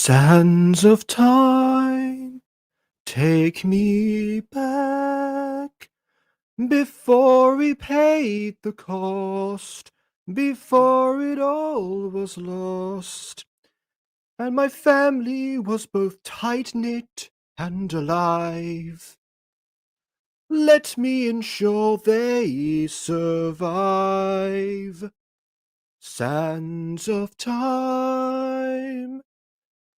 Sands of time, take me back, before we paid the cost, before it all was lost, and my family was both tight-knit and alive. Let me ensure they survive. Sands of time,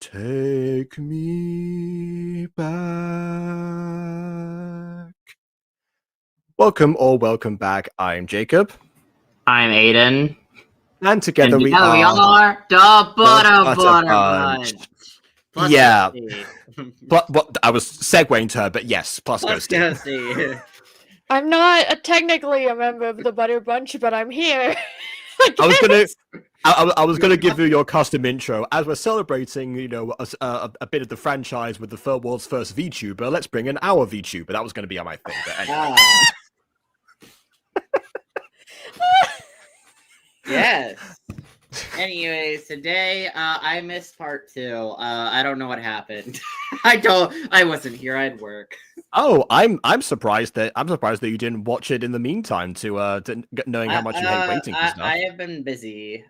take me back. Welcome back. I'm Jacob. I'm Aiden. And together we are the Butter Bunch. Plus yeah. But I was segueing to her, but yes, plus Ghosty. I'm not technically a member of the Butter Bunch, but I'm here. I was gonna give you your custom intro as we're celebrating, a bit of the franchise with the world's first VTuber. Let's bring in our VTuber. That was gonna be my thing, but anyway. Yes. Anyways, today I missed part 2. I don't know what happened. I wasn't here. I had work. Oh, I'm surprised that you didn't watch it in the meantime to knowing how much you hate waiting for stuff. I have been busy.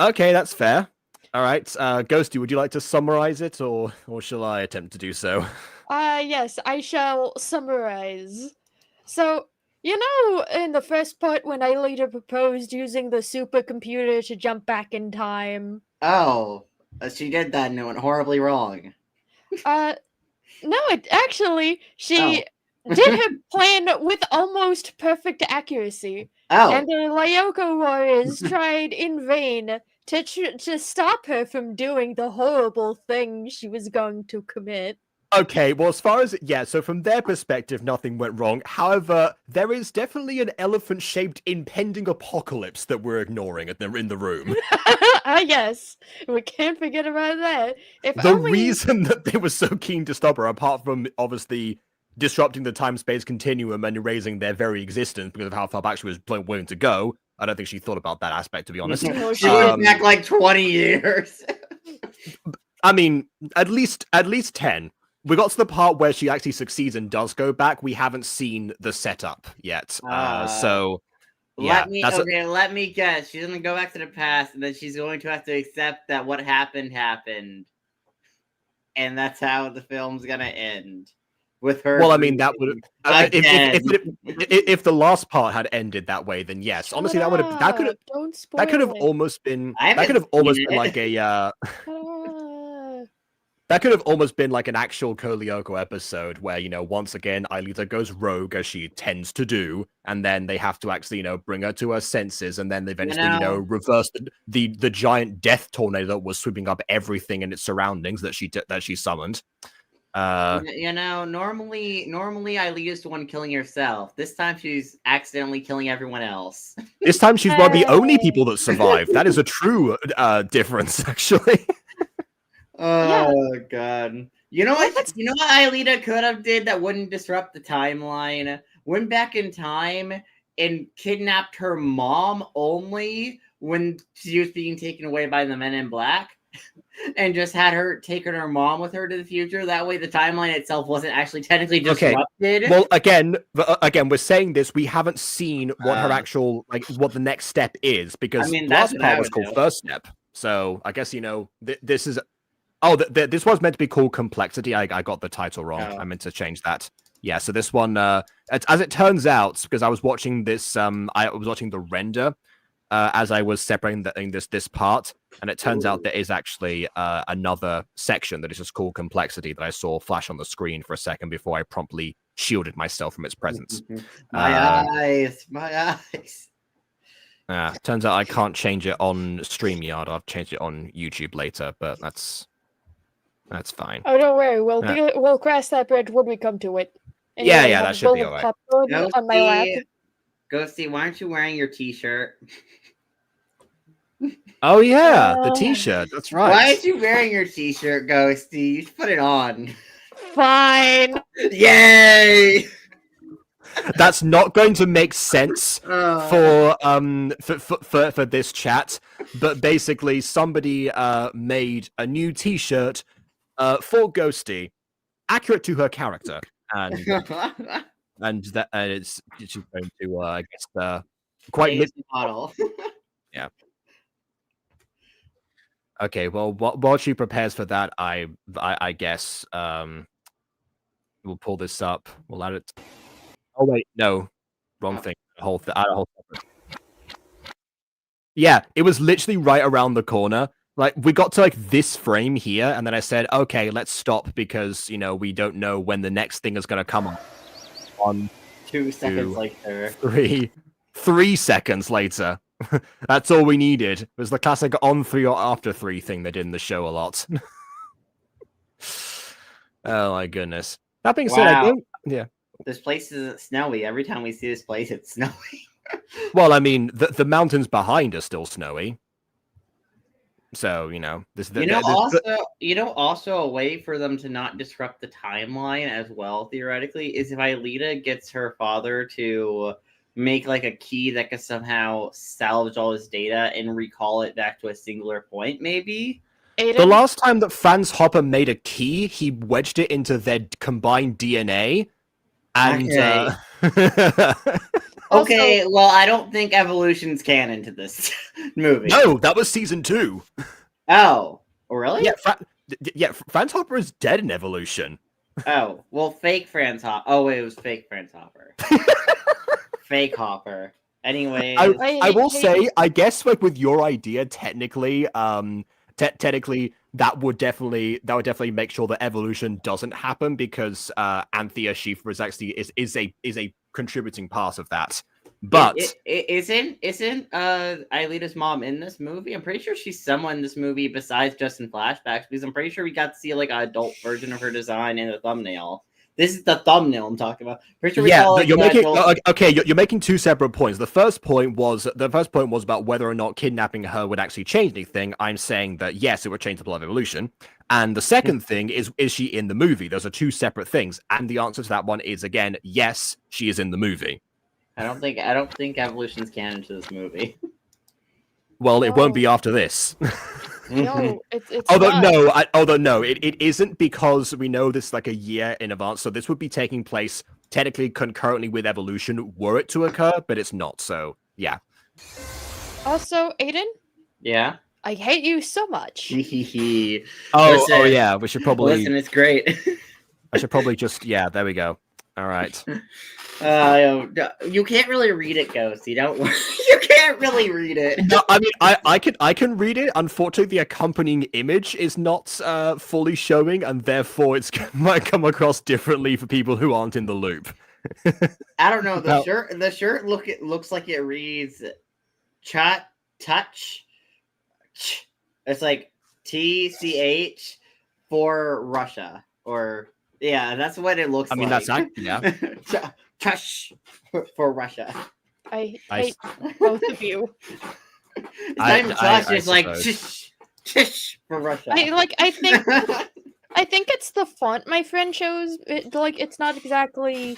Okay, that's fair. All right, Ghosty, would you like to summarize it, or shall I attempt to do so? Yes, I shall summarize. So, in the first part when Aelita proposed using the supercomputer to jump back in time. Oh, she did that and it went horribly wrong. No, she did her plan with almost perfect accuracy. Oh. And the Lyoko warriors tried in vain to stop her from doing the horrible thing she was going to commit. Okay, well, as far as so from their perspective, nothing went wrong. However, there is definitely an elephant-shaped impending apocalypse that we're ignoring in the room. Yes, we can't forget about that. Reason that they were so keen to stop her, apart from obviously disrupting the time-space continuum and erasing their very existence because of how far back she was willing to go, I don't think she thought about that aspect, to be honest. She went back like 20 years. I mean, at least 10. We got to the part where she actually succeeds and does go back. We haven't seen the setup yet. So, yeah. Let me guess. She's going to go back to the past, and then she's going to have to accept that what happened. And that's how the film's going to end. With her. Well, I mean, that would if the last part had ended that way, then yes. Honestly, that could have almost been like a that could have almost been like an actual Code Lyoko episode where, once again, Aelita goes rogue, as she tends to do, and then they have to actually, bring her to her senses, and then they eventually, reverse the giant death tornado that was sweeping up everything in its surroundings that she summoned. Normally Aelita's the one killing herself. This time she's accidentally killing everyone else. This time she's one of the only people that survived. That is a true difference, actually. Oh God! You know what Aelita could have did that wouldn't disrupt the timeline? Went back in time and kidnapped her mom only when she was being taken away by the Men in Black, and just had her taken her mom with her to the future. That way, the timeline itself wasn't actually technically disrupted. Okay. Well, again, we're saying this. We haven't seen what her actual what the next step is, because the last part was called First Step. So I guess this is. Oh, this was meant to be called Complexity. I got the title wrong. I meant to change that. Yeah, so this one, as it turns out, because I was watching this, I was watching the render as I was separating this part, and it turns out there is actually another section that is just called Complexity that I saw flash on the screen for a second before I promptly shielded myself from its presence. My eyes. Turns out I can't change it on StreamYard. I've changed it on YouTube later, but that's fine. Oh, don't worry. We'll cross that bridge when we come to it. Anyway, yeah, that should be all right. On my lap. Ghosty, why aren't you wearing your t-shirt? Oh, yeah, the t-shirt. That's right. Why aren't you wearing your t-shirt, Ghosty? You should put it on. Fine. Yay! That's not going to make sense for this chat. But basically, somebody made a new T-shirt for Ghosty, accurate to her character, and it's going to I guess quite model. Yeah. Okay, well, while she prepares for that, I guess we'll pull this up. We'll add it. Oh wait, no, wrong thing. Yeah, it was literally right around the corner. Like we got to like this frame here, and then I said, "Okay, let's stop because we don't know when the next thing is going to come on." 1, 2 seconds later. 3 seconds later. That's all we needed. It was the classic on 3 or after 3 thing they did in the show a lot. Oh my goodness. That being said, I don't. Yeah. This place isn't snowy. Every time we see this place, it's snowy. Well, I mean, the mountains behind are still snowy. So, also a way for them to not disrupt the timeline as well, theoretically, is if Aelita gets her father to make like a key that could somehow salvage all his data and recall it back to a singular point, maybe. Aiden? The last time that Franz Hopper made a key, he wedged it into their combined DNA. And okay, well, I don't think evolution's canon to this movie. No, that was season 2. Oh, really? Yeah, Franz Hopper is dead in Evolution. Oh, well, fake Franz Hopper. Oh, wait, it was fake Franz Hopper. Fake Hopper. Anyway, I will say, I guess, like with your idea, technically, technically, that would definitely make sure that evolution doesn't happen because Anthea Schiefer is actually is a contributing part of that. But isn't Aelita's mom in this movie? I'm pretty sure she's someone in this movie besides just in flashbacks, because I'm pretty sure we got to see like an adult version of her design in the thumbnail. This is the thumbnail I'm talking about. Pretty sure you're making 2 separate points. The first point was about whether or not kidnapping her would actually change anything. I'm saying that yes, it would change the plot of evolution. And the second thing is she in the movie? Those are 2 separate things. And the answer to that one is again, yes, she is in the movie. I don't think evolution's canon to this movie. Well, it won't be after this. No, it's although no, it isn't, because we know this like a year in advance. So this would be taking place technically concurrently with evolution were it to occur, but it's not. So yeah. Also, Aiden? Yeah. I hate you so much. Oh yeah, we should probably listen. It's great. I should probably just there we go. All right. You can't really read it, Ghosty. Don't worry. You can't really read it. No, I mean, I can read it. Unfortunately, the accompanying image is not fully showing, and therefore it might come across differently for people who aren't in the loop. I don't know. The shirt looks like it reads touch. It's like TCH for Russia, or yeah, that's what it looks like. I mean, that's yeah. Tush for Russia. I hate both of you. It's not even tush, it's like tish for Russia. I think it's the font my friend chose. It's not exactly.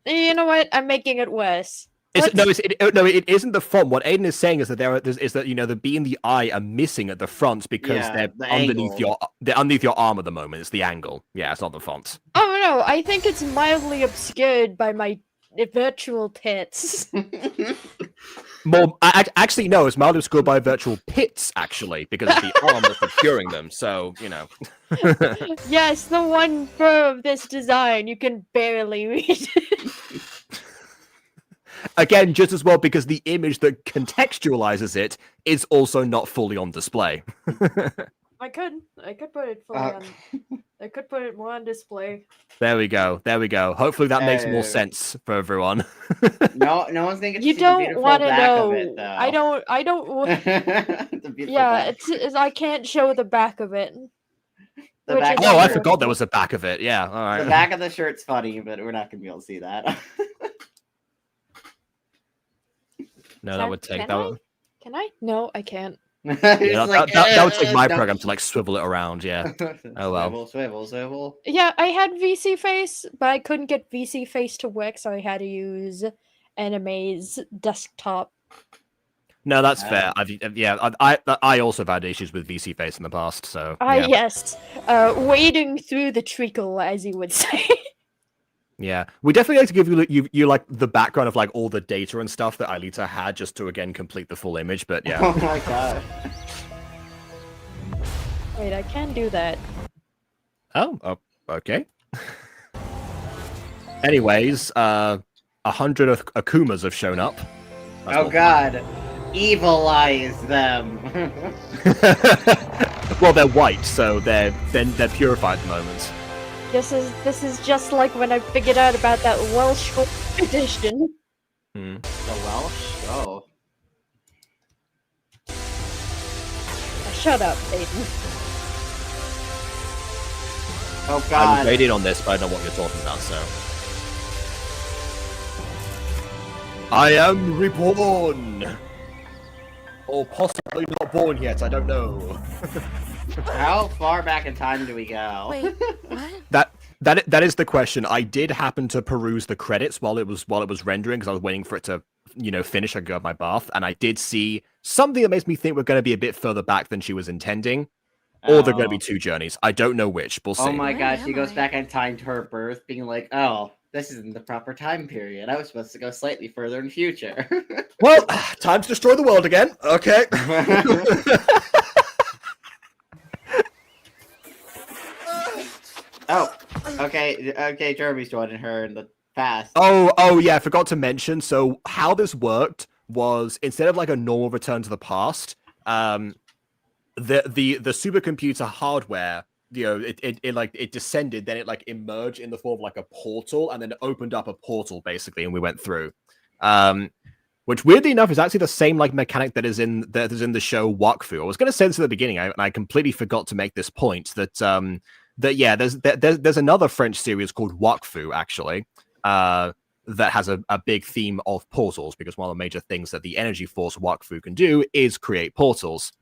You know what? I'm making it worse. It isn't the font. What Aiden is saying is that the B and the I are missing at the front because they're underneath your arm at the moment. It's the angle. Yeah, it's not the font. Oh no, I think it's mildly obscured by my virtual tits. Actually, no, it's mildly obscured by virtual pits, actually, because it's the arm that's obscuring them. So, Yes, the one fur of this design, you can barely read it. Again, just as well because the image that contextualizes it is also not fully on display. I could put it fully on. I could put it more on display. There we go. Hopefully that makes more sense for everyone. No one's thinking. You don't want to know. It, I don't. Yeah, it's. I can't show the back of it. I forgot there was a back of it. Yeah, all right. The back of the shirt's funny, but we're not gonna be able to see that. No, that would take that. Can I? No, I can't. That would take my program to like swivel it around. Yeah. Oh well. Swivel. Yeah, I had VC Face, but I couldn't get VC Face to work, so I had to use Anime's desktop. No, that's fair. I also have had issues with VC Face in the past. So yeah. Yes, wading through the treacle, as you would say. Yeah, we definitely like to give you like the background of like all the data and stuff that Aelita had just to again complete the full image. But yeah. Oh my god. Wait, I can do that. Oh, okay. Anyways, 100 Akumas have shown up. Oh god. Evilize them. Well, they're white, so they're purified at the moment. This is just like when I figured out about that Welsh tradition. The Welsh? Oh. Shut up, Aiden. Oh god. I was rated on this, but I don't know what you're talking about, so. I am reborn! Or possibly not born yet, I don't know. How far back in time do we go? Wait, what? That is the question. I did happen to peruse the credits while it was rendering because I was waiting for it to, finish and go have my bath, and I did see something that makes me think we're going to be a bit further back than she was intending, or they're going to be 2 journeys. I don't know which. We'll see. Oh my god, she am goes I? back in time to her birth, being like, "Oh, this isn't the proper time period. I was supposed to go slightly further in the future." Well, time to destroy the world again. Okay. Oh, okay, Jeremy's joining her in the past. Oh yeah, I forgot to mention. So how this worked was instead of like a normal return to the past, the supercomputer hardware, it descended, then it like emerged in the form of like a portal, and then it opened up a portal basically, and we went through. Which weirdly enough is actually the same like mechanic that is in the show Wakfu. I was going to say this at the beginning, and I completely forgot to make this point that there's another French series called Wakfu actually that has a big theme of portals, because one of the major things that the energy force Wakfu can do is create portals.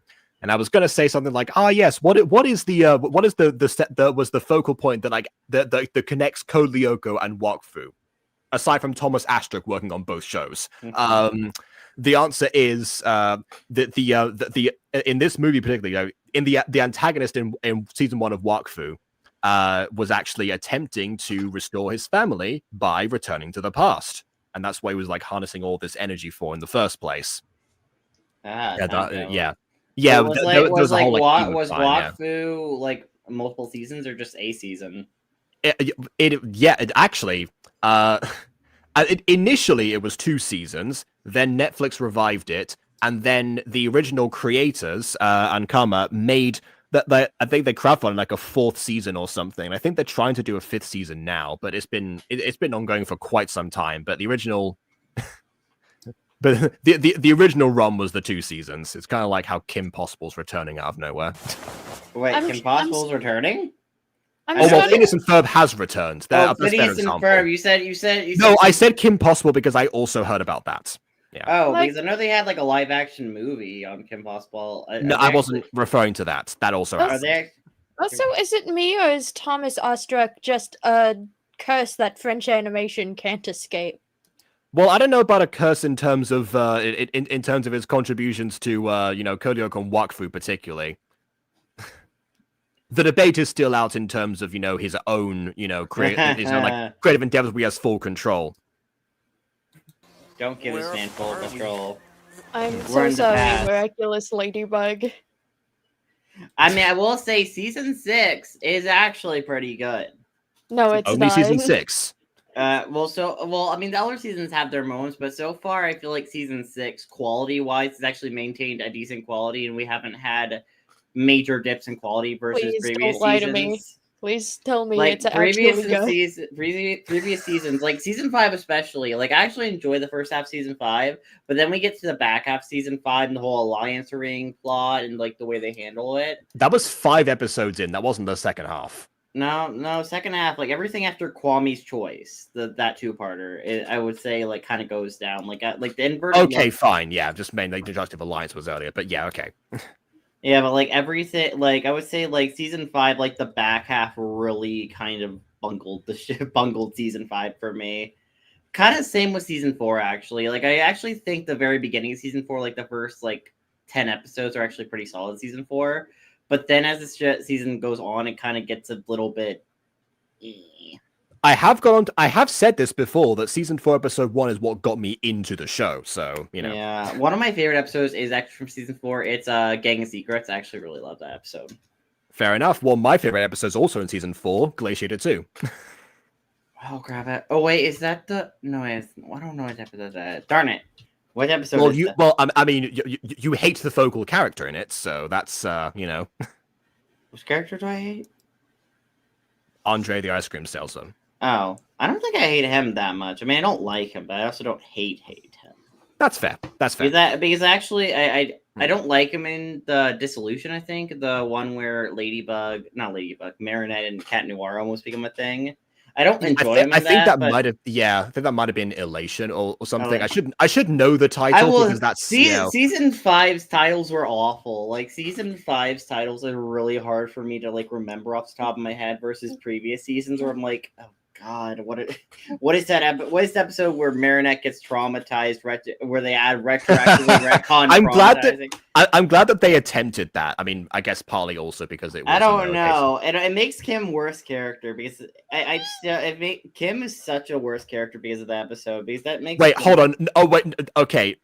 And I was going to say something like, yes, what is the step that was the focal point that like that connects Code Lyoko and Wakfu, aside from Thomas Astruc working on both shows? The answer is the in this movie particularly, the antagonist in season 1 of Wakfu was actually attempting to restore his family by returning to the past, and that's why he was like harnessing all this energy for in the first place. Yeah. Was Wakfu like multiple seasons or just a season? It actually initially it was 2 seasons, then Netflix revived it, and then the original creators Ankama made that. I think they crowdfunded like a 4th season or something. I think they're trying to do a 5th season now, but it's been ongoing for quite some time. But the original But the original run was the 2 seasons. It's kind of like how Kim Possible's returning out of nowhere. Wait, Kim Possible's returning? Phineas and Ferb has returned. Phineas and Ferb. You said. No, I said Kim Possible because I also heard about that. Yeah. Oh, because I know they had like a live action movie on Kim Possible. No, I wasn't referring to that. That also happened. Also, is it me or is Thomas Astruc just a curse that French animation can't escape? Well, I don't know about a curse in terms of in terms of his contributions to Code Lyoko and Wakfu particularly. The debate is still out in terms of his own creative endeavors where he has full control. Don't give this man full control. I'm so sorry, Miraculous Ladybug. I mean, I will say season 6 is actually pretty good. No, it's only not. Season 6. I mean, the other seasons have their moments, but so far, I feel like season 6, quality-wise, has actually maintained a decent quality, and we haven't had major dips in quality versus previous don't lie seasons. To me. Please tell me like it's actually good. Previous seasons, like season 5 especially. Like, I actually enjoy the first half of season 5, but then we get to the back half of season 5 and the whole alliance ring plot and like the way they handle it. That was 5 episodes in. That wasn't the second half. No, second half, like everything after Kwame's choice, that two-parter, I would say like kind of goes down. Like the inverted. Okay, fine, yeah, just mainly the Justice Alliance was earlier, but yeah, okay. Yeah, but like everything, like I would say, like season 5, like the back half really kind of bungled season 5 for me. Kind of same with season 4, actually. Like I actually think the very beginning of season 4, like the first like 10 episodes are actually pretty solid season 4. But then as this season goes on, it kind of gets a little bit. I have said this before that season 4 episode 1 is what got me into the show. So Yeah, one of my favorite episodes is actually from season 4. It's Gang of Secrets. I actually really love that episode. Fair enough. Well, my favorite episode is also in season 4, Glaciator 2. Oh, grab it. Oh wait, is that the? No, I don't know what episode that is. Darn it. What episode? I mean, you hate the focal character in it, so that's Which character do I hate? Andre, the ice cream salesman. Oh, I don't think I hate him that much. I mean, I don't like him, but I also don't hate him. That's fair. Because actually, I don't like him in the Dissolution. I think the one where Marinette and Cat Noir almost become a thing. I don't enjoy him. I think that might have been Elation or something. I should know the title because that's season 5's titles were awful. Like season 5's titles are really hard for me to like remember off the top of my head versus previous seasons where I'm like, oh God, what is that? What is the episode where Marinette gets traumatized? Where they add retroactively retcon? I'm glad that they attempted that. I mean, I guess partly also because it was. I don't know, and it makes Kim worse character because Kim is such a worse character because of the episode. Because that makes. Wait, hold on. Oh wait, okay.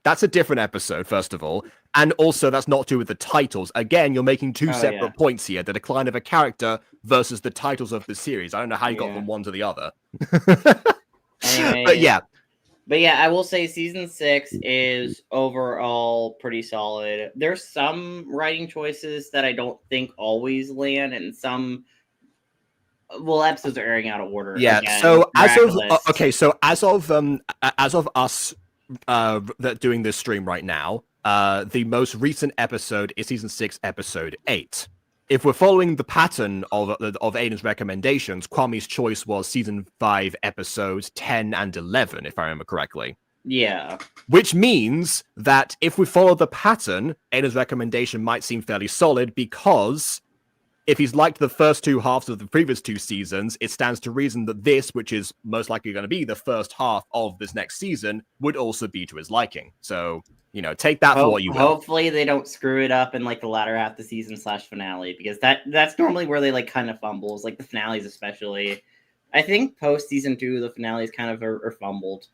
That's a different episode, first of all. And also, that's not to do with the titles. Again, you're making two separate points here. The decline of a character versus the titles of the series. I don't know how you got from one to the other. Anyway, But yeah, I will say season 6 is overall pretty solid. There's some writing choices that I don't think always land, and some... Well, episodes are airing out of order. Yeah, again, so as of us... that doing this stream right now, the most recent episode is season 6, episode 8. If we're following the pattern of Aiden's recommendations, Kwame's choice was season 5, episodes 10 and 11, if I remember correctly. Yeah. Which means that if we follow the pattern, Aiden's recommendation might seem fairly solid because if he's liked the first two halves of the previous two seasons, it stands to reason that this, which is most likely going to be the first half of this next season, would also be to his liking. So, take that for what you will. Hopefully they don't screw it up in like the latter half of the season / finale, because that's normally where they like kind of fumbles, like the finales especially. I think post season 2, the finales kind of are fumbled.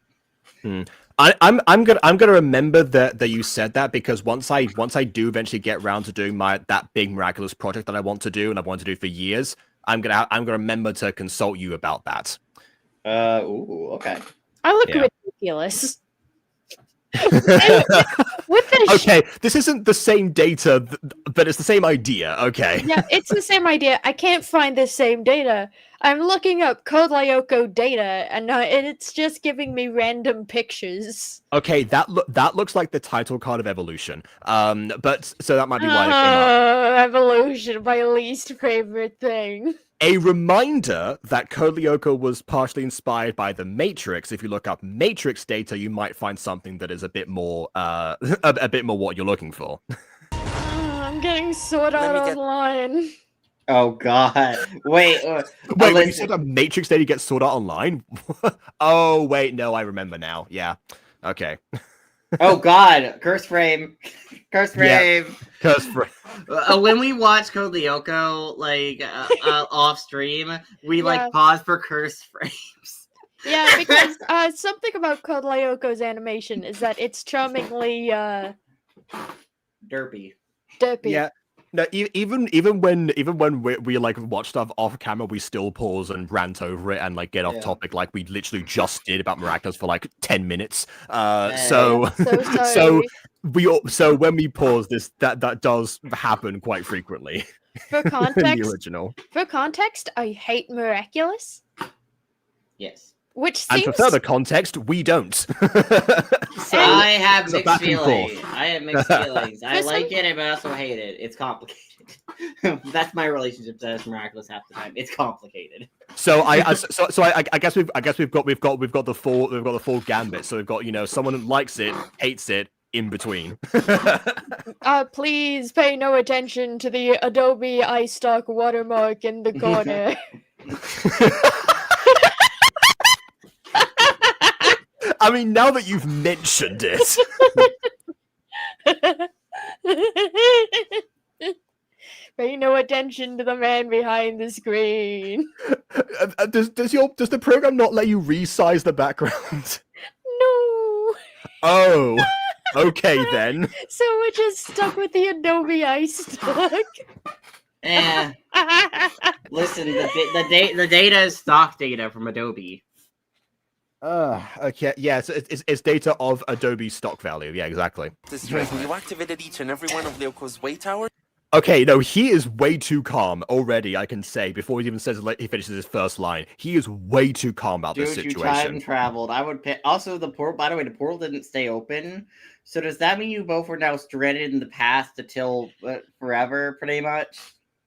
I'm gonna remember that you said that, because once I do eventually get around to doing that big miraculous project that I want to do and I've wanted to do for years, I'm gonna remember to consult you about that. Okay. I look ridiculous. Okay, this isn't the same data, but it's the same idea. Okay. Yeah, it's the same idea. I can't find the same data. I'm looking up Code Lyoko data, and it's just giving me random pictures. Okay, that looks like the title card of Evolution. But so that might be why it came up. Evolution, my least favorite thing. A reminder that Code Lyoko was partially inspired by The Matrix. If you look up Matrix data, you might find something that is a bit more what you're looking for. I'm getting Sword Art Online. Oh God! Wait, when you said a Matrix data gets Sword Art Online? Oh wait, no, I remember now. Yeah, okay. Oh God! Curse frame. Curse frame. Yeah. Curse frame. When we watch Code Lyoko, like off stream, we like pause for curse frames. Yeah, because something about Code Lyoko's animation is that it's charmingly derpy. Yeah. No, even when we like watch stuff off camera, we still pause and rant over it and like get off topic, like we literally just did about Miraculous for like 10 minutes. So when we pause this, that does happen quite frequently. For context, in the original. For context, I hate Miraculous. Yes. Which seems... And for further context, we don't. So I have mixed feelings. I like it, but I also hate it. It's complicated. That's my relationship to It's Miraculous half the time. It's complicated. So I guess we've got the full gambit. So we've got someone who likes it, hates it, in between. Please pay no attention to the Adobe iStock watermark in the corner. I mean, now that you've mentioned it. Pay no attention to the man behind the screen. Does the program not let you resize the background? No. Oh, okay then. So we're just stuck with the Adobe iStock. Listen, the data is stock data from Adobe. Okay, yeah, so it's data of Adobe stock value. Yeah, exactly. This stress, you activated each and every one of Lyoko's way towers? Okay, no, he is way too calm already, I can say, before he even says he finishes his first line. He is way too calm about this situation. You time traveled. I would pick. Also, the portal, by the way, the portal didn't stay open. So does that mean you both are now stranded in the past until forever, pretty much?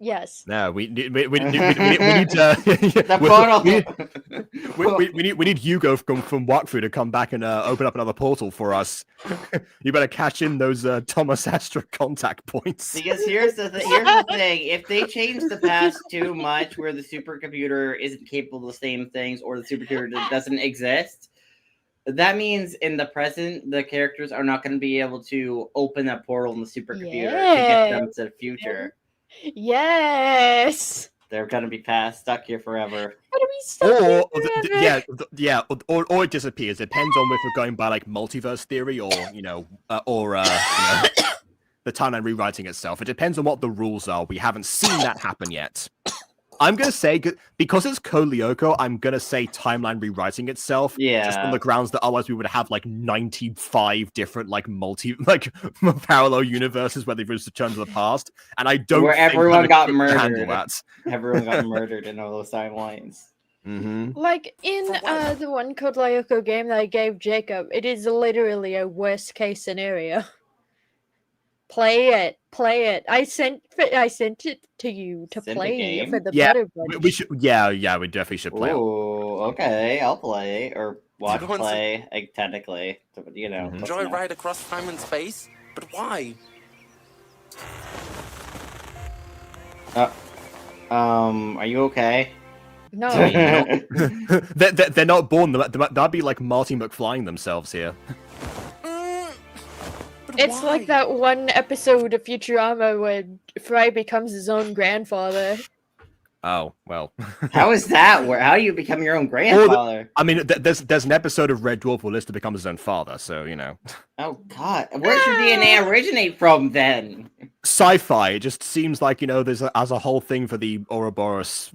Yes. No, we need we need Hugo from Wakfu to come back and open up another portal for us. You better catch in those Thomas Astra contact points. Because here's the thing. If they change the past too much, where the supercomputer isn't capable of the same things, or the supercomputer doesn't exist, that means in the present, the characters are not going to be able to open that portal in the supercomputer to get them to the future. Yes. They're gonna be stuck here forever. Or it disappears. Depends on if we're going by like multiverse theory or the timeline rewriting itself. It depends on what the rules are. We haven't seen that happen yet. I'm gonna say because it's Code Lyoko, I'm gonna say timeline rewriting itself. Yeah. Just on the grounds that otherwise we would have like 95 different parallel universes where they've returned to the past, and I don't. Where think everyone got murdered. That. Everyone got murdered in all those timelines. Mm-hmm. Like in the one Code Lyoko game that I gave Jacob, it is literally a worst case scenario. Play it. I sent it to you to play for the Better Bunch. We should. Yeah, we definitely should play. Oh, okay. I'll play or watch play. Technically, Enjoy a ride across time and space, but why? Are you okay? No. They're not born. That'd be like Marty McFlying themselves here. It's like that one episode of Futurama where Fry becomes his own grandfather. Oh, well. How is that? How do you become your own grandfather? There's an episode of Red Dwarf where Lister becomes his own father, so, Oh, God. Where does your DNA originate from, then? Sci-fi. It just seems like, there's as a whole thing for the Ouroboros,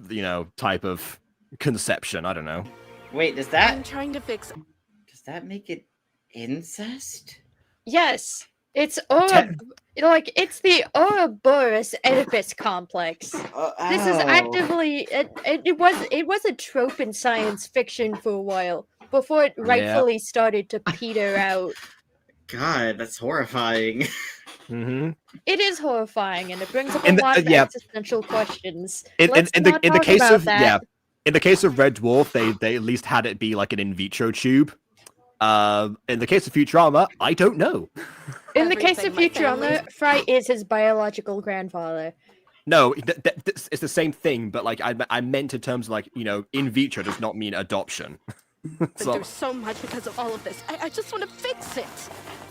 type of conception. I don't know. Wait, does that... I'm trying to fix... Does that make it incest? Yes. It's the Ouroboros Oedipus complex. This is actively it was a trope in science fiction for a while before it rightfully started to peter out. God, that's horrifying. Mm-hmm. It is horrifying, and it brings up a lot of existential questions. In the case of Red Dwarf, they at least had it be like an in vitro tube. In the case of Futurama, I don't know. In the case of Futurama, Fry is his biological grandfather. No, it's the same thing, but like I meant in terms of like in vitro does not mean adoption. But there's so much because of all of this. I just want to fix it.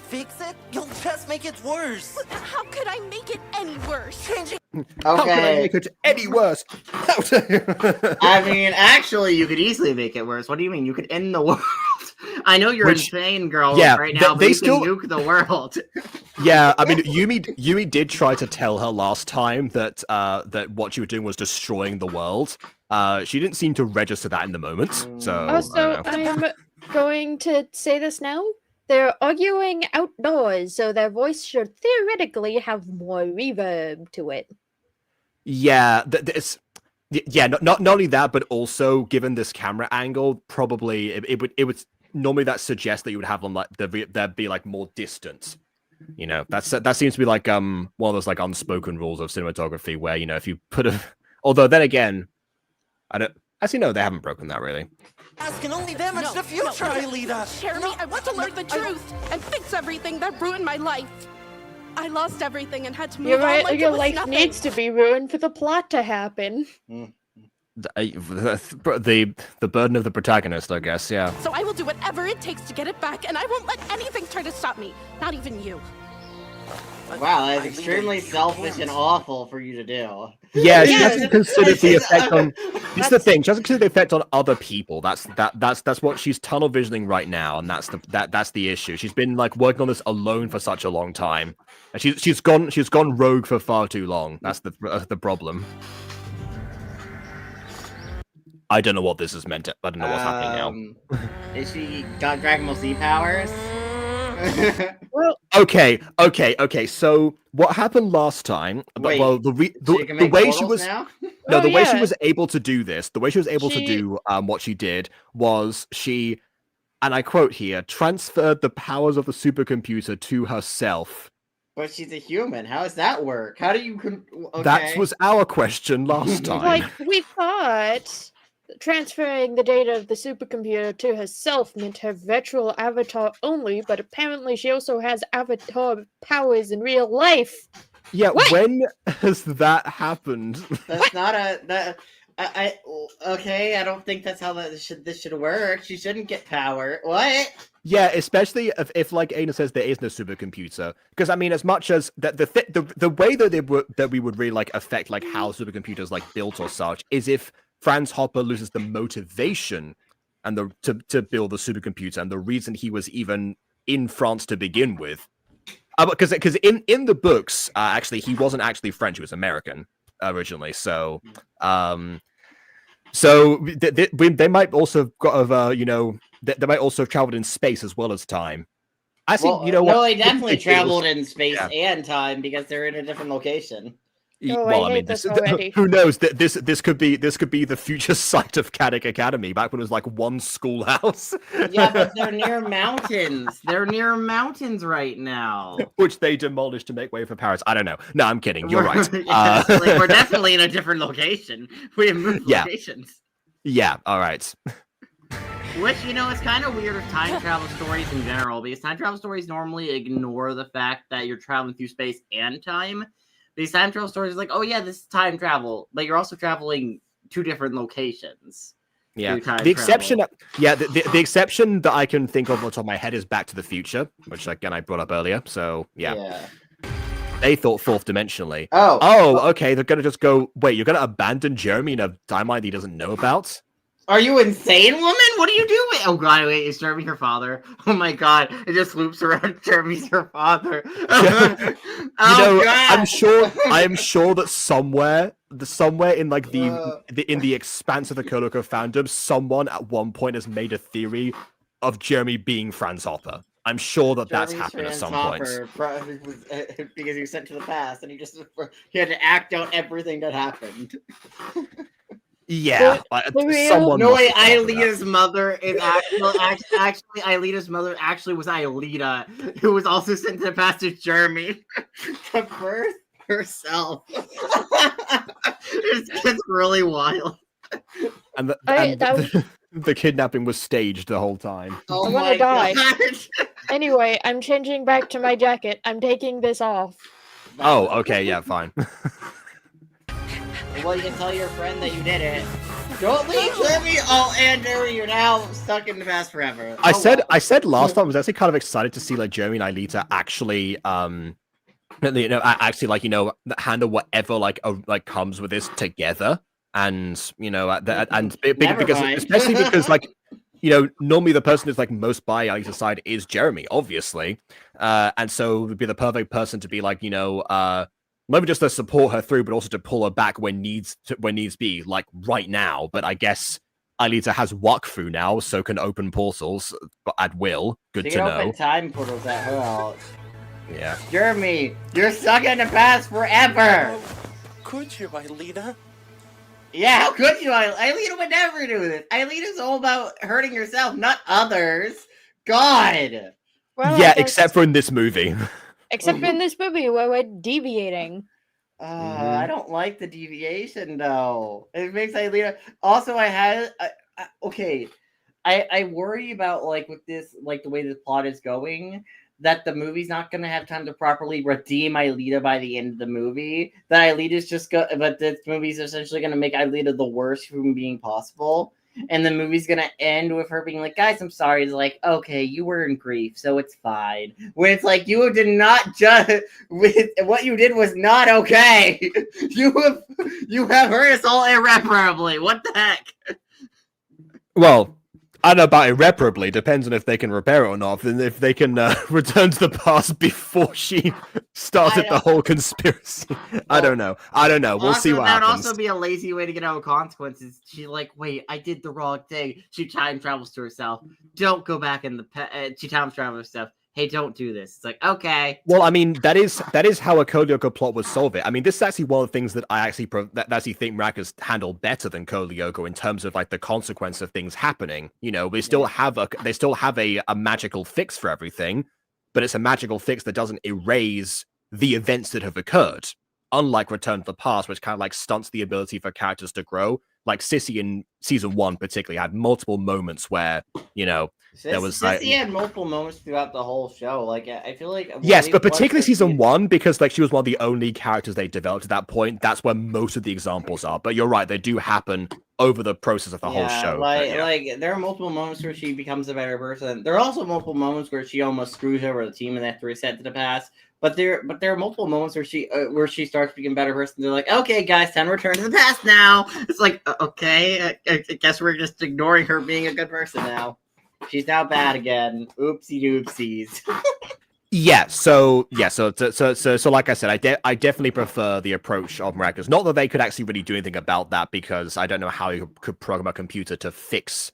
Fix it? You'll just make it worse. But how could I make it any worse? Changing. How can I make it any worse? I mean, actually, you could easily make it worse. What do you mean? You could end the world. I know you're insane, girl, right now, but you can nuke the world. Yeah, I mean, Yumi did try to tell her last time that that what she was doing was destroying the world. She didn't seem to register that in the moment. So also, I'm going to say this now. They're arguing outdoors, so their voice should theoretically have more reverb to it. Yeah, not only that, but also given this camera angle, probably it would normally that suggests that you would have them like there'd be like more distance. You know, that seems to be like one of those like unspoken rules of cinematography where, you know, if you put a, although then again, I don't actually no, they haven't broken that really. As can only damage the future, Aelita. Jeremy, I want to learn the truth and fix everything that ruined my life. I lost everything and had to move You're on right, like your it was life nothing. needs to be ruined for the plot to happen. The burden of the protagonist, I guess, yeah. So I will do whatever it takes to get it back, and I won't let anything try to stop me. Not even you. Wow, that's extremely selfish and awful for you to do. Yeah, she hasn't considered the effect on. This is the thing. She hasn't considered the effect on other people. That's what she's tunnel visioning right now, and that's the issue. She's been like working on this alone for such a long time, and she's gone rogue for far too long. That's the problem. I don't know what this is meant to. I don't know what's happening now. Is she got Dragon Ball Z powers? Well, okay. So what happened last time? Wait, well, the way she was now? no, the way she yeah. was able to do this, the way she was able to do what she did was she, and I quote here, transferred the powers of the supercomputer to herself. But she's a human. How does that work? How do you? Okay. That was our question last time. like, we thought transferring the data of the supercomputer to herself meant her virtual avatar only, but apparently she also has avatar powers in real life. Yeah, What? when has that happened? That's not a. Okay, I don't think that's how this should work. She shouldn't get power. What? Yeah, especially if like Aina says there is no supercomputer, because I mean, as much as the way that we would really like affect like how supercomputers like built or such is if Franz Hopper loses the motivation and to build the supercomputer, and the reason he was even in France to begin with, because in the books, actually he wasn't actually French; he was American originally. So, they might also got you know, they might also have traveled in space as well as time. I think you know what? No, they definitely traveled in space and time because they're in a different location. Oh, Well, I hate this already. Who knows? This could be the future site of Caddick Academy back when it was like one schoolhouse. Yeah, but they're near mountains. They're near mountains right now, which they demolished to make way for Paris. I don't know. No, I'm kidding. You're right. Yes, like, we're definitely in a different location. We have moved locations. Yeah. All right. Which, you know, it's kind of weird with time travel stories in general, because time travel stories normally ignore the fact that you're traveling through space and time. These time travel stories are like, oh yeah, this is time travel, but you're also traveling to different locations. Yeah, the exception, the exception that I can think of on the top of my head is Back to the Future, which again I brought up earlier. So yeah. They thought fourth dimensionally. Oh, okay. They're gonna just go. Wait, you're gonna abandon Jeremy in a timeline he doesn't know about? Are you insane, woman? What are you doing? Oh god, wait, is Jeremy her father? Oh my god, it just loops around. Jeremy's her father. God. I am sure that somewhere in like in the expanse of the Code Lyoko fandom, someone at one point has made a theory of Jeremy being Franz Hopper. I'm sure that that's happened at some point. Because he was sent to the past, and he had to act out everything that happened. Yeah, someone. No way, Aelita's mother is actually Aelita's mother actually was Aelita, who was also sent to the past as Jeremy to birth herself. It's really wild. And the kidnapping was staged the whole time. Oh I want to die. Anyway, I'm changing back to my jacket. I'm taking this off. Oh, okay, yeah, fine. Well, you can tell your friend that you did it. Don't leave, Jeremy! Oh, and Jeremy, you're now stuck in the past forever. I said last time I was actually kind of excited to see like Jeremy and Aelita actually, actually like handle whatever like comes with this together, and because especially because like normally the person who's like most by Aelita's side is Jeremy, obviously, and so would be the perfect person to be like not even just to support her through, but also to pull her back when needs be, like right now. But I guess Aelita has Wakfu now, so can open portals at will. Good to know. Open time portals at will. Yeah. Jeremy, you're stuck in the past forever. Could you, Aelita? Yeah, how could you? Aelita would never do this. Aelita's all about hurting herself, not others. God. Well, yeah, except for in this movie. Except in this movie where we're deviating. I don't like the deviation though. It makes Aelita. Also, I worry about like with this, like the way this plot is going, that the movie's not going to have time to properly redeem Aelita by the end of the movie. That Aelita's but this movie's essentially going to make Aelita the worst human being possible. And the movie's going to end with her being like, guys, I'm sorry. It's like, okay, you were in grief, so it's fine. When it's like, you did not judge, what you did was not okay. You have hurt us all irreparably. What the heck? Well, I don't know about irreparably. Depends on if they can repair it or not. And if they can return to the past before she started the whole conspiracy. Well, I don't know. We'll see what happens. That would also be a lazy way to get out of consequences. She's like, wait, I did the wrong thing. She time travels to herself. Don't go back in the she time travels herself. Hey, don't do this. It's like, okay. Well, I mean, that is how a Code Lyoko plot would solve it. I mean, this is actually one of the things that I actually think Maraca's handled better than Code Lyoko in terms of like the consequence of things happening. You know, they still have a magical fix for everything, but it's a magical fix that doesn't erase the events that have occurred. Unlike Return to the Past, which kind of like stunts the ability for characters to grow. Like Sissy in season 1 particularly had multiple moments where, you know, there was Sissy had multiple moments throughout the whole show. Like I feel like yes, but particularly season 1 because like she was one of the only characters they developed at that point. That's where most of the examples are. But you're right, they do happen over the process of the whole show. Like there are multiple moments where she becomes a better person. There are also multiple moments where she almost screws over the team and they have to reset to the past. But there are multiple moments where she starts being a better person. They're like, okay, guys, time to return to the past now. It's like, okay, I guess we're just ignoring her being a good person now. She's now bad again. Oopsie doopsies. So like I said, I definitely prefer the approach of Maraca's. Not that they could actually really do anything about that because I don't know how you could program a computer to fix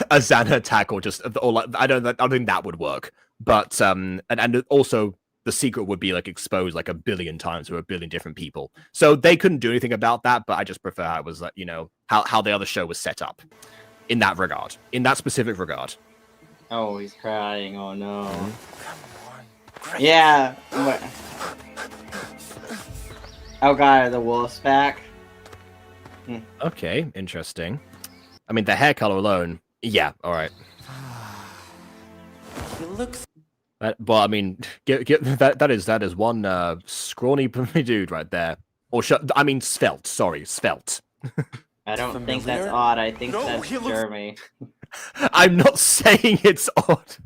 a Xana attack I don't think that would work. But and also the secret would be like exposed like a billion times to a billion different people. So they couldn't do anything about that, but I just prefer how it was, you know, how the other show was set up in that regard, in that specific regard. Oh, he's crying. Oh no. Come on. Yeah. Oh god, the wolf's back. Okay, interesting. I mean, the hair color alone. Yeah, all right. He looks. Well, I mean, that is one scrawny dude right there. Or svelte. Sorry, svelte. I don't think that's odd. I think that's Jeremy. I'm not saying it's odd.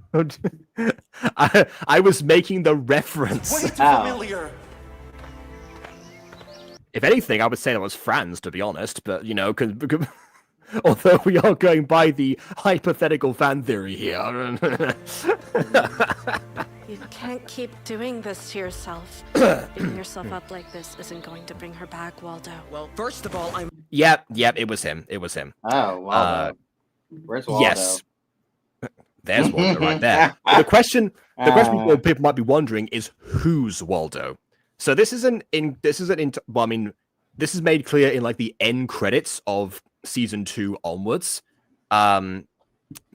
I was making the reference. Way too familiar. If anything, I would say that was Franz, to be honest. But you know, although we are going by the hypothetical fan theory here. You can't keep doing this to yourself. Beating yourself up like this isn't going to bring her back, Waldo. Well, first of all, I'm... Yep, it was him. Oh, Waldo. Where's Waldo? Yes. There's Waldo right there. The question people might be wondering is who's Waldo? So this is made clear in like the end credits of season 2 onwards.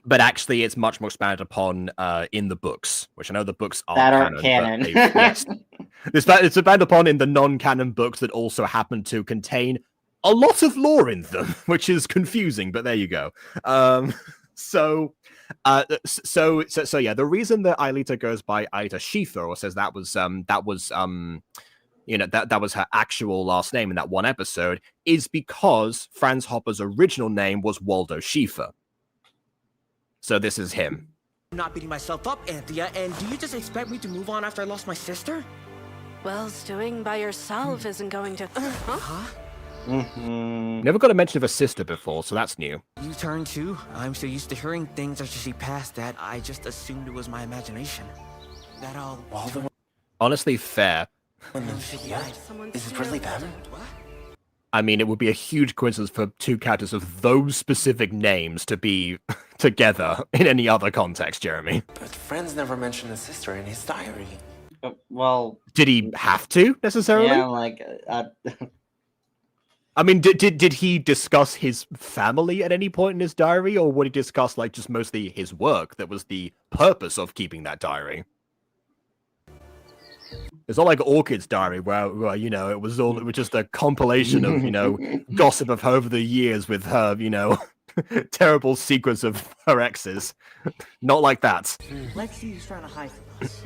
But actually, it's much more expanded upon in the books, which I know the books aren't canon. Yes. It's expanded upon in the non-canon books that also happen to contain a lot of lore in them, which is confusing. But there you go. So yeah, the reason that Aelita goes by Aelita Schiffer or says that was her actual last name in that one episode is because Franz Hopper's original name was Waldo Schiffer. So this is him. I'm not beating myself up, Anthea, and do you just expect me to move on after I lost my sister? Well, stewing by yourself isn't going to... Never got a mention of a sister before, so that's new. You turn too? I'm so used to hearing things after she passed that I just assumed it was my imagination. That all... Honestly, fair. Is it really them? What? I mean, it would be a huge coincidence for two characters of those specific names to be together in any other context, Jeremy. But Franz never mentioned his sister in his diary. Well... Did he have to, necessarily? Yeah, like... I mean, did he discuss his family at any point in his diary, or would he discuss, like, just mostly his work that was the purpose of keeping that diary? It's not like Orchid's diary where you know it was just a compilation of gossip of her over the years with her terrible secrets of her exes. Not like that. Let's see who's trying to hide from us.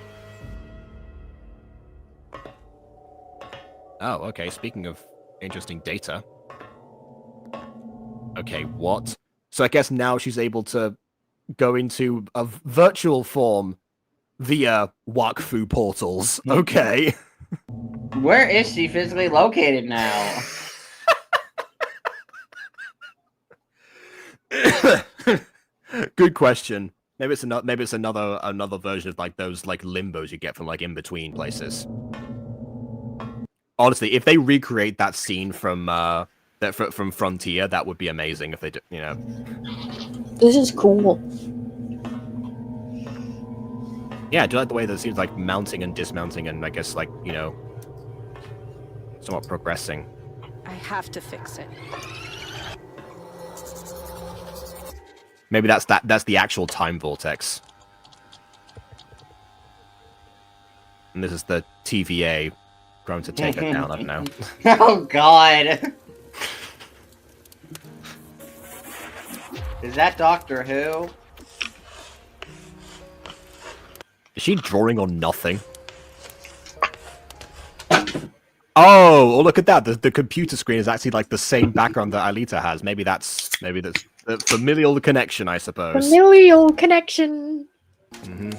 Oh, okay. Speaking of interesting data. Okay, what? So I guess now she's able to go into a virtual form via Wakfu portals. Okay. Where is she physically located now? Good question. Maybe it's another version of like those like limbos you get from like in between places. Honestly, if they recreate that scene from Frontier, that would be amazing. If they do, This is cool. Yeah, I do like the way that it seems like mounting and dismounting, and I guess like somewhat progressing. I have to fix it. Maybe that's the actual time vortex. And this is the TVA going to take it down, I don't know. Oh god. Is that Doctor Who? Is she drawing on nothing? Oh, look at that. The computer screen is actually like the same background that Aelita has. Maybe that's the familial connection, I suppose. Familial connection. Mm-hmm.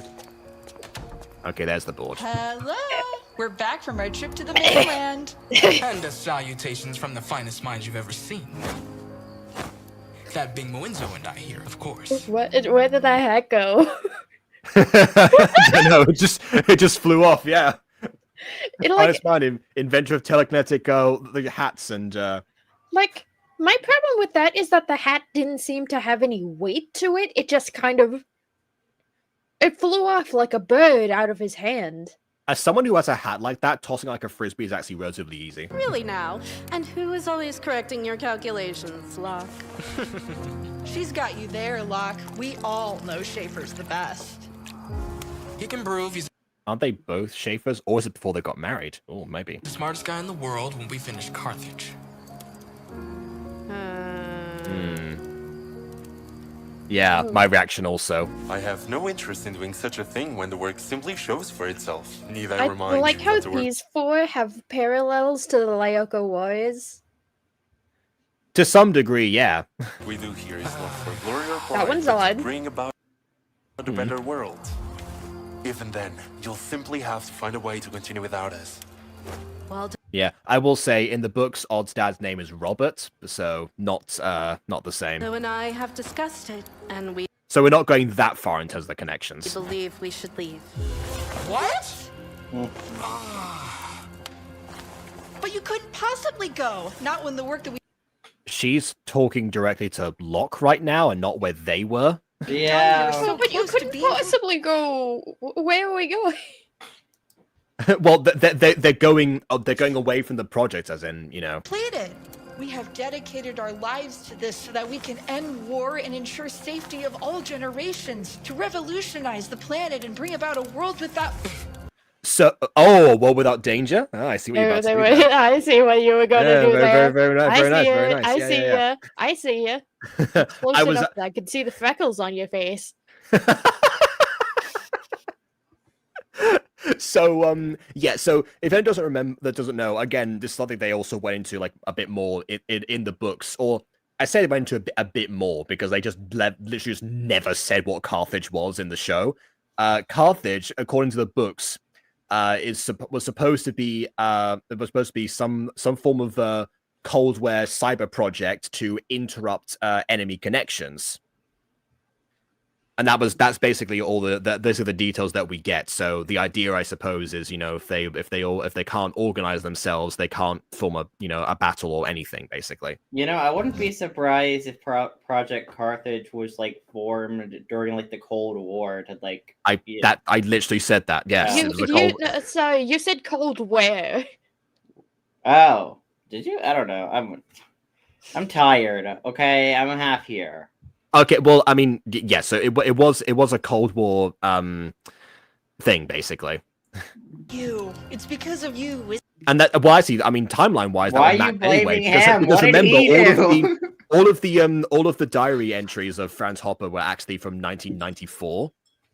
Okay, there's the board. Hello! We're back from our trip to the mainland. And the salutations from the finest minds you've ever seen. That being Moenzo and I here, of course. Where did that hat go? I don't know. It just flew off. Yeah. It Fine. Inventor of telekinetic the hats and. Like my problem with that is that the hat didn't seem to have any weight to it. It just kind of. It flew off like a bird out of his hand. As someone who has a hat like that, tossing like a frisbee is actually relatively easy. Really now? And who is always correcting your calculations, Locke? She's got you there, Locke. We all know Schaefer's the best. He can prove he's Aren't they both Schaefers, or is it before they got married? Oh, maybe. the smartest guy in the world when we finish Carthage. Yeah, my reaction also. I have no interest in doing such a thing when the work simply shows for itself. Need I I remind like you how that the work these four have parallels to the Lyoko Warriors. To some degree, yeah. we do here is not for glory or pride, That one's but to odd. bring about a better world. Even then, you'll simply have to find a way to continue without us. Well, Yeah, I will say in the books, Odd's dad's name is Robert, so not the same. Joe and I have discussed it, and we So we're not going that far in terms of the connections. believe we should leave. What? But you couldn't possibly go. Not when the work that we She's talking directly to Locke right now, and not where they were. Yeah. so But you close to couldn't being- possibly go. Where are we going? Well, they're going away from the project, as in, completed. We have dedicated our lives to this so that we can end war and ensure safety of all generations, to revolutionize the planet and bring about a world without. So, well, without danger. Oh, I see what you're about to do there. I see what you were going to do there. Very nice, very nice. I see yeah. ya. I see ya. Close I was- enough that I could see the freckles on your face. So so if anyone doesn't know, again, this is something they also went into like a bit more in the books, or I say they went into a bit more because they just literally just never said what Carthage was in the show. Carthage, according to the books, was supposed to be some form of Cold War cyber project to interrupt enemy connections. And that's basically all those are the details that we get. So the idea, I suppose, is if they can't organize themselves, they can't form a battle or anything, basically. I wouldn't be surprised if Project Carthage was like formed during like the Cold War to like. I literally said that. Yes. Sorry, you said Cold War. Oh, did you? I don't know. I'm tired. Okay, I'm half here. Okay, well, I mean, yeah. So it was a Cold War thing, basically. It's because of you. And that, well, actually, I mean, timeline-wise, that Why would are you map anyway. blaming him? Because What did remember, he do? all of the diary entries of Franz Hopper were actually from 1994,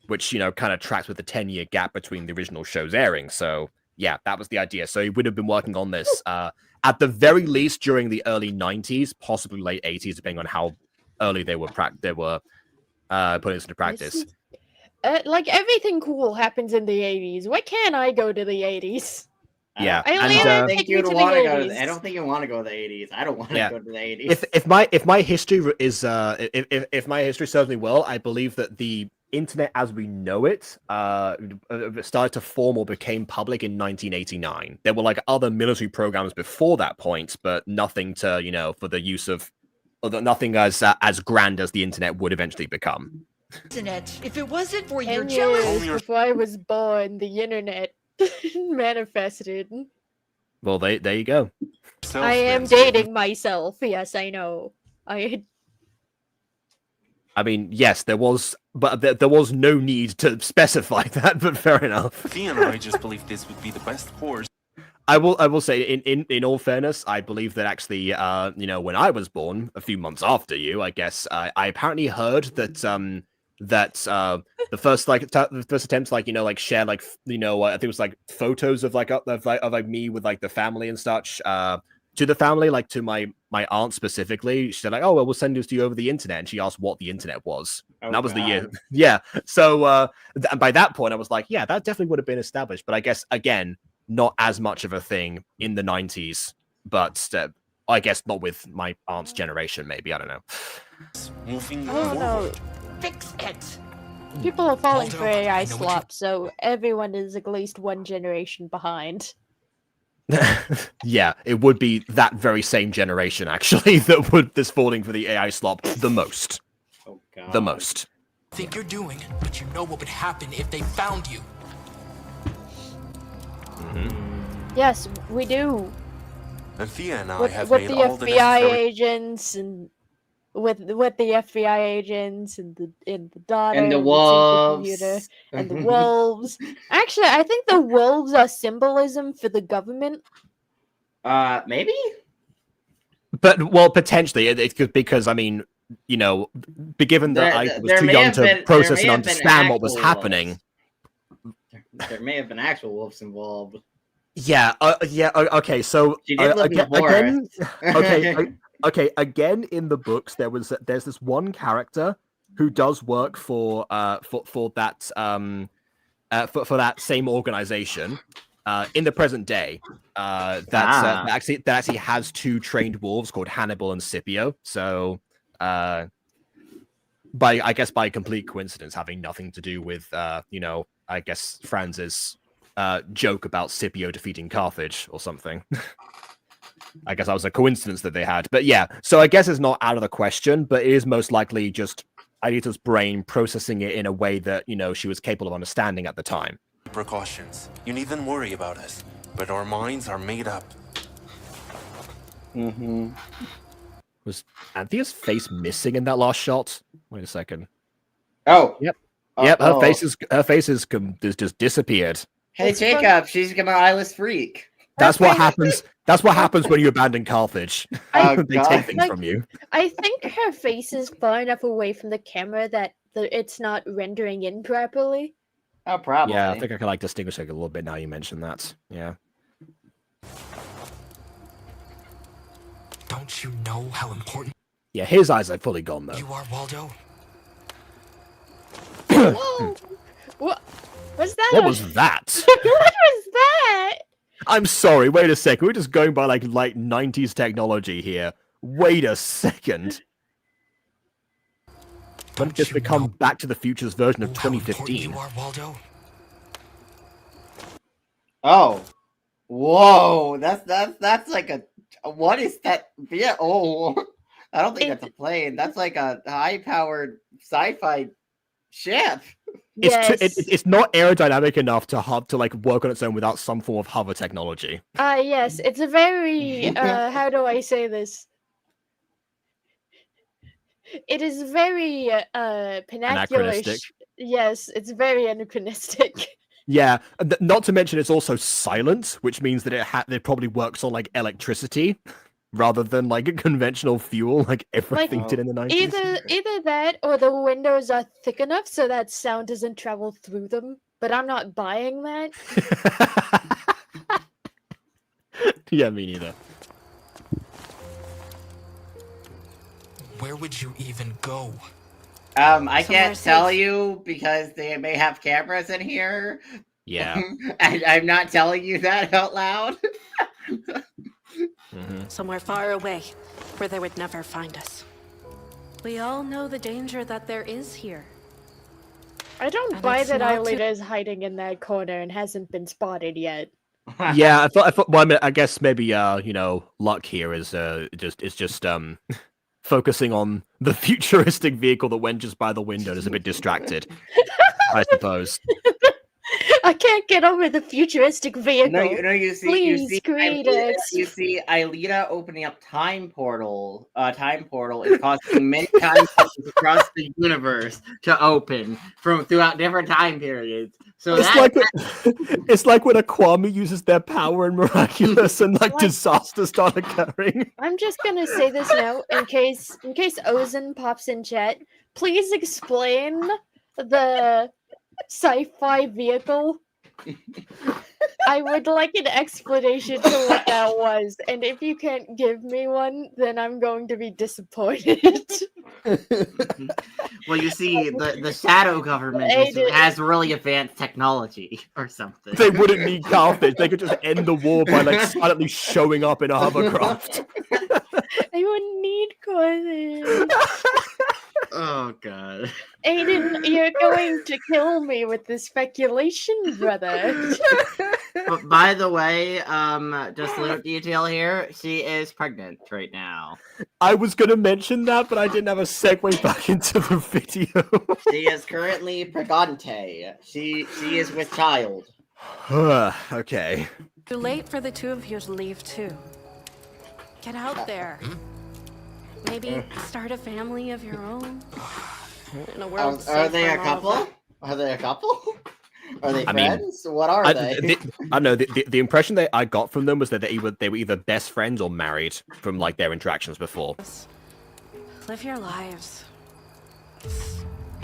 which, you know, kind of tracks with the 10-year gap between the original show's airing. So, yeah, that was the idea. So he would have been working on this at the very least during the early 90s, possibly late 80s, depending on how early they were putting this into practice. Like, everything cool happens in the 80s. Why can't I go to the 80s? Yeah, I don't think you'd want to go to the 80s. I don't think you want to go to the 80s. I don't want to go to the 80s. If my history is if my history serves me well, I believe that the internet as we know it started to form or became public in 1989. There were like other military programs before that point, but nothing to, you know, for the use of, nothing as grand as the internet would eventually become. Internet. If it wasn't for your 10 jealous. years before I was born, the internet manifested. Well, there you go. I am dating myself. Yes, I know. I mean, yes, there was, but there was no need to specify that. But fair enough. Thea and I just believe this would be the best course. I will say, in all fairness, I believe that actually, you know, when I was born, a few months after you, I guess, I apparently heard that the first attempts, like, you know, like share, like, you know, I think it was like photos of like me with like the family and such to the family, like to my aunt specifically. She said like, oh well, we'll send this to you over the internet, and she asked what the internet was. Oh, and that was the year. Yeah. So by that point, I was like, yeah, that definitely would have been established. But I guess again, not as much of a thing in the 90s, but I guess not with my aunt's generation. Maybe, I don't know. Moving no. Fix it. People are falling for AI slop, so everyone is at least one generation behind. Yeah, it would be that very same generation actually that's falling for the AI slop the most. Oh god. The most. Think you're doing, but you know what would happen if they found you. Yes, we do. And Thea and I With have the made all the FBI necessary... agents and with the FBI agents and the daughter And the supercomputer wolves. and the wolves. Actually, I think the wolves are symbolism for the government. Maybe. But well, potentially it could, because I mean, you know, given that I was too young to process and understand what was happening. There may have been actual wolves involved. Yeah. Okay. So She did live in the forest. Again, okay. Again, in the books, there's this one character who does work for that same organization in the present day. That actually has two trained wolves called Hannibal and Scipio. So, by complete coincidence, having nothing to do with you know, I guess Franz's joke about Scipio defeating Carthage or something. I guess that was a coincidence that they had. But yeah, so I guess it's not out of the question, but it is most likely just Aelita's brain processing it in a way that, you know, she was capable of understanding at the time. Precautions. You needn't worry about us, but our minds are made up. Mm-hmm. Was Anthea's face missing in that last shot? Wait a second. Oh. Yep. Yep, her face is just disappeared. Hey Jacob, she's an eyeless freak. That's what happens. That's what happens when you abandon Carthage. They take things from you. I think her face is far enough away from the camera that it's not rendering in properly. Oh, probably. Yeah, I think I can like distinguish it a little bit now you mention that. Yeah. Don't you know how important? Yeah, his eyes are fully gone though. You are, Waldo. Whoa! What was that? What was that? What was that? I'm sorry. Wait a second. We're just going by like 90s technology here. Wait a second. Let it just become Back to the Future's version of 2015. You are, Waldo. Oh, whoa! That's like a what is that? Yeah. Oh, I don't think that's a plane. That's like a high-powered sci-fi ship. It's not aerodynamic enough to like work on its own without some form of hover technology. Yes, it's a very how do I say this? It is very Anachronistic. Yes, it's very anachronistic. Yeah, not to mention it's also silent, which means that it probably works on like electricity rather than like a conventional fuel, like everything did in the 90s. Either that or the windows are thick enough so that sound doesn't travel through them. But I'm not buying that. Yeah, me neither. Where would you even go? I can't tell you because they may have cameras in here. Yeah. I'm not telling you that out loud. Somewhere far away, where they would never find us. We all know the danger that there is here. I don't And buy it's that not Aelita is hiding in that corner and hasn't been spotted yet. Yeah, I thought. Well, I guess maybe luck here is just focusing on the futuristic vehicle that went just by the window and is a bit distracted. I suppose. I can't get over the futuristic vehicle. No, you see Aelita opening up time portal is causing many time portals across the universe to open throughout different time periods. So it's like when a Kwame uses their power in Miraculous and like disasters start occurring. I'm just gonna say this now in case Özen pops in chat. Please explain the sci-fi vehicle. I would like an explanation to what that was, and if you can't give me one, then I'm going to be disappointed. Well, you see, the shadow government has really advanced technology or something. They wouldn't need Carthage. They could just end the war by like silently showing up in a hovercraft. They wouldn't need Carthage. Oh god. Aiden, you're going to kill me with this speculation, brother. But by the way, just a little detail here, she is pregnant right now. I was gonna mention that, but I didn't have a segue back into the video. She is currently pregante. She is with child. Okay. Too late for the two of you to leave too. Get out there. Maybe start a family of your own. In a world Are they a couple? Are they a couple? Are they friends? What are they? I know the impression that I got from them was that they were either best friends or married from like their interactions before. Live your lives.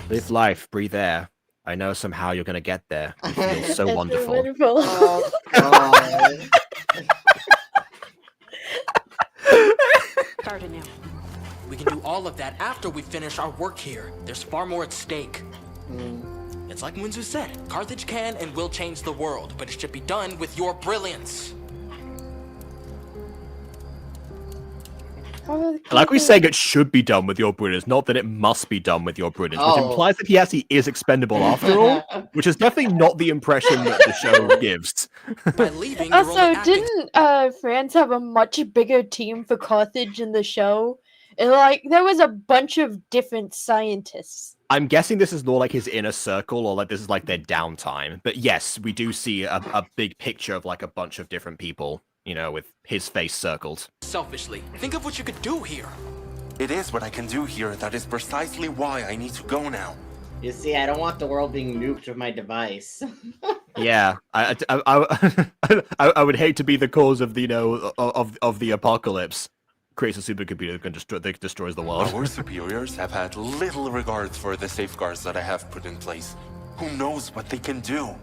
Live life, breathe air. I know somehow you're gonna get there. It feels so wonderful. Oh god. Start anew. We can do all of that after we finish our work here. There's far more at stake. It's like Munzu said, Carthage can and will change the world, but it should be done with your brilliance. Like we saying it should be done with your brilliance, not that it must be done with your brilliance, which implies that he actually is expendable after all, which is definitely not the impression that the show gives. By leaving, also, didn't France have a much bigger team for Carthage in the show? Like, there was a bunch of different scientists. I'm guessing this is more like his inner circle, or like this is like their downtime. But yes, we do see a big picture of like a bunch of different people, you know, with his face circled. Selfishly, think of what you could do here. It is what I can do here. That is precisely why I need to go now. You see, I don't want the world being nuked with my device. Yeah, I would hate to be the cause of the of the apocalypse. Creates a supercomputer that destroys the world. Our superiors have had little regard for the safeguards that I have put in place. Who knows what they can do?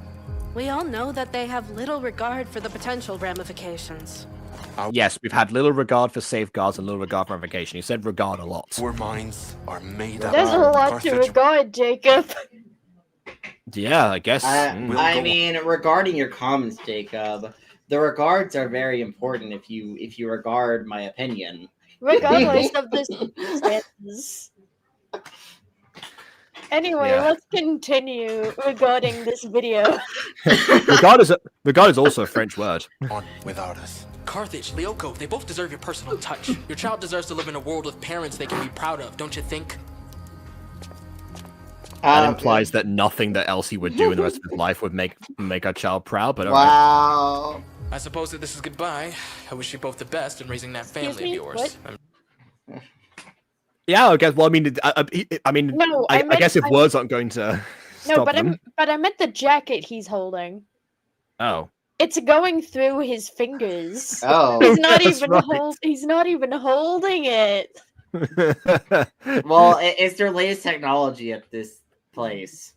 We all know that they have little regard for the potential ramifications. Yes, we've had little regard for safeguards and little regard for ramification. You said regard a lot. Our minds are made up. There's a lot to regard, Jacob. Yeah, I guess. I mean, regarding your comments, Jacob, the regards are very important if you regard my opinion. Regardless of the circumstances. Anyway, let's continue regarding this video. Regard is also a French word. On without us. Carthage, Lyoko, they both deserve your personal touch. Your child deserves to live in a world with parents they can be proud of, don't you think? That implies that nothing that Elsie would do in the rest of his life would make our child proud, but wow. I suppose that this is goodbye. I wish you both the best in raising that family of yours. Yeah, I guess. Well, I mean, I guess if words aren't going to No, but I meant the jacket he's holding. Oh. It's going through his fingers. Oh. He's not even holding it. Well, it's their latest technology at this place.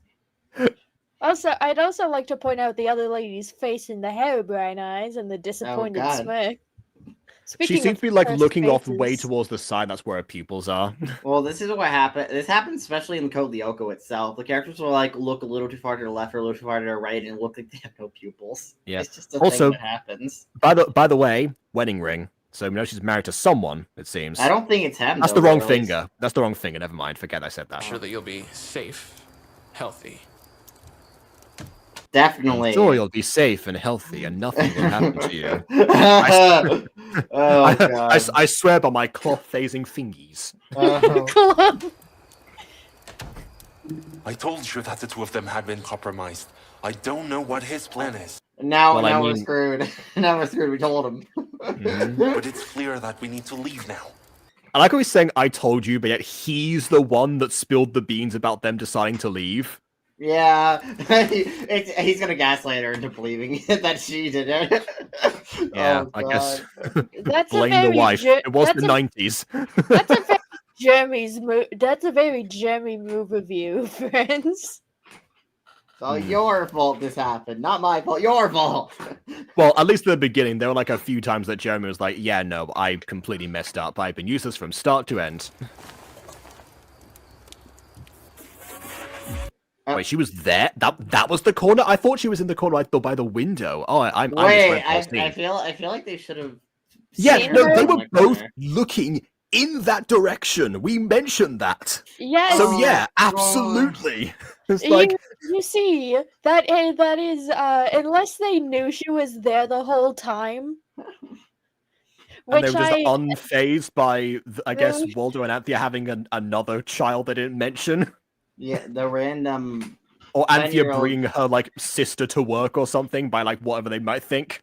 Also, I'd also like to point out the other lady's face and the Herobrine eyes and the disappointed smirk. She seems to be like looking off way towards the side. That's where her pupils are. Well, this is what happened. This happened especially in Code Lyoko itself. The characters will like look a little too far to the left or a little too far to the right and look like they have no pupils. Yeah. It's just a thing that happens. By the way, wedding ring. So we know she's married to someone, it seems. I don't think it's him. That's the wrong finger. That's the wrong finger. Never mind. Forget I said that. I'm sure that you'll be safe, healthy. Definitely. I'm sure you'll be safe and healthy and nothing will happen to you. I swear by my cloth-phasing fingies. I told you that the two of them had been compromised. I don't know what his plan is. Now we're screwed. Now we're screwed. We told him. But it's clear that we need to leave now. I like how he's saying, I told you, but yet he's the one that spilled the beans about them deciding to leave. Yeah, he's gonna gaslight her into believing that she did it. Yeah, I guess. Blame the wife. It was the 90s. That's a very That's a very Jeremy move of you, friends. So your fault this happened, not my fault. Your fault. Well, at least at the beginning, there were like a few times that Jeremy was like, "Yeah, no, I completely messed up. I've been useless from start to end." Wait, she was there? That was the corner? I thought she was in the corner, by the window. Oh, I feel like they should have. Yeah, no, they were both looking in that direction. We mentioned that. Yes. So yeah, absolutely. It's like you see that is unless they knew she was there the whole time. And they were just unfazed by, I guess, Waldo and Anthea having another child they didn't mention. Yeah, the random. Or Anthea bringing her like sister to work or something by like whatever they might think.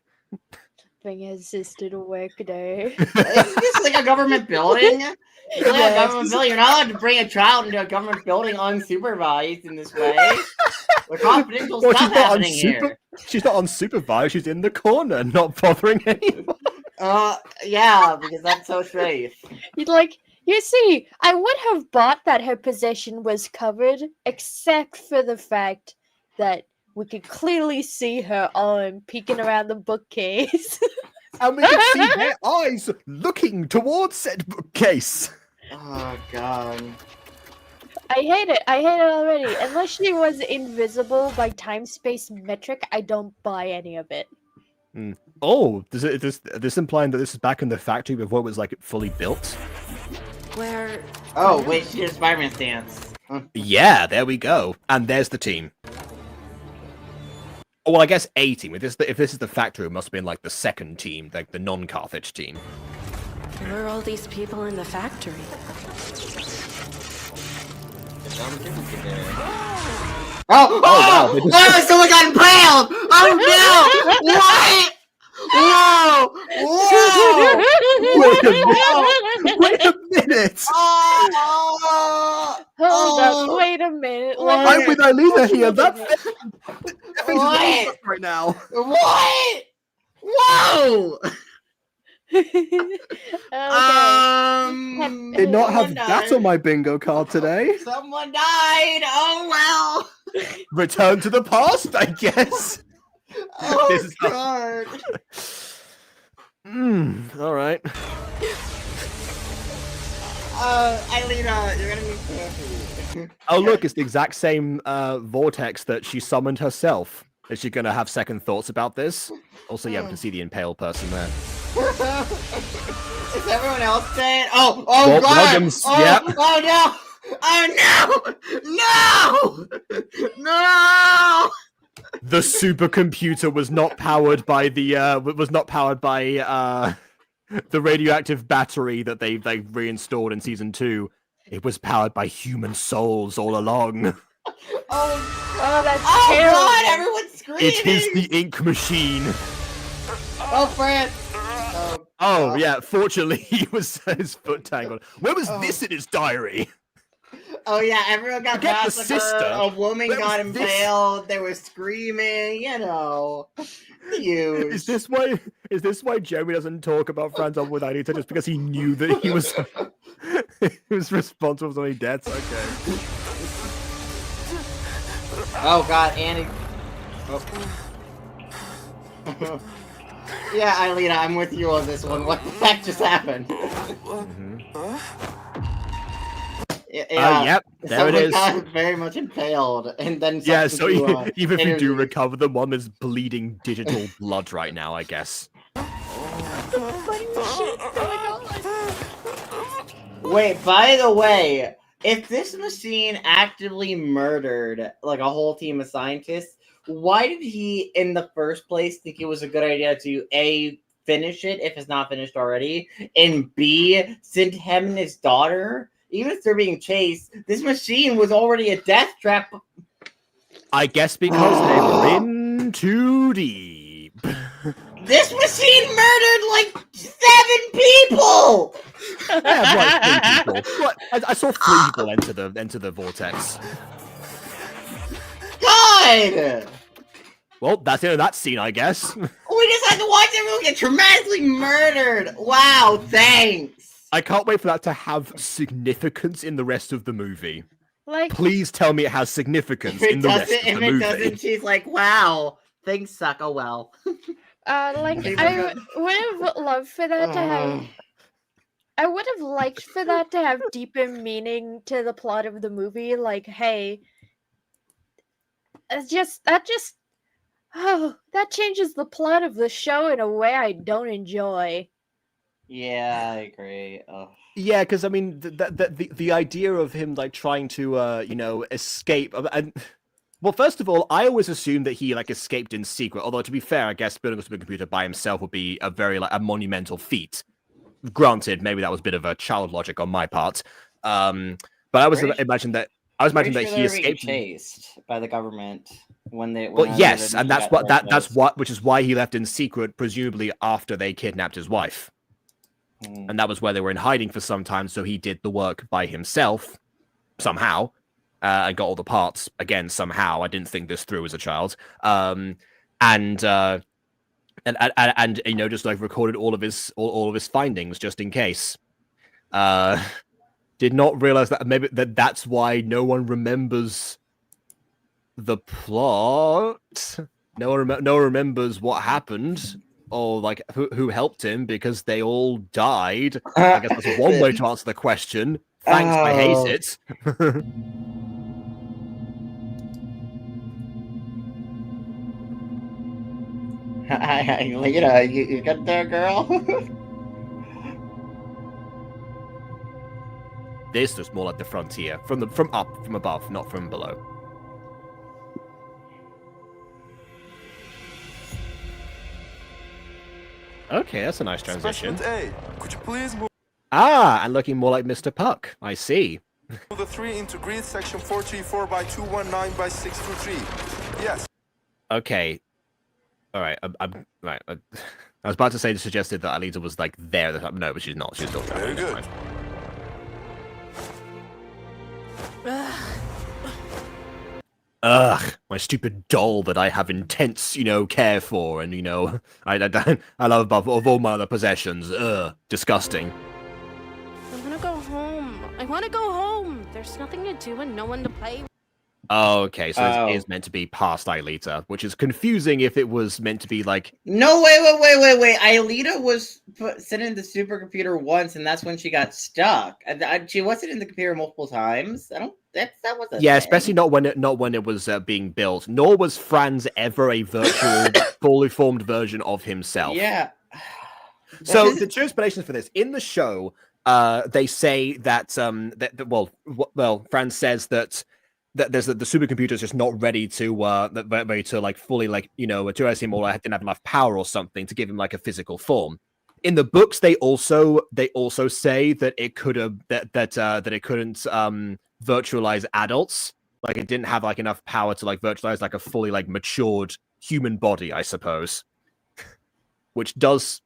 Bring his sister to work today. Is this like a government building? It's like a government building. You're not allowed to bring a child into a government building unsupervised in this way. We're confidential stuff happening here. She's not unsupervised. She's in the corner, not bothering anyone. Yeah, because that's so safe. You see, I would have bought that her possession was covered, except for the fact that we could clearly see her arm peeking around the bookcase. And we could see their eyes looking towards said bookcase. Oh, God. I hate it already. Unless she was invisible by time-space metric, I don't buy any of it. Oh, does this implying that this is back in the factory before it was like fully built? Where? Oh, wait, she did Spider-Man stance. Yeah, there we go. And there's the team. Oh, well, I guess a team. If this is the factory, it must have been like the second team, like the non-Carthage team. Who are all these people in the factory? Oh, wow. Oh, someone got impaled! Oh, no! What? Whoa! Whoa! Wait a minute! Hold up, wait a minute. I'm with Aelita here. That's what? Right now. What? Whoa! Okay. Did not have that on my bingo card today. Someone died. Oh well. Return to the past, I guess. Oh, this is God. All right. Aelita, you're gonna be careful. Oh, look, it's the exact same vortex that she summoned herself. Is she gonna have second thoughts about this? Also, yeah, we can see the impaled person there. Is everyone else dead? Oh, Bob God! Loggins, Oh, yep. Oh no! Oh no! No! No! The supercomputer was not powered by the the radioactive battery that they reinstalled in season 2. It was powered by human souls all along. Oh, that's terrible! terrible. God, everyone's screaming! It is the ink machine. Oh, Fred! Oh, yeah, fortunately, he was his foot tangled. Where was this in his diary? Oh yeah, everyone got massacred. A woman got impaled. They were screaming. You know, is this why Jeremy doesn't talk about Franz with Aelita just because he knew that he was he was responsible for so many deaths? Okay. Oh god, Annie. Oh. Yeah, Aelita, I'm with you on this one. What the heck just happened? Yep, there it is. Got very much impaled, and then so even if you do recover them, one is bleeding digital blood right now, I guess. Wait, by the way, if this machine actively murdered like a whole team of scientists, why did he, in the first place, think it was a good idea to A, finish it if it's not finished already, and B, send him and his daughter? Even if they're being chased, this machine was already a death trap. I guess because they were in too deep. This machine murdered like 7 people. Yeah, right, 3 people. What? I saw 3 people enter the vortex. God. Well, that's the end of that scene, I guess. We just had to watch everyone get dramatically murdered. Wow, thanks. I can't wait for that to have significance in the rest of the movie. Like, please tell me it has significance in the rest of the movie. If it doesn't, she's like, wow, things suck. Oh well. Like, I would have loved for that to have. I would have liked for that to have deeper meaning to the plot of the movie. Like, hey, that changes the plot of the show in a way I don't enjoy. Yeah, I agree. Ugh. Yeah, because I mean, the idea of him like trying to escape. And well, first of all, I always assumed that he like escaped in secret. Although to be fair, I guess building a supercomputer by himself would be a very a monumental feat. Granted, maybe that was a bit of a child logic on my part. But I was imagining that he escaped, chased by the government when they. Well, yes, and that's which is why he left in secret, presumably after they kidnapped his wife. And that was where they were in hiding for some time, so he did the work by himself, somehow, and got all the parts, again, somehow. I didn't think this through as a child. And just like recorded all of his findings just in case. Did not realize that maybe that's why no one remembers the plot. No one remembers what happened. Or like who helped him because they all died. I guess that's one way to answer the question. Thanks, I hate it. You got there, girl. This looks more like the frontier from above, not from below. Okay, that's a nice transition. A, could you please move and looking more like Mr. Puck. I see. the 3 into grid section 434 by 219 by 623. Yes. Okay. All right. I'm right. I was about to say it suggested that Aelita was like there. No, but she's not. She's still very good. Ugh, my stupid doll that I have intense, care for, and I love above all my other possessions. Ugh, disgusting. I want to go home. I want to go home. There's nothing to do and no one to play with. Oh, okay, so it is meant to be past Aelita, which is confusing if it was meant to be like... No, wait. Aelita was sent in the supercomputer once, and that's when she got stuck. She wasn't in the computer multiple times. That wasn't. Yeah, especially not when it was being built. Nor was Franz ever a virtual, fully formed version of himself. Yeah. So the two explanations for this in the show, they say that Franz says that there's the supercomputer is just not ready to like fully utilize him, or didn't have enough power or something to give him like a physical form. In the books, they also say that it could have that it couldn't virtualize adults, like it didn't have like enough power to like virtualize like a fully like matured human body, I suppose, which does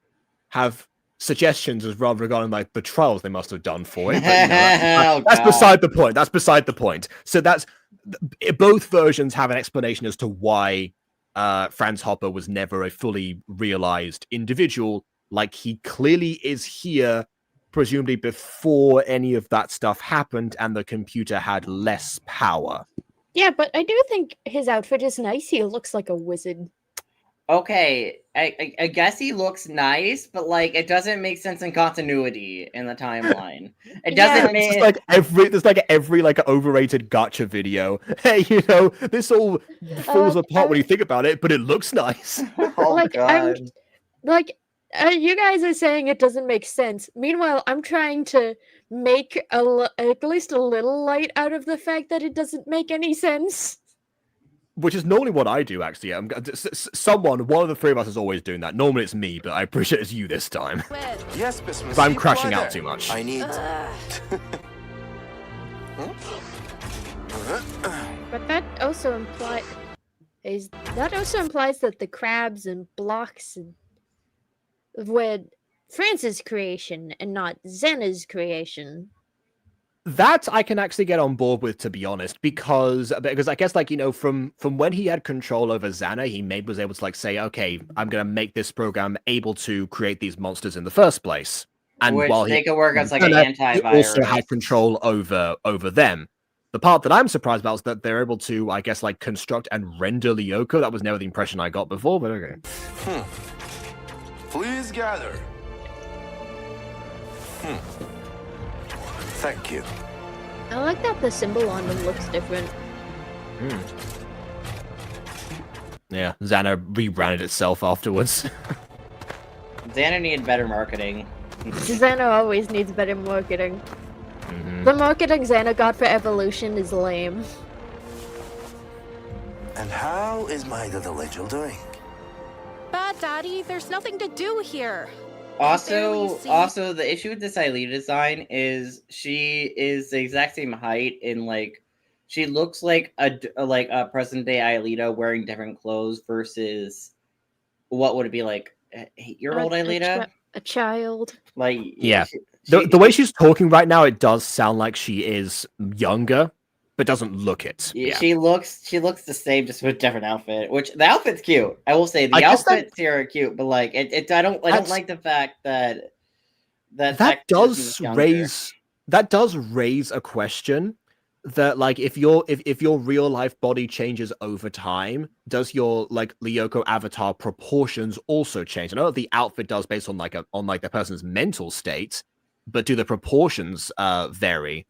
have suggestions as well regarding like the trials they must have done for it. But, that's beside the point. That's beside the point. So both versions have an explanation as to why Franz Hopper was never a fully realized individual. Like, he clearly is here, presumably before any of that stuff happened, and the computer had less power. Yeah, but I do think his outfit is nice. He looks like a wizard. Okay, I guess he looks nice, but like it doesn't make sense in continuity in the timeline. It doesn't make there's every overrated gotcha video. Hey, this all falls apart when you think about it, but it looks nice. Oh God. You guys are saying it doesn't make sense. Meanwhile, I'm trying to make at least a little light out of the fact that it doesn't make any sense. Which is normally what I do, actually. One of the three of us is always doing that. Normally it's me, but I appreciate it's you this time. Yes, Miss Because I'm crashing out too much. I need... But that also implies that the crabs and blocks were France's creation and not Xana's creation. That I can actually get on board with, to be honest, because I guess from when he had control over Xana, he was able to say, okay, I'm gonna make this program able to create these monsters in the first place, and while they could work as an antivirus. He also had control over them. The part that I'm surprised about is that they're able to, I guess, construct and render Lyoko. That was never the impression I got before, but okay. Please gather. Thank you. I like that the symbol on them looks different. Yeah, Xana rebranded itself afterwards. Xana needed better marketing. Xana always needs better marketing. The marketing Xana got for Evolution is lame. And how is my little angel doing? Bad, Daddy. There's nothing to do here. Also, the issue with this Aelita design is she is the exact same height in she looks like a present day Aelita wearing different clothes versus what would it be like 8-year-old Aelita? A child. Yeah. The way she's talking right now, it does sound like she is younger, but doesn't look it. Yeah. She looks the same, just with a different outfit. Which the outfit's cute. I will say the outfits here are cute, but I don't like the fact that does raise a question that if your real life body changes over time, does your Lyoko avatar proportions also change? I know that the outfit does based on the person's mental state, but do the proportions vary?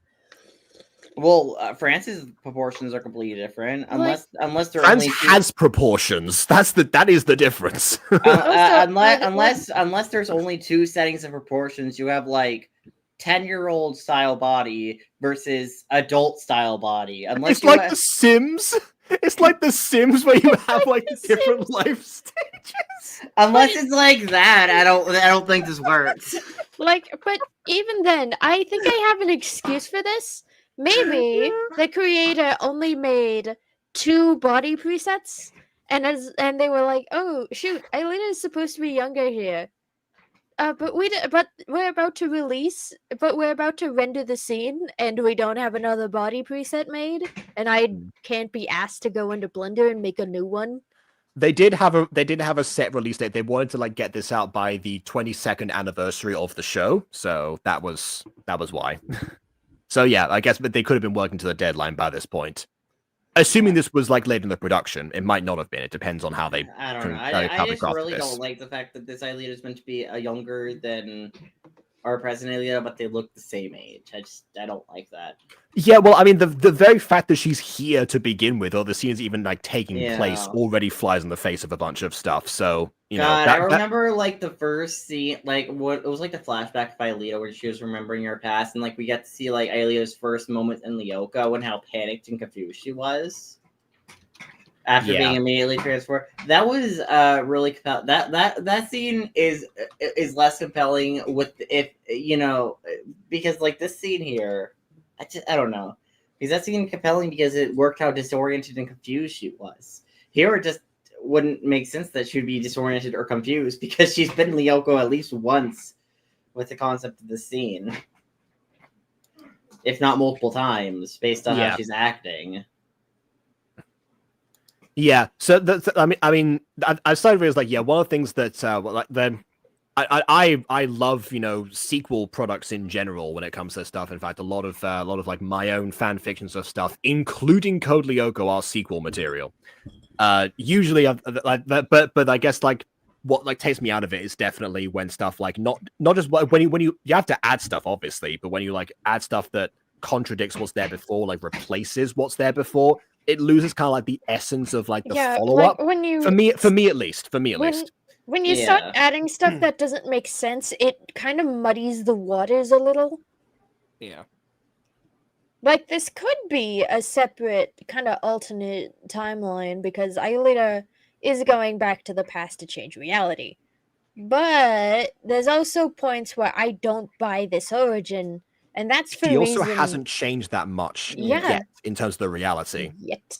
Well, France's proportions are completely different, unless they're France has proportions. That is the difference. Unless there's only 2 settings of proportions, you have 10-year-old style body versus adult style body. Unless it's The Sims. It's like The Sims where you have different life stages. Unless it's like that, I don't think this works. But even then, I think I have an excuse for this. Maybe the creator only made 2 body presets, and they were like, "Oh shoot, Aelita is supposed to be younger here." But we're about to render the scene, and we don't have another body preset made, and I can't be asked to go into Blender and make a new one. They did have a set release date. They wanted to get this out by the 22nd anniversary of the show, so that was why. So yeah, I guess they could have been working to the deadline by this point. Assuming this was late in the production, it might not have been. It depends on how they. I don't know. I just really don't like the fact that this Aelita is meant to be younger than our present Aelita, but they look the same age. I don't like that. Yeah, well, I mean, the very fact that she's here to begin with, or the scene's even taking place, already flies in the face of a bunch of stuff. So I remember the first scene, what it was the flashback of Aelita where she was remembering her past, and we get to see Aelita's first moment in Lyoko and how panicked and confused she was after being immediately transformed. That was really compelling. That scene is less compelling because this scene here. I don't know. Because that scene compelling because it worked how disoriented and confused she was. Here it just wouldn't make sense that she'd be disoriented or confused because she's been Lyoko at least once with the concept of the scene, if not multiple times, based on how she's acting. Yeah, so I mean, I started to realize one of the things that I love sequel products in general when it comes to stuff. In fact, a lot of like my own fan fictions of stuff, including Code Lyoko, are sequel material. Usually, but I guess what takes me out of it is definitely when stuff not just when you have to add stuff obviously, but when you add stuff that contradicts what's there before, replaces what's there before, it loses kind of the essence of the follow-up. When you for me at least. When you start adding stuff that doesn't make sense, it kind of muddies the waters a little. Yeah. This could be a separate kind of alternate timeline because Aelita is going back to the past to change reality. But there's also points where I don't buy this origin, and that's for she also hasn't changed that much yet in terms of the reality. Yet.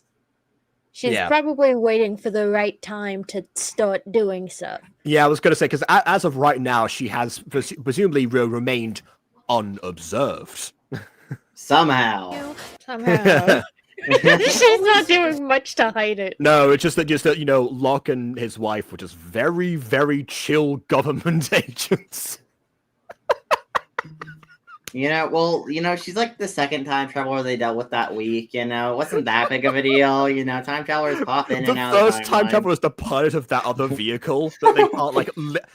She's probably waiting for the right time to start doing so. Yeah, I was going to say, because as of right now, she has presumably remained unobserved. Somehow. She's not doing much to hide it. No, it's just that Locke and his wife were just very, very chill government agents. She's the second time traveler they dealt with that week. It wasn't that big of a deal. Time travelers pop in and out. The first time traveler is the pilot of that other vehicle that they can't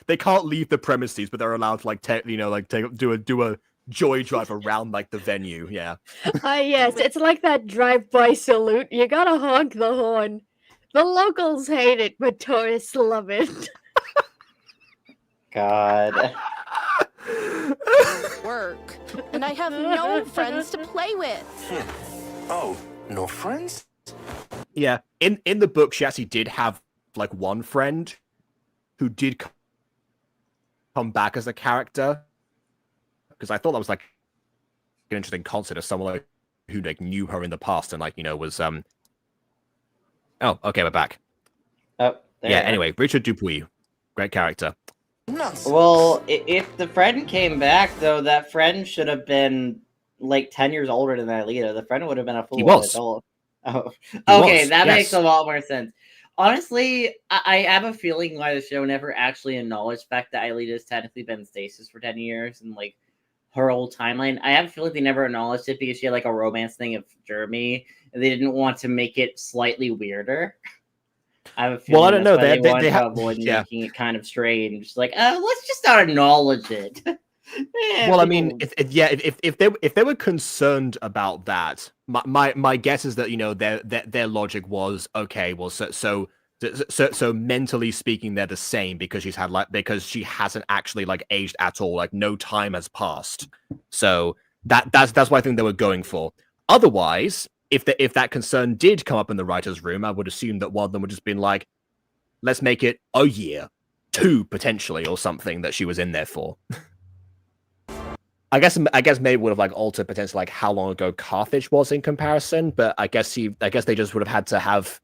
they can't leave the premises, but they're allowed to do a joy drive around the venue. Yeah. Yes, it's like that drive-by salute. You gotta honk the horn. The locals hate it, but tourists love it. God. Work, and I have no friends to play with. Oh, no friends? Yeah, in the book, she actually did have one friend who did come back as a character, because I thought that was an interesting concept of someone who knew her in the past and was Oh, okay, we're back. Oh, yeah. Anyway, Richard Dupuis, great character. Well, if the friend came back, though, that friend should have been 10 years older than Aelita. The friend would have been a full adult. Oh, okay, that makes a lot more sense. Honestly, I have a feeling why the show never actually acknowledged the fact that Aelita's technically been in stasis for 10 years and her whole timeline. I have a feeling they never acknowledged it because she had a romance thing of Jeremy, and they didn't want to make it slightly weirder. I have a feeling I don't know. They have making it kind of strange. Let's just not acknowledge it. Well, I mean, if they were concerned about that, my guess is that their logic was okay. Well, so mentally speaking, they're the same because because she hasn't actually aged at all. No time has passed. So that's what I think they were going for. Otherwise, if that concern did come up in the writer's room, I would assume that one of them would just been let's make it a year, 2 potentially, or something that she was in there for. I guess maybe would have altered potentially how long ago Carthage was in comparison, but I guess they just would have had to have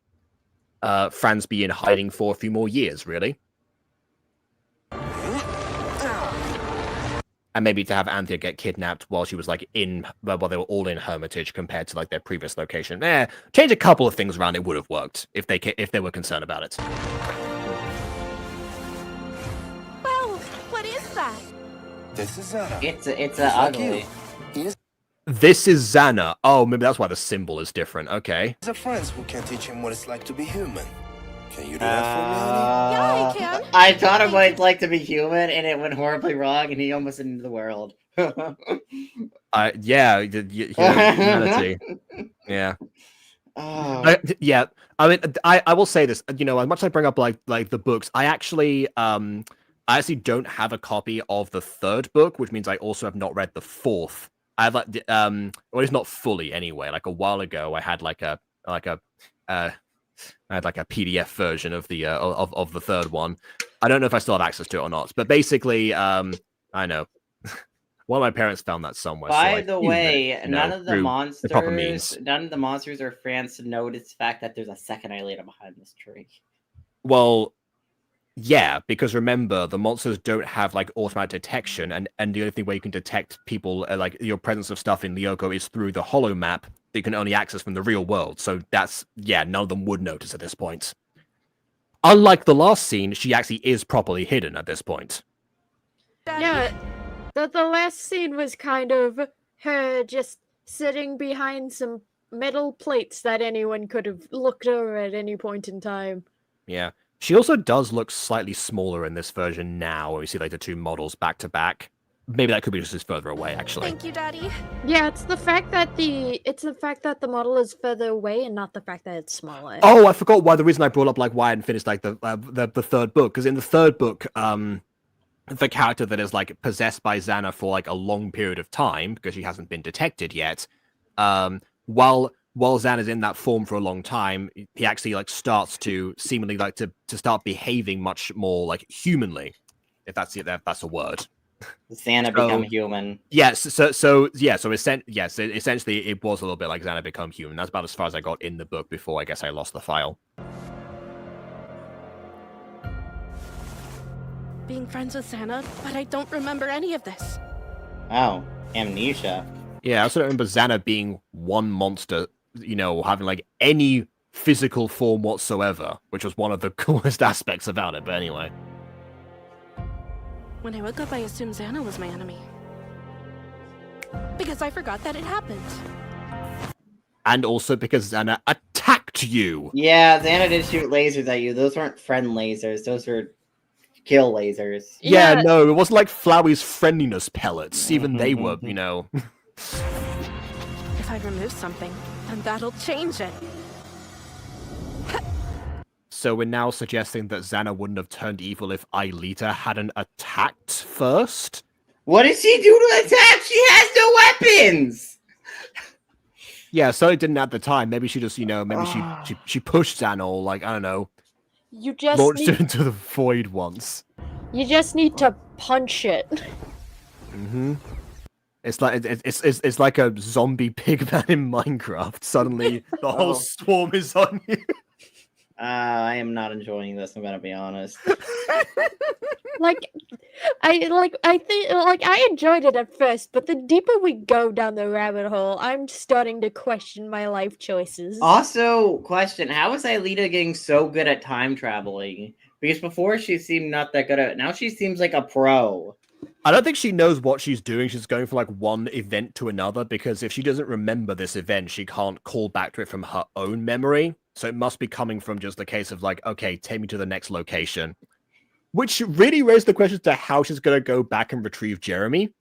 Franz be in hiding for a few more years, really. And maybe to have Anthea get kidnapped while she was while they were all in Hermitage compared to their previous location. Change a couple of things around, it would have worked if they were concerned about it. Well, what is that? This is Zana. It's ugly. This is Zana. Oh, maybe that's why the symbol is different. Okay. He's a friend who can teach him what it's like to be human. Can you do that for me, honey? Yeah, I can. I taught him what it's like to be human, and it went horribly wrong, and he almost ended the world. Humanity. Yeah. Yeah. I mean, I will say this. As much as I bring up the books, I actually don't have a copy of the 3rd book, which means I also have not read the 4th. I have well, it's not fully anyway. A while ago, I had a PDF version of the of the 3rd one. I don't know if I still have access to it or not, but basically, I know one of my parents found that somewhere. By the way, none of the monsters or fans notice the fact that there's a second Aelita behind this tree. Well, Yeah, because remember, the monsters don't have like automatic detection, and the only thing where you can detect people, like your presence of stuff in Lyoko, is through the holo map that you can only access from the real world. So that's, yeah, none of them would notice at this point. Unlike the last scene, she actually is properly hidden at this point. Yeah, the last scene was kind of her just sitting behind some metal plates that anyone could have looked over at any point in time. Yeah. She also does look slightly smaller in this version now, when we see like the two models back to back. Maybe that could be just further away, actually. Thank you, Daddy. Yeah, it's the fact that the model is further away, and not the fact that it's smaller. Oh, I forgot why the reason I brought up like why I hadn't finished like the third book, because in the third book, the character that is like possessed by Xana for like a long period of time because she hasn't been detected yet, while Xan is in that form for a long time, he actually like starts to seemingly like to start behaving much more like humanly, if that's a word. Xana become human. Yes, essentially it was a little bit like Xana become human. That's about as far as I got in the book before I guess I lost the file. Being friends with Xana, but I don't remember any of this. Oh, amnesia. Yeah, I also don't remember Xana being one monster, you know, having like any physical form whatsoever, which was one of the coolest aspects about it, but anyway. When I woke up, I assumed Xana was my enemy. Because I forgot that it happened. And also because Xana attacked you! Yeah, Xana did shoot lasers at you. Those weren't friend lasers, those were kill lasers. Yeah, no, it wasn't like Flowey's friendliness pellets. Even they were, you know... If I remove something, then that'll change it. So we're now suggesting that Xana wouldn't have turned evil if Aelita hadn't attacked first? What did she do to attack? She has no weapons! Yeah, so it didn't at the time. Maybe she just, you know, maybe she pushed Xana or like, I don't know. You just launched it into the void once. You just need to punch it. Mm-hmm. It's like a zombie pigman in Minecraft. Suddenly, the whole swarm is on you. I am not enjoying this. I'm gonna be honest. I enjoyed it at first, but the deeper we go down the rabbit hole, I'm starting to question my life choices. Also, question: how is Aelita getting so good at time traveling? Because before she seemed not that good at it. Now she seems like a pro. I don't think she knows what she's doing. She's going from like one event to another, because if she doesn't remember this event, she can't call back to it from her own memory. So it must be coming from just a case of like, okay, take me to the next location. Which really raised the question to how she's going to go back and retrieve Jeremy.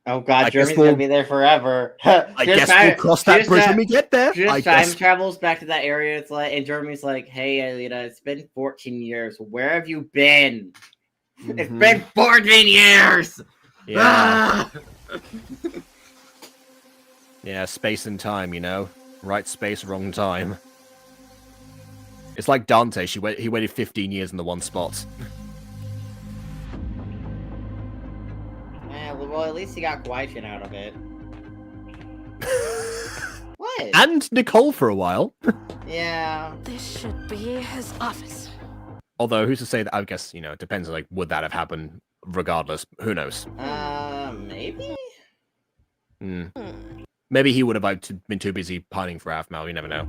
Oh god, Jeremy's going to be there forever. I guess we'll cross that bridge when we get there. Time travels back to that area. It's like, and Jeremy's like, hey, Aelita, it's been 14 years. Where have you been? Mm-hmm. It's been 14 years! Yeah. Yeah, space and time, you know? Right space, wrong time. It's like Dante. He waited 15 years in the one spot. Yeah, well, at least he got Guaishin out of it. What? And Nicole for a while. Yeah. This should be his office. Although, who's to say that? I guess, you know, it depends. Like, would that have happened regardless? Who knows? Maybe? Maybe he would have been too busy pining for Aphmau. You never know.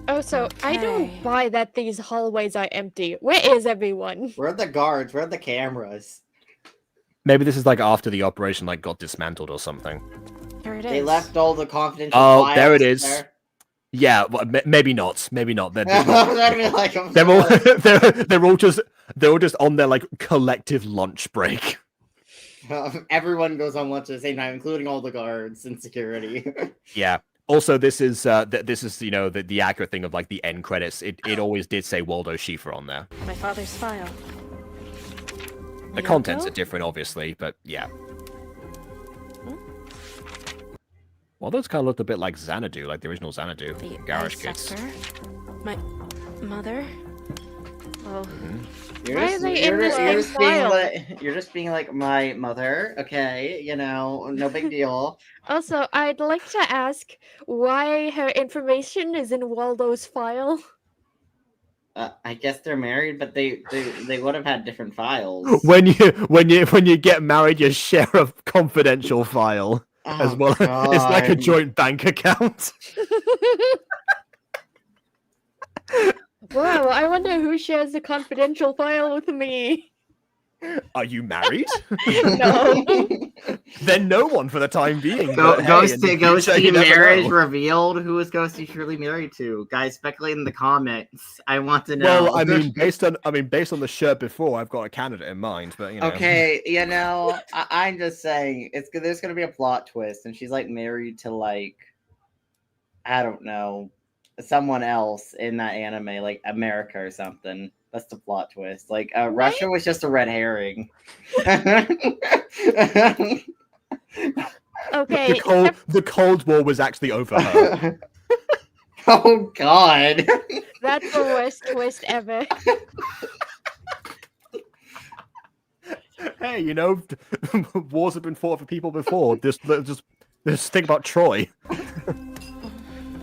Oh, so I don't buy that these hallways are empty. Where is everyone? Where are the guards? Where are the cameras? Maybe this is like after the operation like got dismantled or something. Here it is. They left all the confidential files there it is. There. Yeah, well, maybe not. Maybe not. They're all just on their like collective lunch break. Everyone goes on lunch at the same time, including all the guards and security. Yeah. Also, this is you know the accurate thing of like the end credits. It always did say Waldo Schiefer on there. My father's file. The contents are different, obviously, but yeah. Waldo's kind of looked a bit like Xanadu, like the original Xanadu. The Garage Kids. My mother. Oh. You're just being like my mother, okay? You know, no big deal. Also, I'd like to ask why her information is in Waldo's file. I guess they're married, but they would have had different files. When you get married, you share a confidential file as well. God. It's like a joint bank account. Wow, I wonder who shares the confidential file with me. Are you married? No. Then no one for the time being. Ghosty marriage revealed. Who is Ghosty truly married to? Guys, speculate in the comments. I want to know. Well, based on the shirt before, I've got a candidate in mind, but Okay, I'm just saying there's gonna be a plot twist, and she's like married to like I don't know someone else in that anime, like America or something. That's the plot twist. Like Russia was just a red herring. Okay. The Cold War was actually over her. Oh God. That's the worst twist ever. Hey, wars have been fought for people before. Just think about Troy.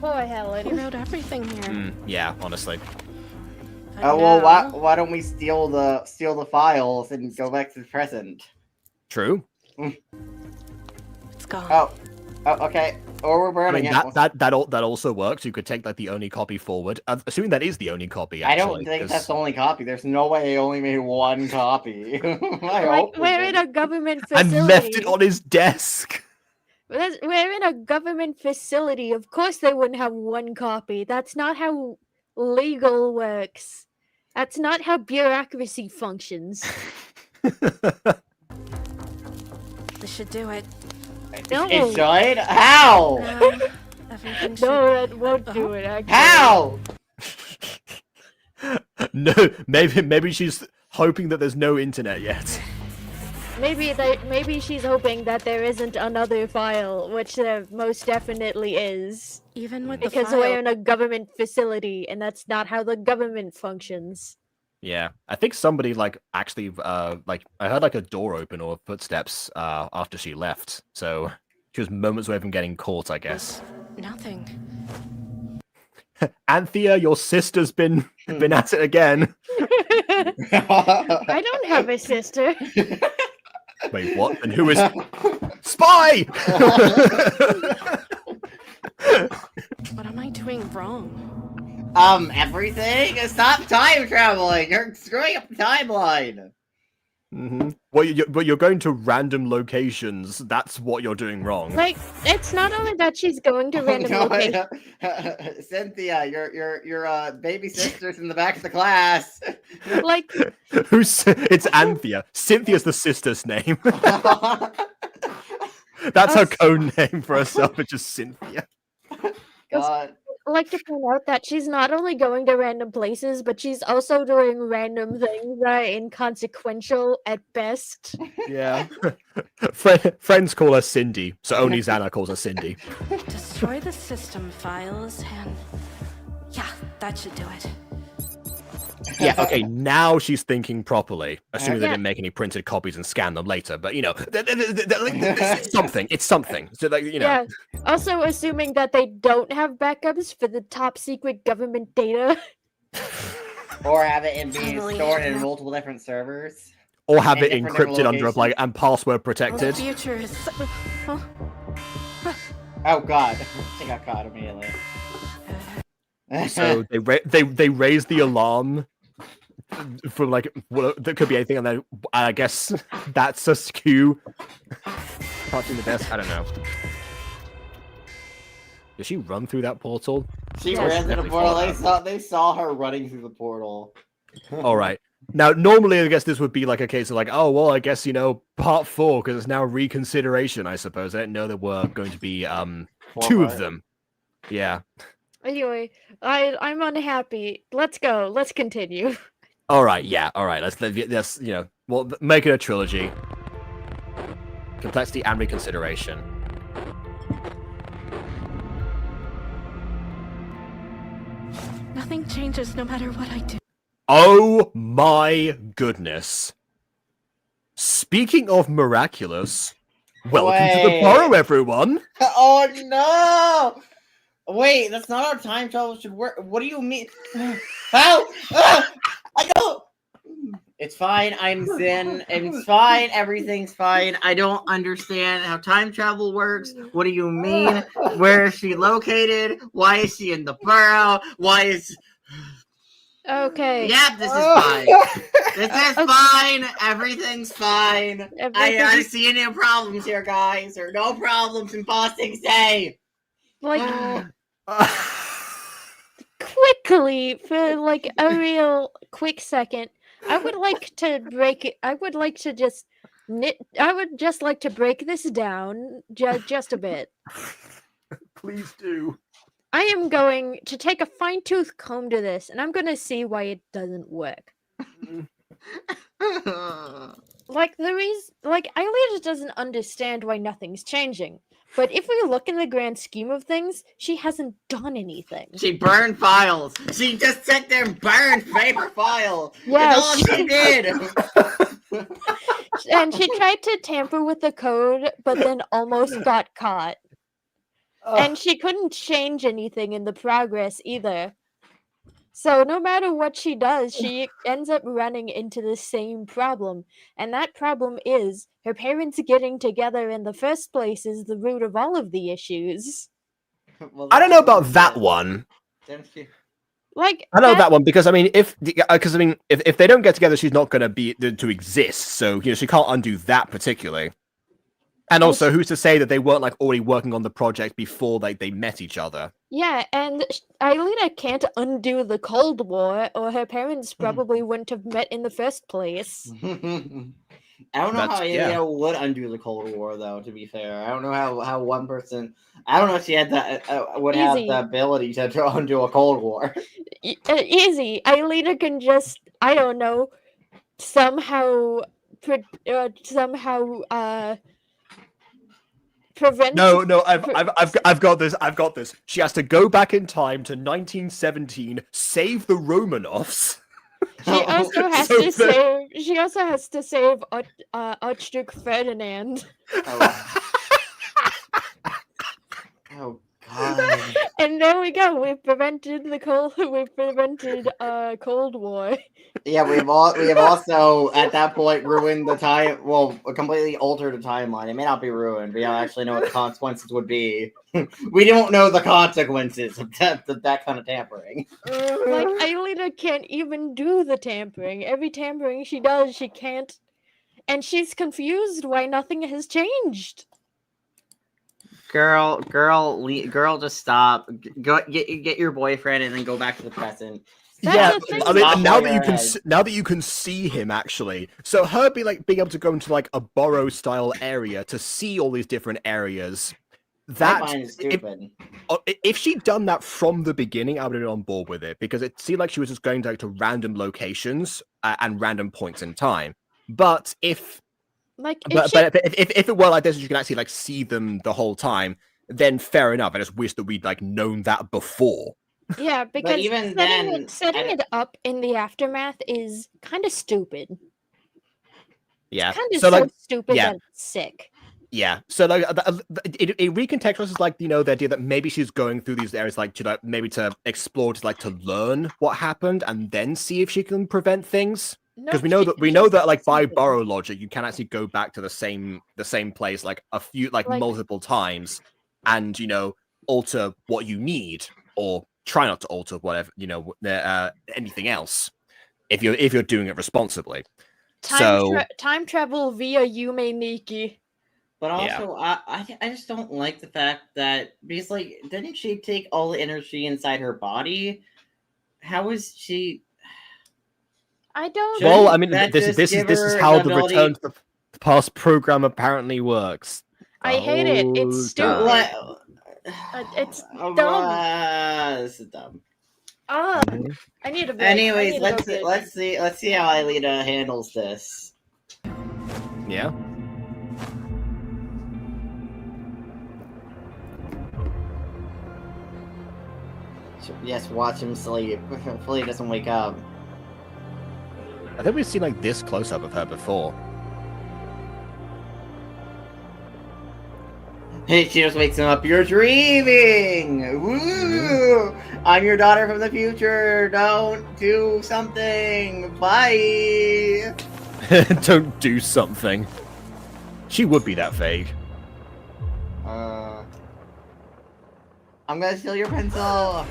Poor Helen. You wrote everything here. Yeah, honestly. Oh well, why don't we steal the files and go back to the present? True. It's gone. Oh, okay. Or we're burning it. That also works. You could take like the only copy forward, assuming that is the only copy. Actually, I don't think that's the only copy. There's no way he only made one copy. We're in a government facility. And left it on his desk. We're in a government facility. Of course, they wouldn't have one copy. That's not how legal works. That's not how bureaucracy functions. This should do it. No. It should? How? No, that won't do it. Actually. How? No, maybe she's hoping that there's no internet yet. Maybe she's hoping that there isn't another file, which there most definitely is. Even with because we're in a government facility, and that's not how the government functions. Yeah, I think somebody actually I heard like a door open or footsteps after she left, so she was moments away from getting caught, I guess. Nothing. Anthea, your sister's been at it again. I don't have a sister. Wait, what? And who is Spy? What am I doing wrong? Everything? Stop time traveling! You're screwing up the timeline! Mm-hmm. Well, you're going to random locations. That's what you're doing wrong. Like, it's not only that she's going to random locations. Cynthia, your baby sister's in the back of the class. Like, it's Anthea. Cynthia's the sister's name. That's her code name for herself. It's just Cynthia. God. I like to point out that she's not only going to random places, but she's also doing random things that are inconsequential at best. Yeah. Friends call her Cindy, so only Xana calls her Cindy. Destroy the system files and... Yeah, that should do it. Yeah, okay, now she's thinking properly, assuming they didn't make any printed copies and scan them later, but, it's something. It's something. So, Yeah, also assuming that they don't have backups for the top secret government data. Or have it being stored in multiple different servers. Or have it encrypted under and password protected. The future is... Oh god, she got caught immediately. So they raise the alarm for that could be anything, and then I guess that's a skew. Touching the desk, I don't know. Did she run through that portal? She ran through the portal. They saw her running through the portal. All right. Now, normally, I guess this would be like a case of oh well, I guess part 4 because it's now reconsideration. I suppose I didn't know there were going to be 2 of them. Yeah. Anyway, I'm unhappy. Let's go. Let's continue. All right, yeah, all right. Let's make it a trilogy. Complexity and reconsideration. Nothing changes no matter what I do. Oh my goodness. Speaking of miraculous, welcome to the burrow, everyone. Oh no! Wait, that's not how time travel should work. What do you mean? How? I don't. It's fine. I'm Zen. It's fine. Everything's fine. I don't understand how time travel works. What do you mean? Where is she located? Why is she in the burrow? Why is... Okay. Yeah, this is fine. This is fine. Everything's fine. I see no problems here, guys. There are no problems in Bossing's Day. Like, quickly, for like a real quick second, I would like to break it. I would just like to break this down just a bit. Please do. I am going to take a fine-tooth comb to this, and I'm going to see why it doesn't work. Like, Aelita doesn't understand why nothing's changing. But if we look in the grand scheme of things, she hasn't done anything. She burned files. She just sat there and burned paper files. Yeah, that's all she did. And she tried to tamper with the code, but then almost got caught. And she couldn't change anything in the progress either. So no matter what she does, she ends up running into the same problem. And that problem is her parents getting together in the first place is the root of all of the issues. Well, I don't know about that one. Like, I know that one because if they don't get together, she's not going to be to exist. So she can't undo that particularly. And also, who's to say that they weren't already working on the project before they met each other? Yeah, and Aelita can't undo the Cold War, or her parents probably wouldn't have met in the first place. I don't know how Aelita would undo the Cold War, though. To be fair, I don't know how one person. I don't know if she had that would have the ability to undo a Cold War. Easy, Aelita can just somehow prevent. No, I've got this. I've got this. She has to go back in time to 1917, save the Romanovs. She also has to save Archduke Ferdinand. Oh God! And there we go. We've prevented Cold War. Yeah, we have also at that point ruined the time. Well, completely altered the timeline. It may not be ruined. We don't actually know what the consequences would be. We don't know the consequences of that kind of tampering. Like Aelita can't even do the tampering. Every tampering she does, she can't, and she's confused why nothing has changed. Girl, just stop. Go get your boyfriend and then go back to the present. Yeah, now that you can see him actually, so her being able to go into a burrow style area to see all these different areas. That is stupid. If she'd done that from the beginning, I would have been on board with it because it seemed like she was just going to random locations and random points in time. But if it were like this, you can actually see them the whole time. Then fair enough. I just wish that we'd known that before. Yeah, because even setting it up in the aftermath is kind of stupid. Yeah, it's kind of so stupid that it's sick. Yeah, so it recontextualizes the idea that maybe she's going through these areas maybe to explore to learn what happened and then see if she can prevent things. Because we know that by burrow logic you can actually go back to the same place multiple times and alter what you need or try not to alter whatever anything else if you're doing it responsibly. Time travel via Yume Nikki. But also, I just don't like the fact that because didn't she take all the energy inside her body? How is she? I don't. Well, I mean, this is how the Return to the Past program apparently works. I hate it. It's stupid. It's dumb. This is dumb. I need a break. Anyways, let's see how Aelita handles this. Yeah. Yes, watch him sleep. Hopefully he doesn't wake up. I think we've seen this close up of her before. She just wakes him up. You're dreaming. Woo! I'm your daughter from the future. Don't do something. Bye. Don't do something. She would be that vague. I'm gonna steal your pencil.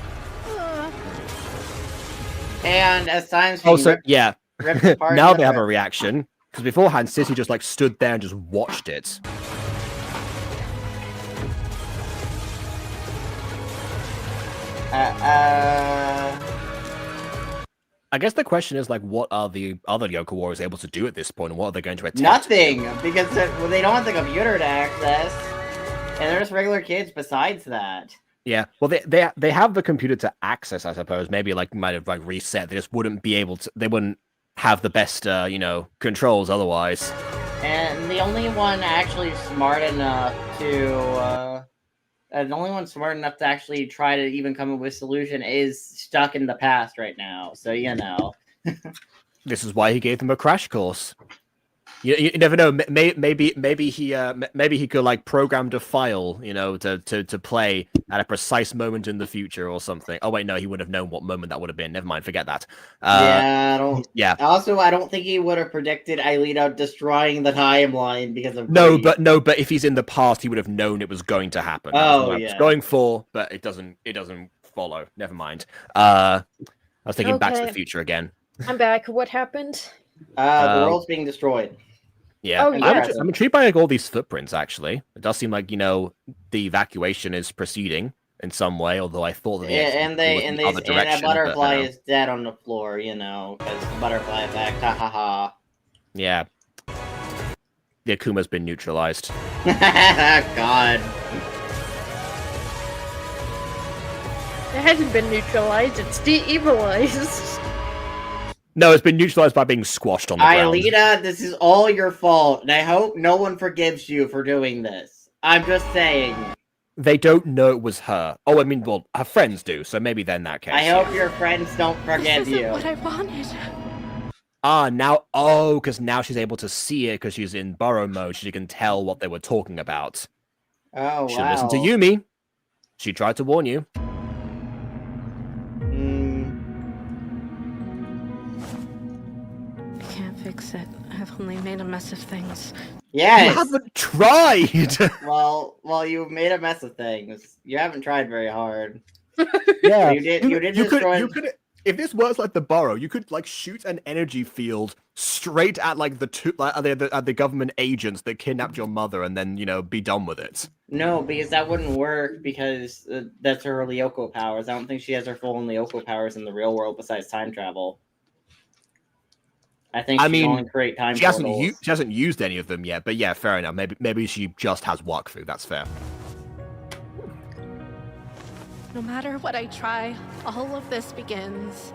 And as time's also, yeah. apart, now they have a reaction because beforehand, Sissy just like stood there and just watched it. I guess the question is like, what are the other Lyoko warriors able to do at this point, and what are they going to attempt? Nothing, because they don't have the computer to access, and they're just regular kids. Besides that, yeah, well, they have the computer to access, I suppose. Maybe like might have like reset. They just wouldn't be able to. They wouldn't have the best, controls otherwise. And the only one actually smart enough to. The only one smart enough to actually try to even come up with a solution is stuck in the past right now. So, This is why he gave them a crash course. You never know. Maybe he could like programmed a file, to play at a precise moment in the future or something. Oh wait, no, he wouldn't have known what moment that would have been. Never mind, forget that. Yeah. Also, I don't think he would have predicted Aelita destroying the timeline because of greed. But if he's in the past, he would have known it was going to happen. That's what I was going for, but it doesn't follow. Never mind. I was thinking Back to the Future again. I'm back. What happened? The world's being destroyed. Yeah, I'm intrigued by like all these footprints. Actually, it does seem like the evacuation is proceeding in some way. Although I thought that and a butterfly is dead on the floor. Because the butterfly effect. Ha ha ha. Yeah, the Akuma's been neutralized. God. It hasn't been neutralized. It's de-evilized. No, it's been neutralized by being squashed on the ground. Aelita, this is all your fault, and I hope no one forgives you for doing this. I'm just saying. They don't know it was her. Oh, I mean, well, her friends do, so maybe then in that case. I hope your friends don't forgive you. This isn't what I wanted. Because now she's able to see it because she's in burrow mode. She can tell what they were talking about. Oh, She'll listen to Yumi. She tried to warn you. Fix it. I've only made a mess of things. Yes. You haven't tried. well, you've made a mess of things. You haven't tried very hard. Yeah, you did destroy. You could. If this works like the burrow, you could like shoot an energy field straight at like the government agents that kidnapped your mother, and then be done with it. No, because that wouldn't work because that's her Lyoko powers. I don't think she has her full Lyoko powers in the real world besides time travel. I think she can only create time portals. She hasn't used any of them yet, but yeah, fair enough. Maybe she just has Wakfu. That's fair. No matter what I try, all of this begins.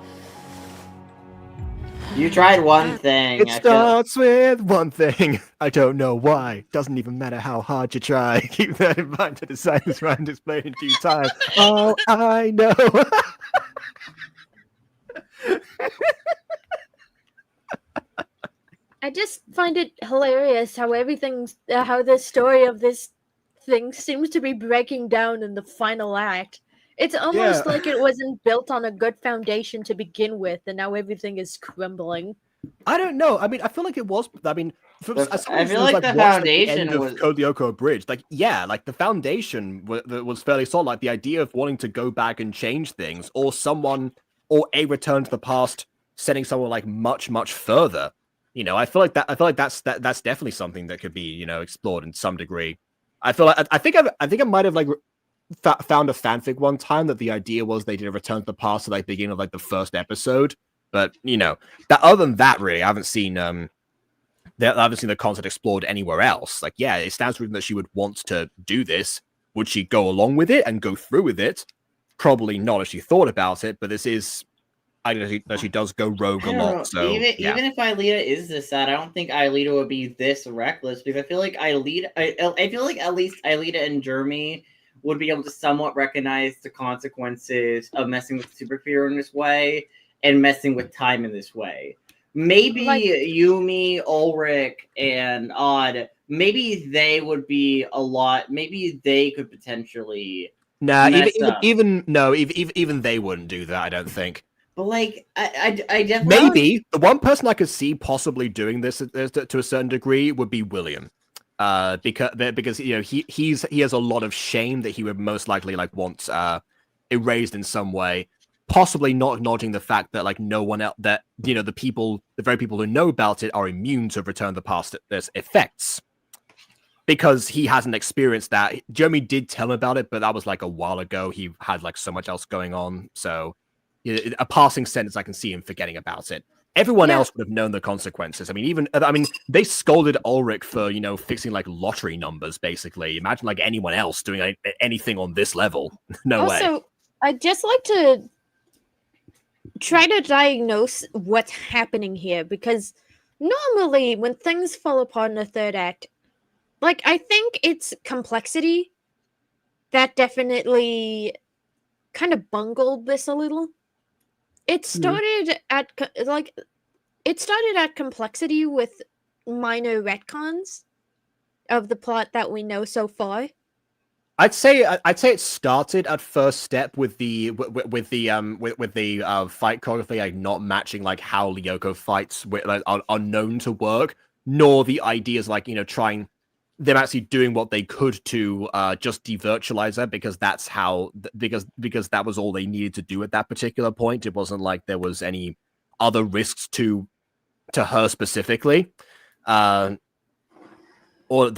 You tried one thing. It starts with one thing. I don't know why. Doesn't even matter how hard you try. Keep that in mind to decide this round display in due time. All I know. I just find it hilarious how how the story of this thing seems to be breaking down in the final act. It's almost like it wasn't built on a good foundation to begin with, and now everything is crumbling. I don't know. I mean, I feel like it was. I mean, I feel like the foundation was Code Lyoko Bridge. Like, yeah, like the foundation was fairly solid. Like the idea of wanting to go back and change things, or a return to the past, sending someone like much further. I feel like that's definitely something that could be explored in some degree. I think I might have like found a fanfic one time that the idea was they did a return to the past at like the beginning of like the first episode, but that other than that, really, I haven't seen the concept explored anywhere else. Like, yeah, it stands to reason that she would want to do this. Would she go along with it and go through with it? Probably not if she thought about it, but this is. I know that she does go rogue a lot. So even if Aelita is this sad, I don't think Aelita would be this reckless because I feel like I feel like at least Aelita and Jeremy would be able to somewhat recognize the consequences of messing with superhero in this way and messing with time in this way. Maybe Yumi, Ulrich, and Odd maybe they would be a lot. Maybe they could potentially. Nah, even they wouldn't do that. I don't think. But like, I definitely maybe the one person I could see possibly doing this to a certain degree would be William, because you know he has a lot of shame that he would most likely like want erased in some way, possibly not acknowledging the fact that like no one else, that you know the very people who know about it are immune to Return of the Past's effects. Because he hasn't experienced that. Jeremy did tell him about it, but that was like a while ago. He had like so much else going on. So a passing sentence, I can see him forgetting about it. Everyone else would have known the consequences. I mean, they scolded Ulrich for, you know, fixing like lottery numbers, basically. Imagine like anyone else doing anything on this level. No way. Also, I'd just like to try to diagnose what's happening here, because normally when things fall apart in the third act, like, I think it's complexity that definitely kind of bungled this a little. It started at complexity with minor retcons of the plot that we know so far. I'd say it started at first step with the fight choreography like not matching like how Lyoko fights are known to work, nor the ideas like, you know, trying them actually doing what they could to just devirtualize her, because that's how because that was all they needed to do at that particular point. It wasn't like there was any other risks to her specifically, I feel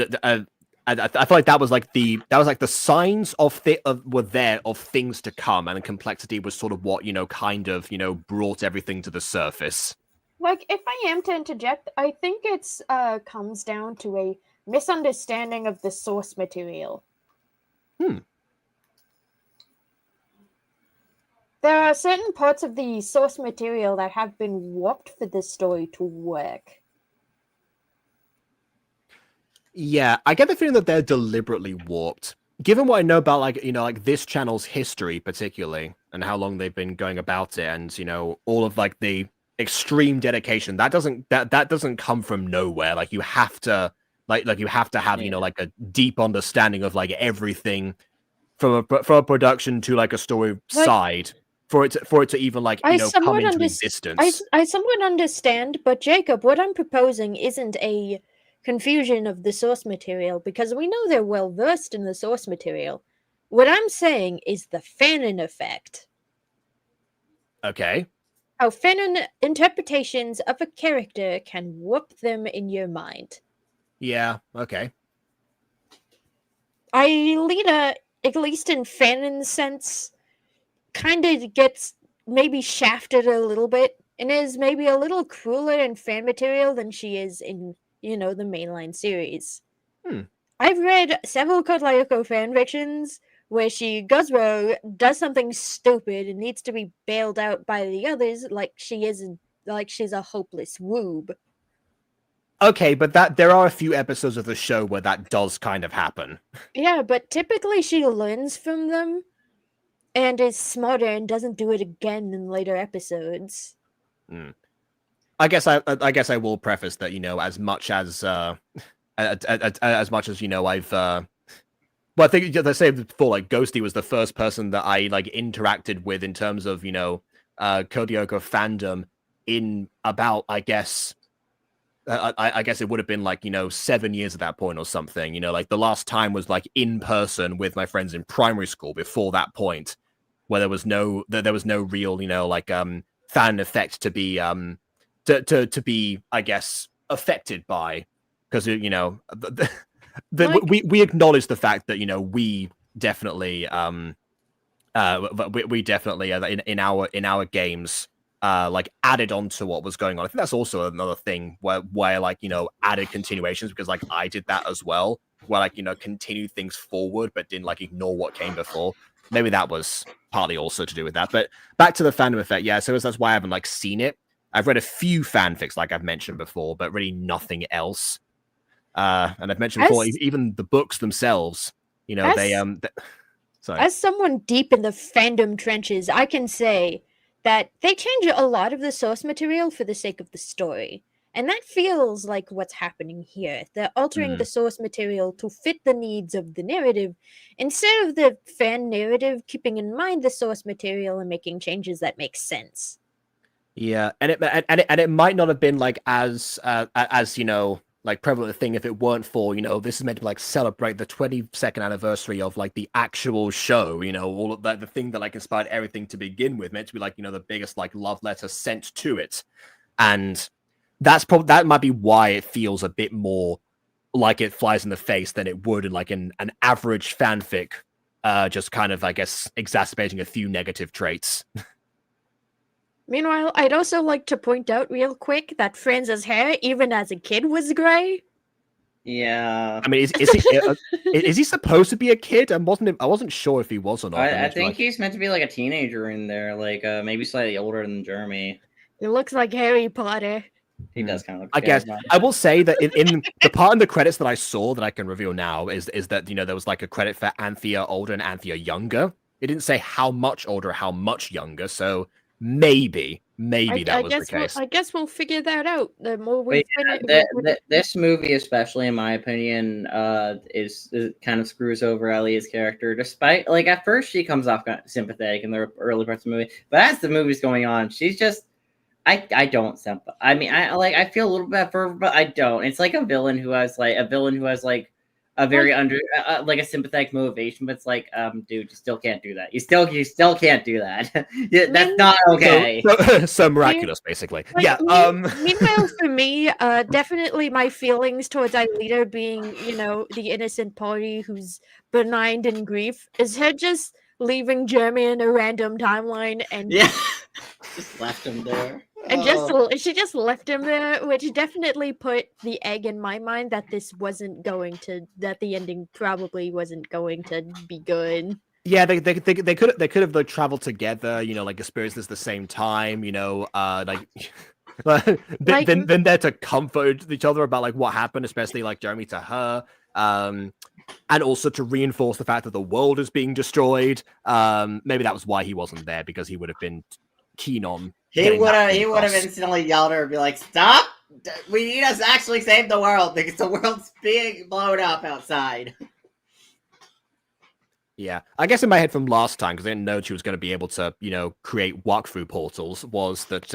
like that was like the signs were there of things to come, and complexity was sort of what, you know, kind of, you know, brought everything to the surface. Like, if I am to interject, I think it's comes down to a misunderstanding of the source material. There are certain parts of the source material that have been warped for this story to work. Yeah, I get the feeling that they're deliberately warped. Given what I know about, like, you know, like this channel's history particularly, and how long they've been going about it, and, you know, all of like the extreme dedication, that doesn't come from nowhere. Like, you have to you have to have, you know, like a deep understanding of like everything from a production to like a story side for it to even like, you know, come into existence. I somewhat understand, but Jacob, what I'm proposing isn't a confusion of the source material, because we know they're well versed in the source material. What I'm saying is the fanon effect. Okay. How fanon interpretations of a character can warp them in your mind. Yeah, okay. Aelita, at least in fanon's sense, kind of gets maybe shafted a little bit, and is maybe a little crueler in fan material than she is in, you know, the mainline series. I've read several Code Lyoko fanfictions where Guzro does something stupid and needs to be bailed out by the others, like she's a hopeless woob. Okay, but there are a few episodes of the show where that does kind of happen. Yeah, but typically she learns from them and is smarter and doesn't do it again in later episodes. I guess I will preface that, you know, as much as you know, I've well, I think as I said before, like Ghosty was the first person that I like interacted with in terms of, you know, Code Lyoko fandom in about, I guess it would have been like, you know, 7 years at that point or something. You know, like the last time was like in person with my friends in primary school before that point, where there was no real, you know, like fan effect to be to be, I guess, affected by, because, you know, we acknowledge the fact that, you know, we definitely we definitely in our games like added on to what was going on. I think that's also another thing where like, you know, added continuations, because like I did that as well, where like, you know, continued things forward but didn't like ignore what came before. Maybe that was partly also to do with that. But back to the fandom effect, yeah, so that's why I haven't like seen it. I've read a few fanfics like I've mentioned before, but really nothing else. And I've mentioned before, even the books themselves, you know, sorry. As someone deep in the fandom trenches, I can say that they change a lot of the source material for the sake of the story. And that feels like what's happening here. They're altering the source material to fit the needs of the narrative instead of the fan narrative keeping in mind the source material and making changes that make sense. Yeah, and it might not have been like as you know, like prevalent a thing if it weren't for, you know, this is meant to like celebrate the 22nd anniversary of like the actual show, you know, all of that, the thing that like inspired everything to begin with, meant to be like, you know, the biggest like love letter sent to it. And that might be why it feels a bit more like it flies in the face than it would in like an average fanfic, just kind of, I guess, exacerbating a few negative traits. Meanwhile, I'd also like to point out real quick that Franz's hair, even as a kid, was gray. Yeah. I mean, is he supposed to be a kid? I wasn't sure if he was or not. I think he's meant to be like a teenager in there, like maybe slightly older than Jeremy. He looks like Harry Potter. He does kind of look. I guess I will say that in the part in the credits that I saw that I can reveal now is that, you know, there was like a credit for Anthea older and Anthea younger. It didn't say how much older, how much younger. So maybe that was the case. I guess we'll figure that out. The more we this movie, especially in my opinion, is kind of screws over Ellie's character. Despite like at first she comes off kind of sympathetic in the early parts of the movie, but as the movie's going on, she's just. I don't sympathize. I mean, I feel a little bad for her, but I don't. It's like a villain who has like a very like a sympathetic motivation, but it's like, dude, you still can't do that. You still can't do that. That's not okay. So miraculous, basically. Like, yeah. Meanwhile, for me, definitely my feelings towards Aelita being, you know, the innocent party who's benign in grief is her just leaving Jeremy in a random timeline and just left him there. And she just left him there, which definitely put the egg in my mind that that the ending probably wasn't going to be good. Yeah, they could have like traveled together, you know, like experienced this at the same time, you know, been there to comfort each other about like what happened, especially like Jeremy to her, and also to reinforce the fact that the world is being destroyed. Maybe that was why he wasn't there, because he would have been keen on. He would have instantly yelled at her and be like, "Stop! We need us to actually save the world because the world's being blown up outside." Yeah, I guess in my head from last time, because I didn't know she was going to be able to, you know, create Wakfu portals, was that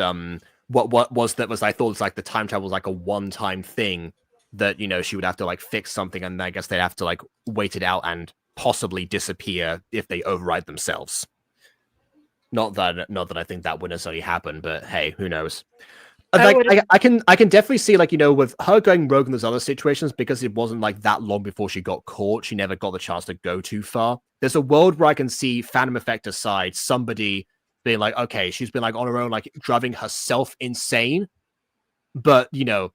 what was I thought it was like the time travel was like a one-time thing that, you know, she would have to like fix something, and I guess they'd have to like wait it out and possibly disappear if they override themselves. Not that I think that would necessarily happen, but hey, who knows? Like, I can definitely see, like, you know, with her going rogue in those other situations, because it wasn't like that long before she got caught, she never got the chance to go too far. There's a world where I can see, Phantom Effect aside, somebody being like, okay, she's been like on her own, like driving herself insane, but, you know,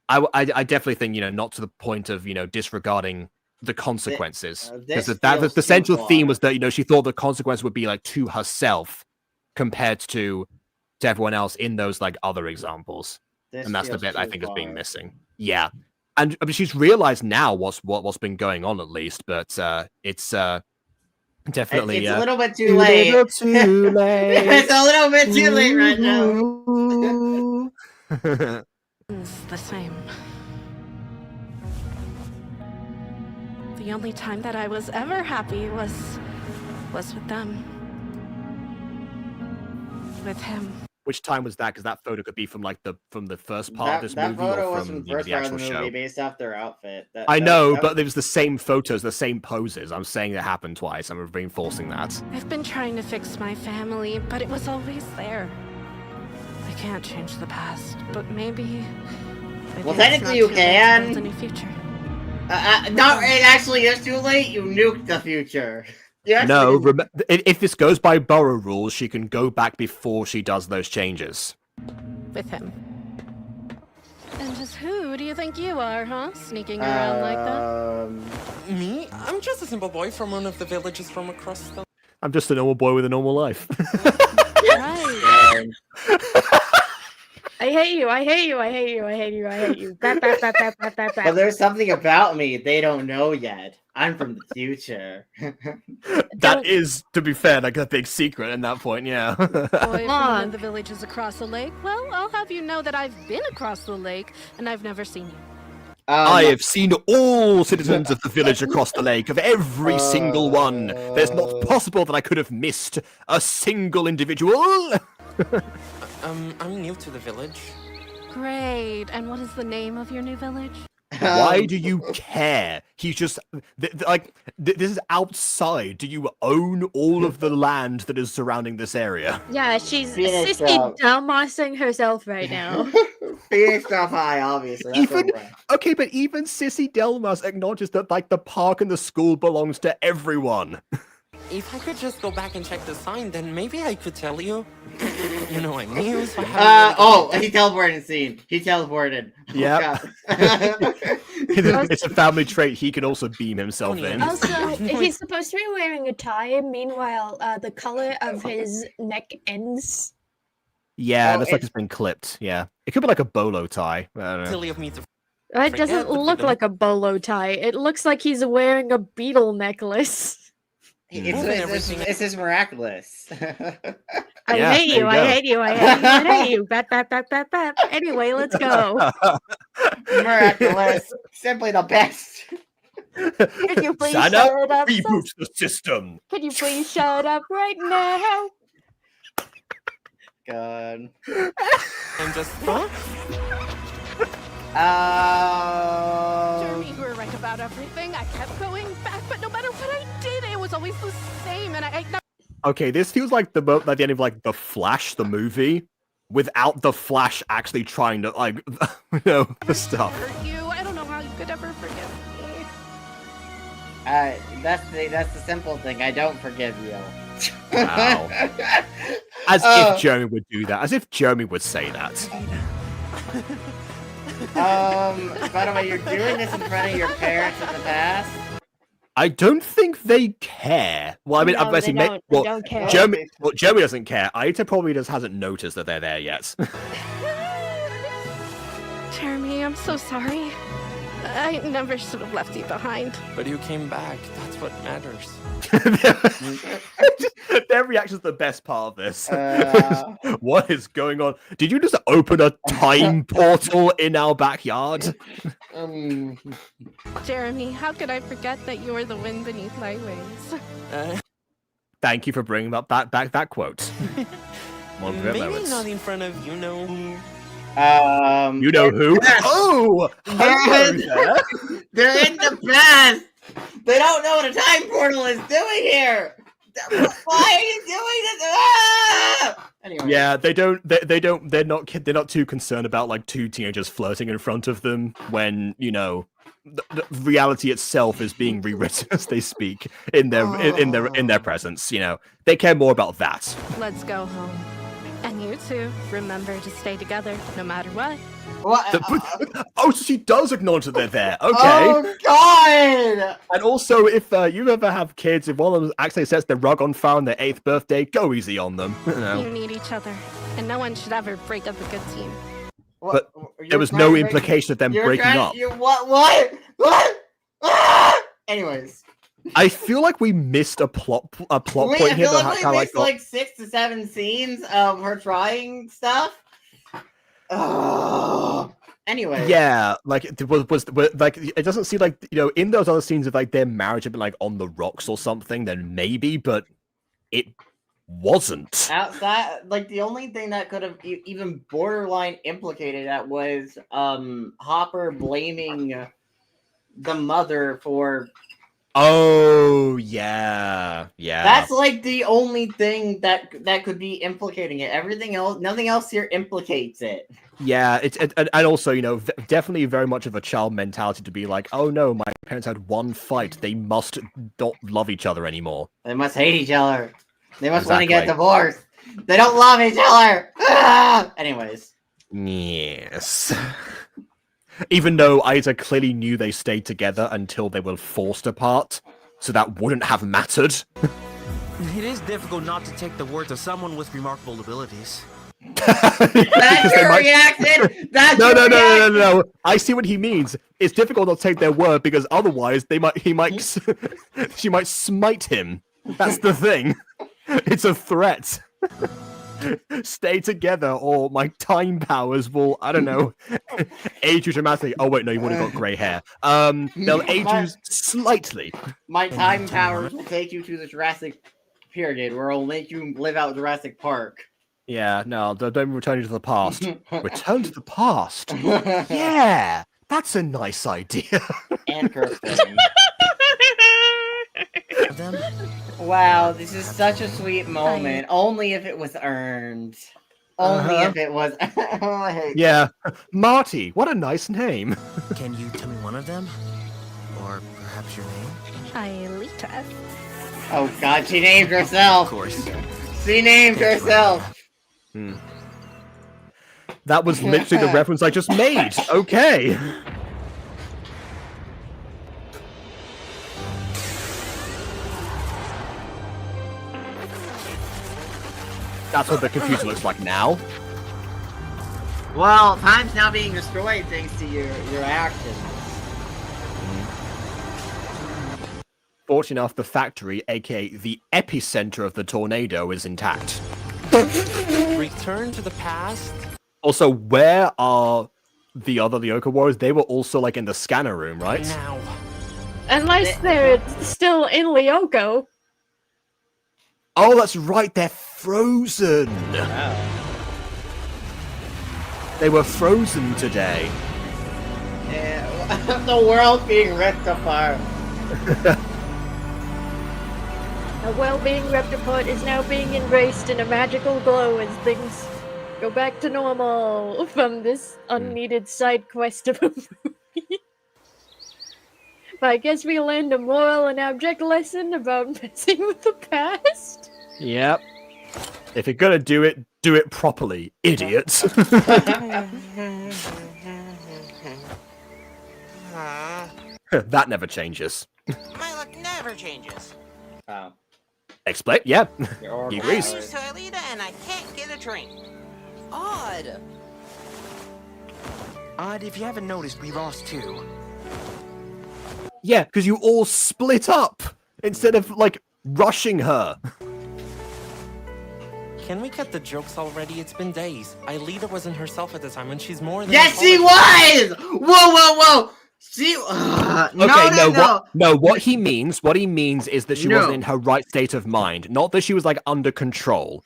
I definitely think, you know, not to the point of, you know, disregarding the consequences, because the central theme was that, you know, she thought the consequence would be like to herself compared to everyone else in those like other examples, and that's the bit I think is being missing. Yeah, and I mean, she's realized now what's been going on, at least, but it's definitely it's a little bit too late. It's a little bit too late right now. It's the same. The only time that I was ever happy was with them. With him. Which time was that? Because that photo could be from like the first part of this movie, photo or was from the first the part actual of the show. movie based off their outfit. I know, but it was the same photos, the same poses. I'm saying it happened twice. I'm reinforcing that. I've been trying to fix my family, but it was always there. I can't change the past, but maybe well, technically you can. The new future. No, it actually is too late. You nuked the future. No, if this goes by borough rules, she can go back before she does those changes. With him. And just who do you think you are, huh? Sneaking around like that? Me? I'm just a simple boy from one of the villages from across the... I'm just a normal boy with a normal life. Right. I hate you. I hate you. I hate you. I hate you. I hate you. Bap, bap, bap, bap, bap, bap, But bap. there's something about me they don't know yet. I'm from the future. That is, to be fair, like a big secret in that point, yeah. Boy from one on. of the villages across the lake. Well, I'll have you know that I've been across the lake and I've never seen you. I have seen all citizens of the village across the lake, of every single one. There's not possible that I could have missed a single individual. I'm new to the village. Great. And what is the name of your new village? Why do you care? He's just this is outside. Do you own all of the land that is surrounding this area? Yeah, she's Phoenix sissy out. dumbasing herself right now. Phoenix stuff high, obviously. That's Even what okay, but even Sissy Delmas acknowledges that like the park and the school belongs to everyone. If I could just go back and check the sign, then maybe I could tell you. You know, I'm new, so I haven't he teleported scene. He teleported. Yeah. Oh, It's a family trait. He can also beam himself in. Also, he's supposed to be wearing a tie. Meanwhile, the color of his neck ends. Yeah, Oh, looks like it's been clipped. Yeah, it could be like a bolo tie. I don't know. silly of me to It doesn't Forget the look freedom. like a bolo tie. It looks like he's wearing a beetle necklace. It's his miraculous. I Yeah, hate there you. you I go. hate you. I hate you. I hate you. Bap, bap, bap, bap, bap. Anyway, let's go. Miraculous. Simply the best. Can you please Sign shut up, up? reboot the system. Can you please shut up right now? God. I'm just. Huh? Jeremy, you were right about everything. I kept going back, but no matter what I did, it was always the same, and I Okay, this feels like the end of like The Flash, the movie, without the Flash actually trying to like, you know, the stuff. hurt you. I don't know how you could ever forgive me. That's the simple thing. I don't forgive you. Wow. As if Jeremy would do that. As if Jeremy would say that. By the way, you're doing this in front of your parents in the past. I don't think they care. Well, I mean, No, obviously, they don't care. Jeremy doesn't care. Aelita probably just hasn't noticed that they're there yet. Jeremy, I'm so sorry. I never should have left you behind. But you came back. That's what matters. Their reaction's the best part of this. What is going on? Did you just open a time portal in our backyard? Jeremy, how could I forget that you are the wind beneath my wings? Thank you for bringing up that quote. One of the Maybe moments. not in front of you know who. You know who? Oh, hello there. They're in the past. They don't know what a time portal is doing here. Why are you doing this? Ah! Anyway. Yeah, they're not too concerned about like two teenagers flirting in front of them when, you know, the reality itself is being rewritten as they speak in their presence, you know. They care more about that. Let's go home. And you two, remember to stay together no matter what. What? Oh, so she does acknowledge that they're there. Okay. Oh God! And also, if you ever have kids, if one of them actually sets the rug on fire on their 8th birthday, go easy on them. You know. You need each other, and no one should ever break up a good team. But there was no implication of them breaking up. What? Ah! Anyways. I feel like we missed a plot point here. I feel that like we kinda, missed like 6 to 7 scenes of her trying stuff. Anyway. Yeah, like it was like it doesn't seem like, you know, in those other scenes of like their marriage had been like on the rocks or something, then maybe, but it wasn't. Outside, like the only thing that could have even borderline implicated that was Hopper blaming the mother for. Oh yeah. That's like the only thing that could be implicating it. Everything else, nothing else here implicates it. Yeah, and also, you know, definitely very much of a child mentality to be like, oh no, my parents had one fight, they must not love each other anymore. They must hate each other. They must want to get divorced. They don't love each other. Anyways. Yes. Even though Ida clearly knew they stayed together until they were forced apart, so that wouldn't have mattered. It is difficult not to take the words of someone with remarkable abilities. That's your reaction. That's no. I see what he means. It's difficult to take their word because otherwise she might smite him. That's the thing. It's a threat. Stay together, or my time powers will, I don't know, age you dramatically. Oh wait, no, you've only got grey hair. They'll age you slightly. My time powers will take you to the Jurassic period, where it'll make you live out Jurassic Park. Yeah, no, don't return you to the past. Return to the past. Yeah, that's a nice idea. And Kirsten. Wow, this is such a sweet moment. Only if it was earned. Only if it was. Yeah, Marty. What a nice name. Can you tell me one of them, or perhaps your name? Aelita. Oh God, she named herself. Of course. She named herself. That was literally the reference I just made. Okay. That's what the computer looks like now. Well, time's now being destroyed thanks to your actions. Fortunately enough, the factory, aka the epicenter of the tornado, is intact. Return to the past? Also, where are the other Lyoko warriors? They were also like in the scanner room, right? Now. Unless they're still in Lyoko. Oh, that's right, they're frozen! They were frozen today. Yeah, the world being ripped apart. A well being ripped apart is now being embraced in a magical glow as things go back to normal from this unneeded side quest of a movie. But I guess we learned a moral and object lesson about messing with the past. Yep. If you're gonna do it properly, idiots. That never changes. My luck never changes. Oh. Explain? Yeah. He I'm agrees. used to Aelita and I can't get a drink. Odd. Odd, if you haven't noticed, we lost too. Yeah, because you all split up instead of like rushing her. Can we cut the jokes already? It's been days. Aelita wasn't herself at the time, and she's more than. Yes, she was! Whoa! She. What he means is that she wasn't in her right state of mind, not that she was like under control.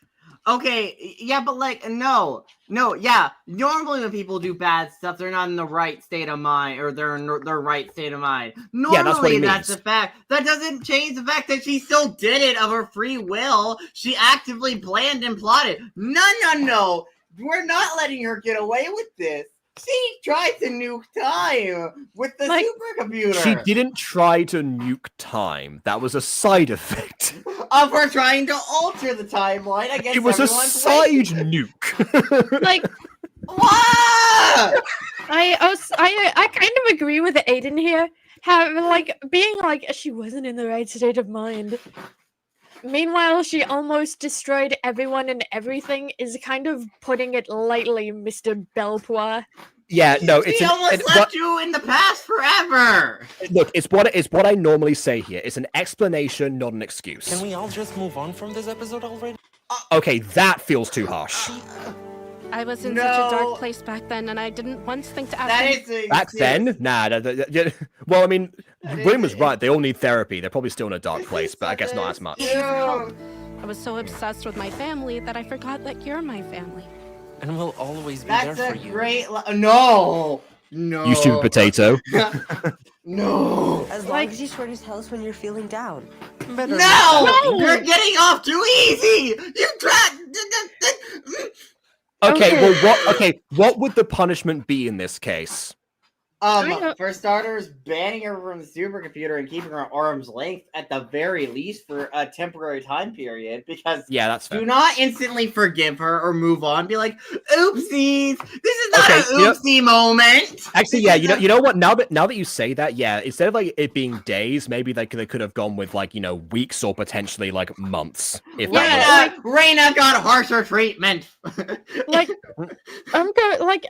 Okay, yeah, but like, no, yeah. Normally when people do bad stuff, they're not in the right state of mind, or they're in their right state of mind. Normally, that's the fact. That doesn't change the fact that she still did it of her free will. She actively planned and plotted. No. We're not letting her get away with this. She tried to nuke time with the supercomputer. She didn't try to nuke time. That was a side effect of her trying to alter the timeline against it was a side nuke. Like, what? I kind of agree with Aiden here. Being like she wasn't in the right state of mind. Meanwhile, she almost destroyed everyone and everything is kind of putting it lightly, Mr. Belpois. Yeah, no, she almost left you in the past forever. Look, it's what I normally say here. It's an explanation, not an excuse. Can we all just move on from this episode already? Okay, that feels too harsh. I was in such a dark place back then, and I didn't once think to ask Back then? Nah. Well, I mean, William was right. They all need therapy. They're probably still in a dark place, but I guess not as much. I was so obsessed with my family that I forgot that you're my family. And we'll always be there for you. No. You stupid potato. No. As long as you sure to tell us when you're feeling down. No! You're getting off too easy! You tried. Okay, well, what would the punishment be in this case? For starters, banning her from the supercomputer and keeping her at arm's length at the very least for a temporary time period, because that's fair. Do not instantly forgive her or move on. Be like, oopsies, this is not an oopsie moment. Actually, yeah, you know what? Now that you say that, yeah, instead of like it being days, maybe they could have gone with like weeks or potentially like months. If Reina got harsher treatment. Like I'm going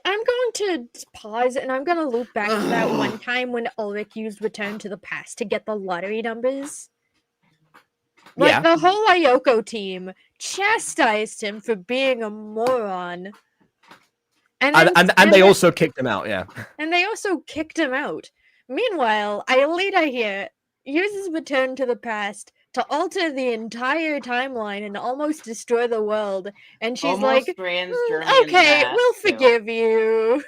to pause and I'm going to loop back to that one time when Ulrich used Return to the Past to get the lottery numbers. Like the whole Lyoko team chastised him for being a moron. And they also kicked him out, And they also kicked him out. Meanwhile, Aelita here uses Return to the Past to alter the entire timeline and almost destroy the world. And she's almost like, okay, we'll forgive you.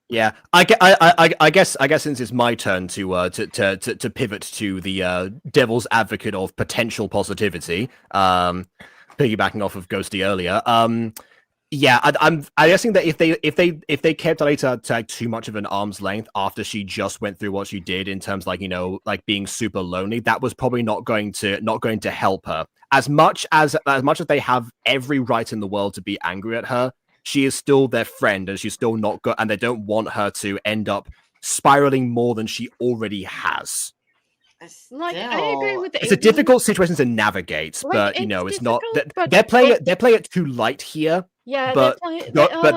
Yeah, I guess since it's my turn to pivot to the devil's advocate of potential positivity, piggybacking off of Ghosty earlier, I'm guessing that if they kept Aelita to like too much of an arm's length after she just went through what she did in terms like like being super lonely, that was probably not going to help her as much as they have every right in the world to be angry at her. She is still their friend, and she's still not good, and they don't want her to end up spiraling more than she already has. Like, I agree with it's a difficult situation to navigate, but it's not. They're playing it too light here. Yeah, but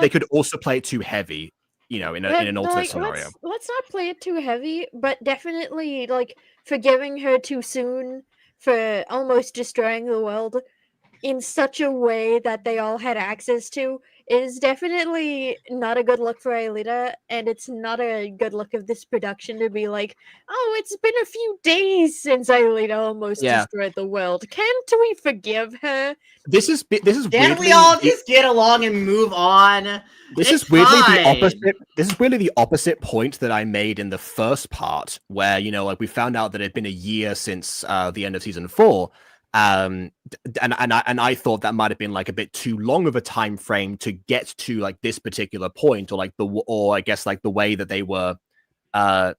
they could also play it too heavy. In an alternate scenario. Let's not play it too heavy, but definitely like forgiving her too soon for almost destroying the world in such a way that they all had access to is definitely not a good look for Aelita, and it's not a good look of this production to be like, oh, it's been a few days since Aelita almost destroyed the world. Can't we forgive her? This is Can't we all just get along and move on? This is weirdly the opposite. This is really the opposite point that I made in the first part, where like we found out that it had been a year since the end of season 4. And I thought that might have been like a bit too long of a time frame to get to like this particular point, or I guess like the way that they were the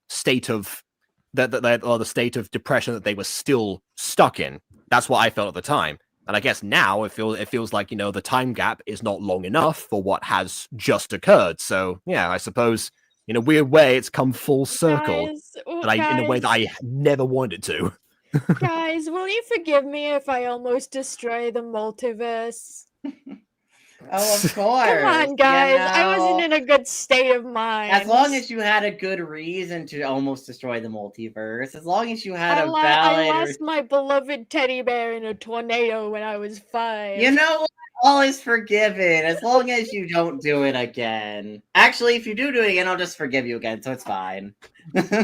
state of the state of depression that they were still stuck in. That's what I felt at the time, and I guess now it feels like the time gap is not long enough for what has just occurred. So yeah, I suppose in a weird way it's come full circle, in a way that I never wanted to. Guys, will you forgive me if I almost destroy the multiverse? Oh, of course. Come on, guys. I wasn't in a good state of mind. As long as you had a good reason to almost destroy the multiverse, as long as you had a valid... I lost my beloved teddy bear in a tornado when I was 5. You know what? All is forgiven, as long as you don't do it again. Actually, if you do it again, I'll just forgive you again, so it's fine.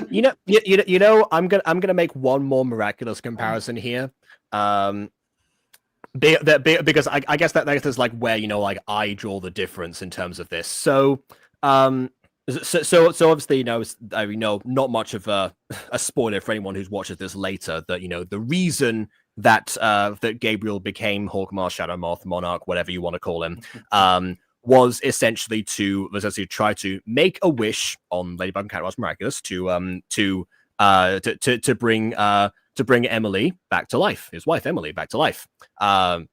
you know, I'm gonna make one more miraculous comparison here, because I guess that is like where like I draw the difference in terms of this. So obviously not much of a spoiler for anyone who's watches this later that the reason that Gabriel became Hawkmoth, Shadowmoth, Monarch, whatever you want to call him, was essentially to try to make a wish on Ladybug and Cat's Miraculous to bring Emily back to life, his wife Emily back to life, or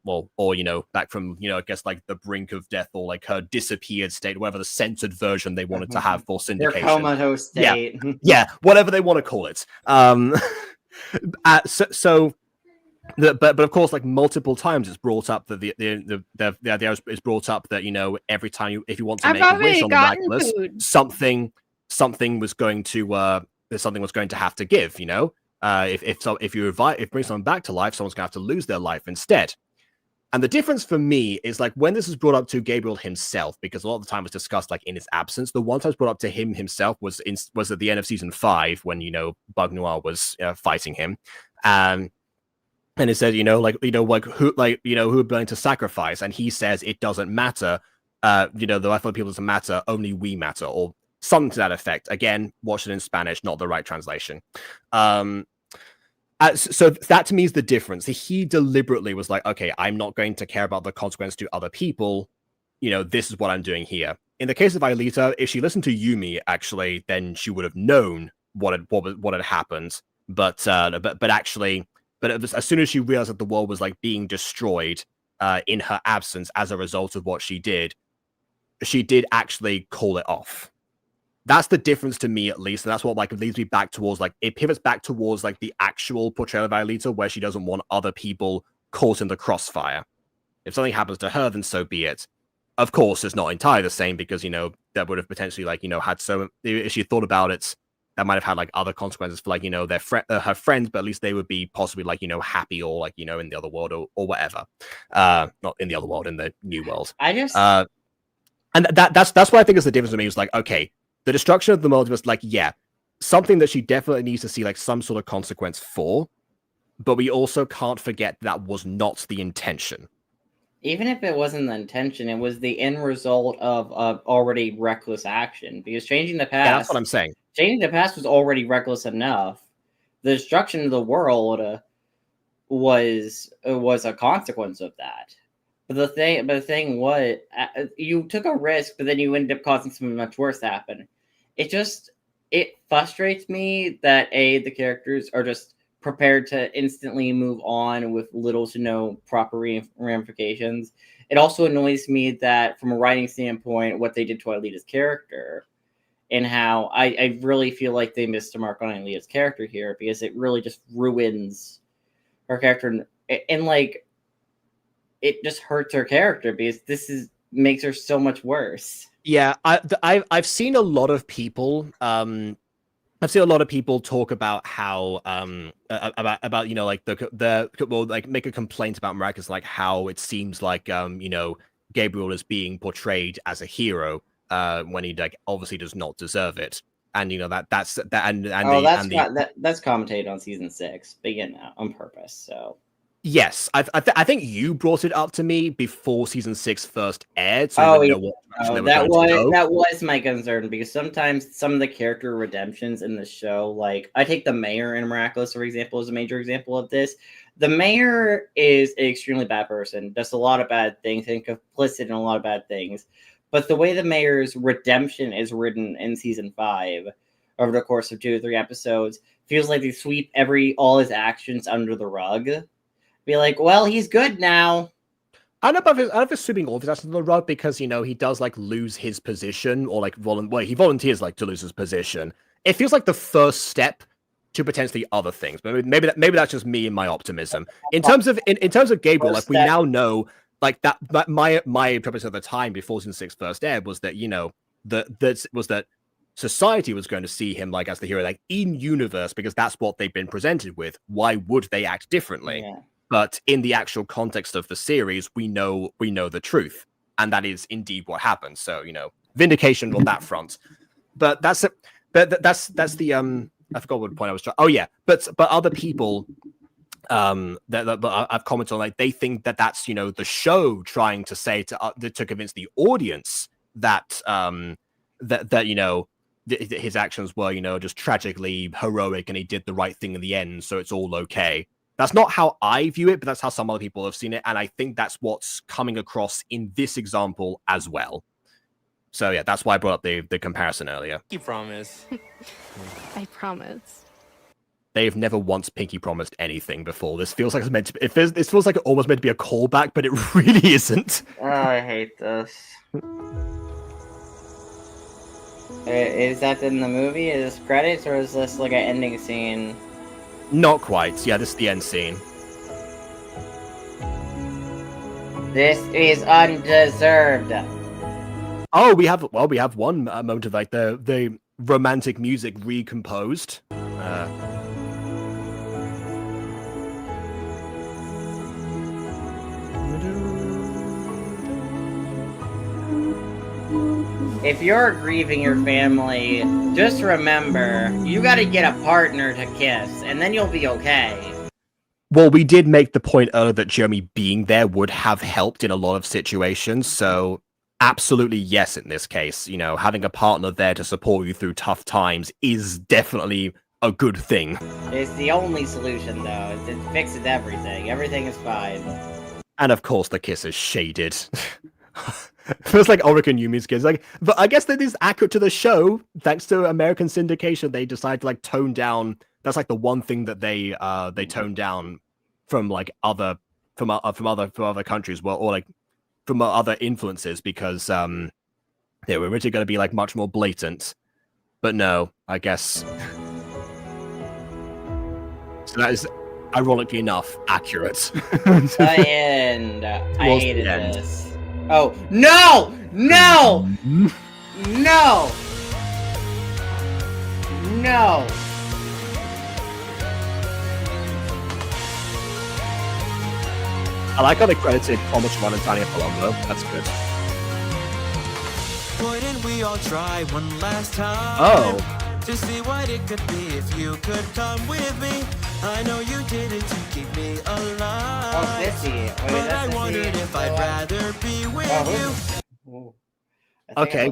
back from I guess like the brink of death, or like her disappeared state, whatever the censored version they wanted to have for syndication. Their comatose state. Yeah, whatever they want to call it. But of course, like multiple times, it's brought up that the idea is brought up that every time if you want to make a wish on the miraculous, something was going to have to give. If you bring someone back to life, someone's going to have to lose their life instead. And the difference for me is like when this is brought up to Gabriel himself, because a lot of the time it's discussed like in his absence. The one time it's brought up to him himself was at the end of season 5 when Bug Noir was fighting him. And it said, who are willing to sacrifice, and he says it doesn't matter. The life of people doesn't matter. Only we matter, or something to that effect. Again, watch it in Spanish, not the right translation. So that to me is the difference. He deliberately was like, okay, I'm not going to care about the consequence to other people. This is what I'm doing here. in the case of Aelita, if she listened to Yumi, actually, then she would have known what had happened. But as soon as she realized that the world was like being destroyed in her absence as a result of what she did actually call it off. That's the difference to me, at least, and that's what like leads me back towards like it pivots back towards like the actual portrayal of Aelita, where she doesn't want other people caught in the crossfire. If something happens to her, then so be it. Of course, it's not entirely the same because that would have potentially like had so if she thought about it, that might have had like other consequences for like her friends, but at least they would be possibly like happy or like in the other world or whatever. Not in the other world, in the new world. And that's what I think is the difference to me. Is like, okay, the destruction of the multiverse, like, yeah, something that she definitely needs to see like some sort of consequence for, but we also can't forget that was not the intention. Even if it wasn't the intention, it was the end result of already reckless action. Because changing the past, yeah, that's what I'm saying. Changing the past was already reckless enough. The destruction of the world was a consequence of that. But the thing was, you took a risk, but then you ended up causing something much worse to happen. It frustrates me that the characters are just prepared to instantly move on with little to no proper ramifications. It also annoys me that, from a writing standpoint, what they did to Aelita's character, and how I really feel like they missed a mark on Aelita's character here, because it really just ruins her character, and like it just hurts her character because makes her so much worse. Yeah, I've seen a lot of people. I've seen a lot of people talk about how about like like make a complaint about Maracas, like how it seems like Gabriel is being portrayed as a hero when he like obviously does not deserve it, and that's commentated on season 6, but on purpose. So yes, I think you brought it up to me before season 6 first aired. So that was my concern, because sometimes some of the character redemptions in the show, like I take the mayor in Miraculous, for example, as a major example of this. The mayor is an extremely bad person, does a lot of bad things, and complicit in a lot of bad things. But the way the mayor's redemption is written in season 5, over the course of 2 or 3 episodes, feels like they sweep all his actions under the rug. Be like, well, he's good now. I don't know if it's sweeping all of his actions under the rug, because he does like lose his position, or like he volunteers like to lose his position. It feels like the first step to potentially other things, but maybe that's just me and my optimism. In terms of Gabriel, like we now know, like that my purpose at the time before season 6 first aired was that that society was going to see him like as the hero, like in universe, because that's what they've been presented with. Why would they act differently? Yeah. But in the actual context of the series, we know the truth, and that is indeed what happened. So vindication on that front. But that's the I forgot what point I was trying. Oh yeah, but other people that I've commented on, like they think that's the show trying to say to convince the audience that his actions were just tragically heroic and he did the right thing in the end, so it's all okay. That's not how I view it, but that's how some other people have seen it, and I think that's what's coming across in this example as well. So yeah, that's why I brought up the comparison earlier. You promise. I promise. They've never once pinky promised anything before. This feels like it's meant to be. It feels like it almost meant to be a callback, but it really isn't. Oh, I hate this. Is that in the movie? Is this credits, or is this like an ending scene? Not quite. Yeah, this is the end scene. This is undeserved. Oh, we have one moment of like the romantic music recomposed. If you're grieving your family, just remember, you gotta get a partner to kiss, and then you'll be okay. Well, we did make the point earlier that Jeremy being there would have helped in a lot of situations, so absolutely yes in this case. Having a partner there to support you through tough times is definitely a good thing. It's the only solution, though. It fixes everything. Everything is fine. And of course, the kiss is shaded. Feels like Orican Yumi's kids. Like, but I guess that is accurate to the show. Thanks to American syndication, they decided to like tone down. That's like the one thing that they toned down from like other countries, well, or like from other influences, because they were originally going to be like much more blatant. But no, I guess. So that is, ironically enough, accurate. And I hated this. Oh, no! No! No! No! I like how they credited Thomas Ron and Tanya Palumbo. That's good. Why didn't we all try one last time? Oh. To see what it could be if you could come with me. I know you did it to keep me alive. Oh, Missy. But I wondered if I'd rather be with you. Okay,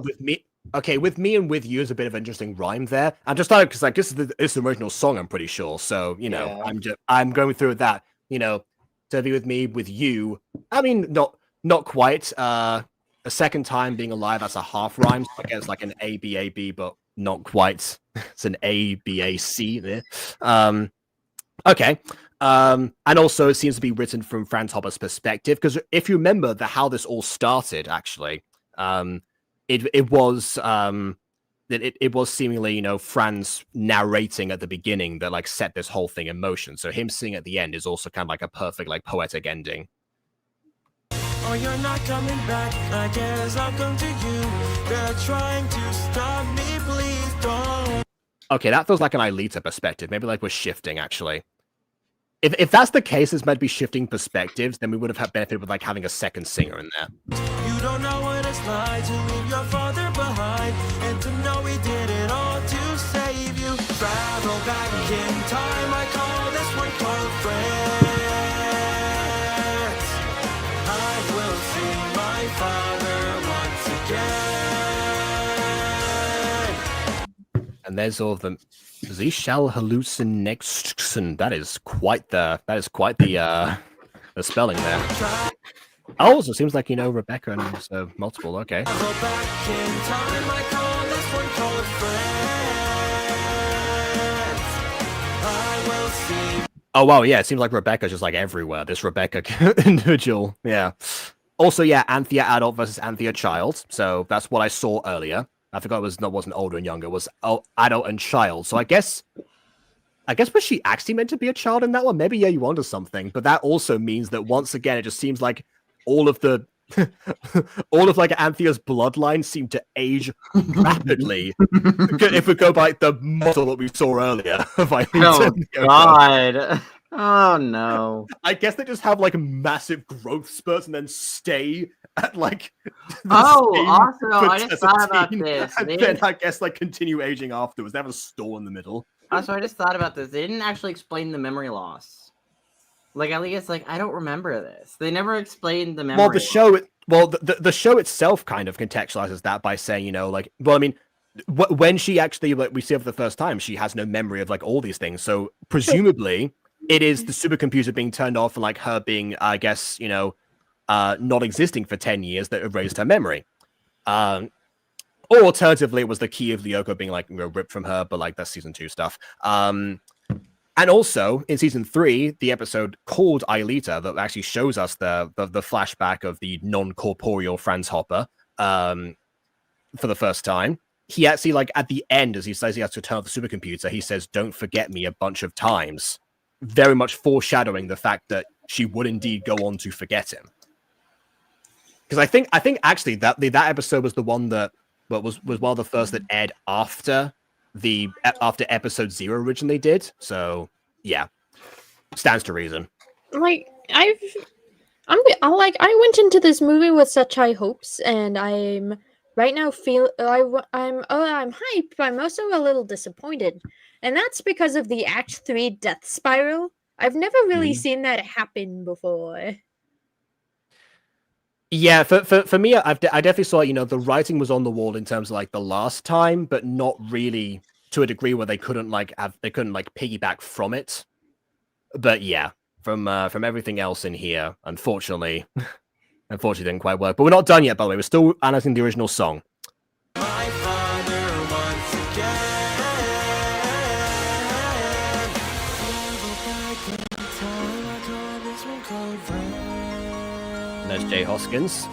with me and with you is a bit of an interesting rhyme there. I'm just started because like this is the original song, I'm pretty sure. So you know, I'm going through with that. You know, to be with me, with you. I mean, not quite. A second time being alive, that's a half rhyme. So I guess like an A B A B, but not quite. It's an A B A C there. Okay. And also it seems to be written from Franz Hopper's perspective, because if you remember how this all started, actually, it was seemingly, you know, Franz narrating at the beginning that like set this whole thing in motion. So him singing at the end is also kind of like a perfect like poetic ending. Oh, you're not coming back. I guess I'll come to you. They're trying to stop me, please don't. Okay, that feels like an Aelita perspective. Maybe like we're shifting, actually. If that's the case, it's meant to be shifting perspectives, then we would have had benefit with like having a second singer in there. You don't know what it's like to leave your father behind, and to know we did it all to save you. Travel back in time, I call this one called friends. I will see my father once again. And there's all of them. Z shall hallucination. That is quite the spelling there. Oh, so it seems like, you know, Rebecca and so multiple. Okay. Oh wow, yeah. It seems like Rebecca's just like everywhere. This Rebecca individual, yeah. Also, yeah, Anthea adult versus Anthea child. So that's what I saw earlier. I forgot it wasn't older and younger. It was adult and child. So I guess was she actually meant to be a child in that one? Maybe, yeah, you onto something. But that also means that once again, it just seems like all of like Anthea's bloodline seem to age rapidly. If we go by the model that we saw earlier of Aelita. Oh God. Oh no. I guess they just have like massive growth spurts and then stay at like also I just thought about this. And then I guess like continue aging afterwards. They have a stall in the middle. Also, I just thought about this. They didn't actually explain the memory loss. Like Aelita's like, I don't remember this. They never explained the memory. Well, the show itself kind of contextualizes that by saying, you know, like, well, I mean, when she actually, like, we see her for the first time, she has no memory of like all these things. So presumably, it is the supercomputer being turned off and like her being, I guess, you know, not existing for 10 years that erased her memory. Or alternatively, it was the key of Lyoko being like, you know, ripped from her, but like that's season 2 stuff. And also in season 3, the episode called Aelita that actually shows us the flashback of the non-corporeal Franz Hopper for the first time. He actually, like, at the end, as he says he has to turn off the supercomputer, he says, "Don't forget me," a bunch of times, very much foreshadowing the fact that she would indeed go on to forget him. Because I think actually that episode was the one that was one of the first that aired after episode 0 originally did. So yeah, stands to reason. Like I went into this movie with such high hopes, and I'm right now I'm hyped, but I'm also a little disappointed, and that's because of the Act 3 death spiral. I've never really seen that happen before. Yeah, for me, I definitely saw, you know, the writing was on the wall in terms of like the last time, but not really to a degree where they couldn't piggyback from it. But yeah, from everything else in here, unfortunately, Unfortunately, didn't quite work. But we're not done yet, by the way. We're still analyzing the original song. My father once again. And there's Jay Hoskins.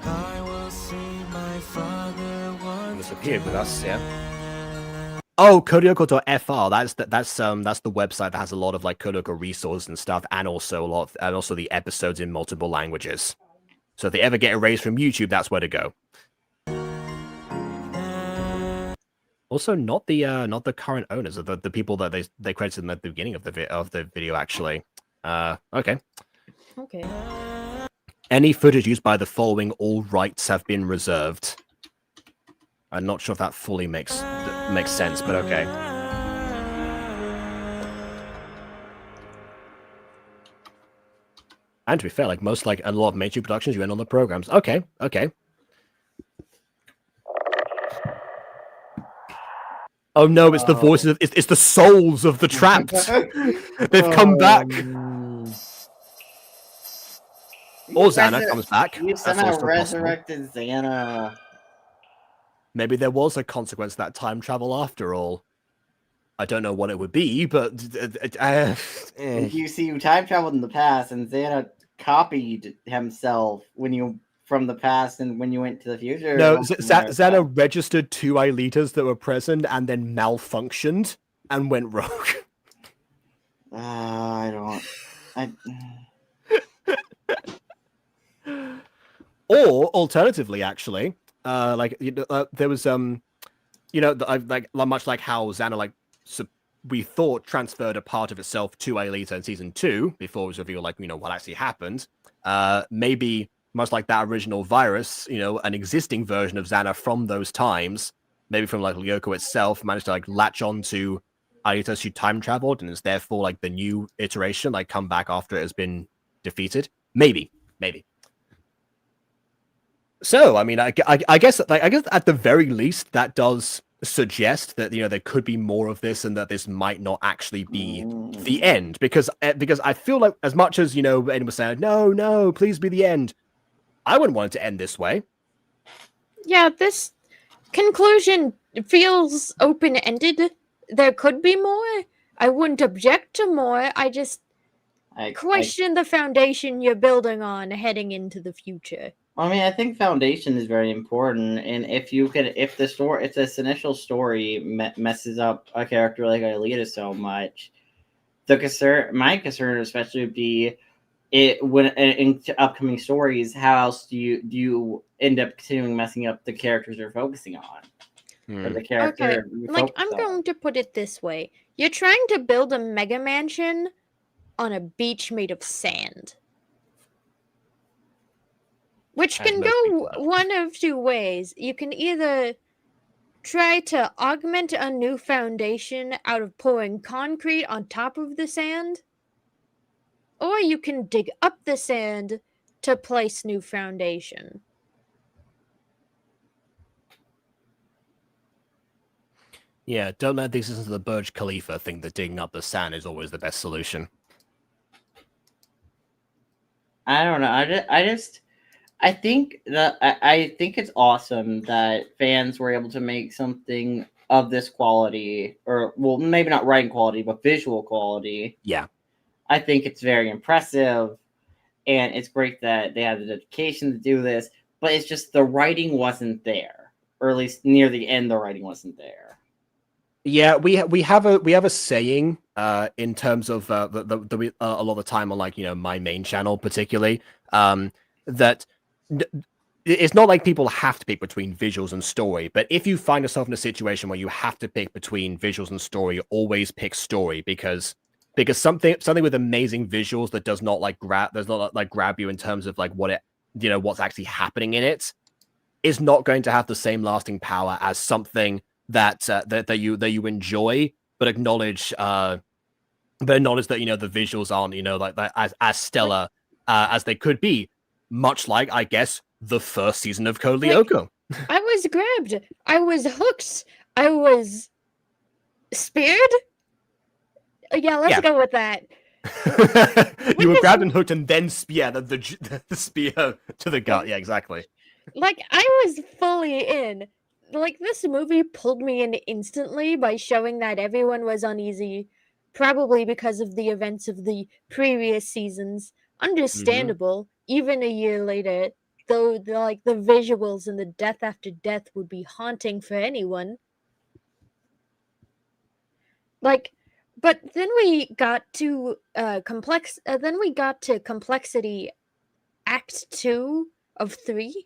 I will see my father once This appeared with us, yeah. Oh, Kodeyoko.fr. That's the website that has a lot of like Kodeyoko resources and stuff, and also the episodes in multiple languages. So if they ever get erased from YouTube, that's where to go. Also, not the current owners of the people that they credited them at the beginning of the video actually. Okay. Okay. Any footage used by the following, all rights have been reserved. I'm not sure if that fully makes sense, but okay. And to be fair, like most, like a lot of mainstream productions, you end on the programs. Okay. Oh no, it's the voices of it's the souls of the trapped. They've come back. Or Xana comes back. You somehow resurrected Xana. Maybe there was a consequence to that time travel after all. I don't know what it would be, but You see, you time traveled in the past, and Xana copied himself from the past, and when you went to the future. No, Xana registered 2 Aelitas that were present, and then malfunctioned and went rogue. Or alternatively, actually, there was much like how Xana we thought transferred a part of itself to Aelita in season 2 before it was revealed what actually happened. Maybe much like that original virus, an existing version of Xana from those times, maybe from Lyoko itself, managed to latch on to Aelita. She time traveled and is therefore the new iteration come back after it has been defeated. Maybe. So, I mean, I guess at the very least that does suggest that there could be more of this, and that this might not actually be the end, because I feel like, as much as anyone was saying no, please be the end, I wouldn't want it to end this way. Yeah, this conclusion feels open-ended. There could be more. I wouldn't object to more. I question the foundation you're building on heading into the future. I mean, I think foundation is very important, and if this initial story messes up a character like Aelita so much, my concern especially would be when in upcoming stories, how else do you end up continuing messing up the characters you're focusing on? Or the character I'm going to put it this way: you're trying to build a mega mansion on a beach made of sand. Which can go one of 2 ways. You can either try to augment a new foundation out of pouring concrete on top of the sand, or you can dig up the sand to place new foundation. Yeah, don't let the existence of the Burj Khalifa think that digging up the sand is always the best solution. I don't know. I think it's awesome that fans were able to make something of this quality, or maybe not writing quality, but visual quality. Yeah. I think it's very impressive, and it's great that they had the dedication to do this, but it's just the writing wasn't there, or at least near the end, the writing wasn't there. Yeah, we have a saying in terms of a lot of the time on my main channel particularly, that it's not like people have to pick between visuals and story, but if you find yourself in a situation where you have to pick between visuals and story, always pick story, because something with amazing visuals that does not grab you in terms of what's actually happening in it is not going to have the same lasting power as something that you enjoy, but acknowledge that the visuals aren't as stellar as they could be. Much like, I guess, the first season of Code Lyoko. I was grabbed. I was hooked. I was speared. Yeah, let's go with that. You were grabbed and hooked, and then the spear to the gut. Yeah, exactly. Like, I was fully in. Like, this movie pulled me in instantly by showing that everyone was uneasy, probably because of the events of the previous seasons. Understandable, even a year later, though the visuals and the death after death would be haunting for anyone. Like, but then we got to complexity Act 2 of 3.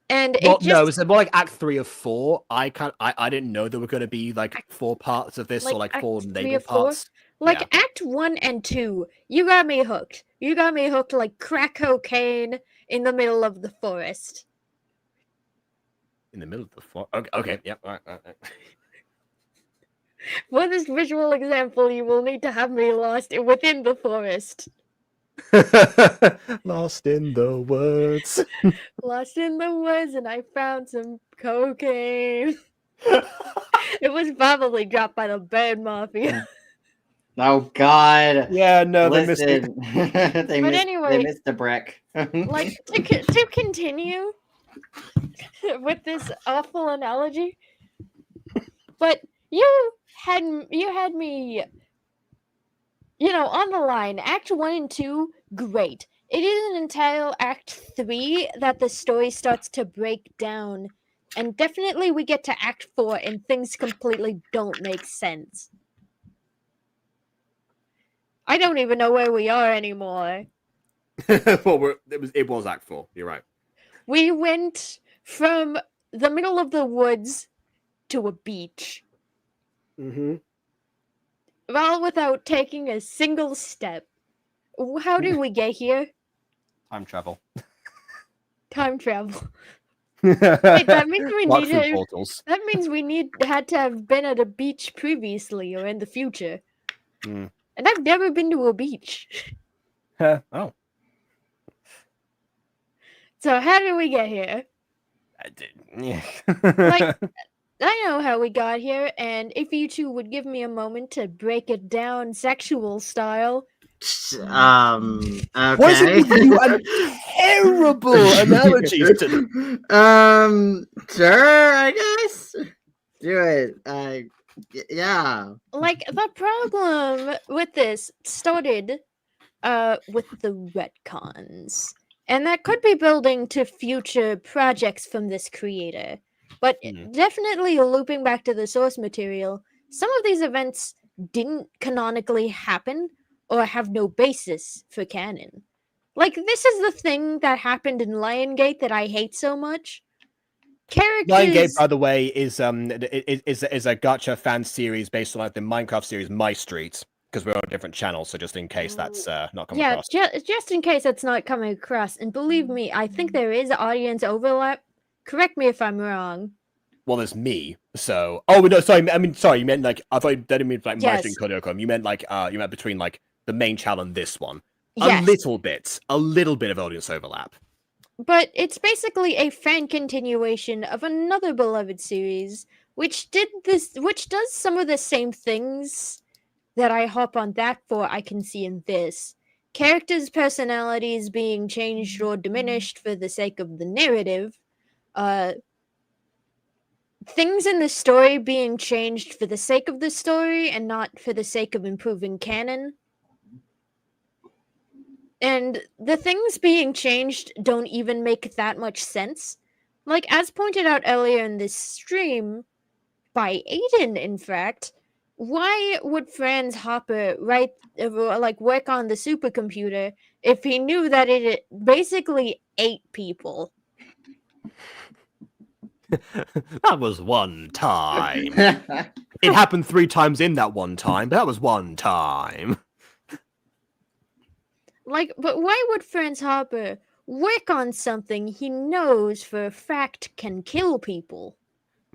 And well, no, it was more like Act 3 of 4. I didn't know there were going to be like 4 parts of this, or like 4 naval parts. Like Act 1 and 2, you got me hooked. You got me hooked like crack cocaine in the middle of the forest. In the middle of the forest? Okay, yep. All right. For this visual example, you will need to have me lost within the forest. Lost in the woods. Lost in the woods, and I found some cocaine. It was probably dropped by the Bird Mafia. Oh God! Yeah, no, listen, they missed anyway, they missed the brick. Like to continue with this awful analogy, but you had me, on the line. Act 1 and 2, great. It isn't until Act 3 that the story starts to break down, and definitely we get to Act 4 and things completely don't make sense. I don't even know where we are anymore. Well, it was Act 4. You're right. We went from the middle of the woods to a beach. Mm-hmm. All without taking a single step. How did we get here? Time travel. Time travel. Wait, that means we That means we had to have been at a beach previously or in the future. Mm. And I've never been to a beach. Oh. So how did we get here? I did. Yeah. Like, I know how we got here, and if you two would give me a moment to break it down sexual style. Okay. What is it with you and terrible analogies to them? Sure, I guess. Do it. Yeah. Like, the problem with this started with the retcons. And that could be building to future projects from this creator. But definitely looping back to the source material, some of these events didn't canonically happen or have no basis for canon. Like, this is the thing that happened in Liongate that I hate so much. Liongate, by the way, is a gacha fan series based on like the Minecraft series My Street, because we're on different channels, so just in case that's not coming across. Yeah, just in case that's not coming across. And believe me, I think there is audience overlap. Correct me if I'm wrong. Well, there's me, so... Oh, no, sorry, you meant like... I thought you didn't mean like My Street Code Lyoko. You meant like, you meant between like the main channel and this one. Yes. A little bit of audience overlap. But it's basically a fan continuation of another beloved series, which does some of the same things that I hop on that for I can see in this. Characters' personalities being changed or diminished for the sake of the narrative. Things in the story being changed for the sake of the story and not for the sake of improving canon. And the things being changed don't even make that much sense. Like, as pointed out earlier in this stream, by Aiden, in fact, why would Franz Hopper work on the supercomputer if he knew that it basically ate people? That was one time. It happened 3 times in that one time, but that was one time. Like, but why would Franz Hopper work on something he knows for a fact can kill people?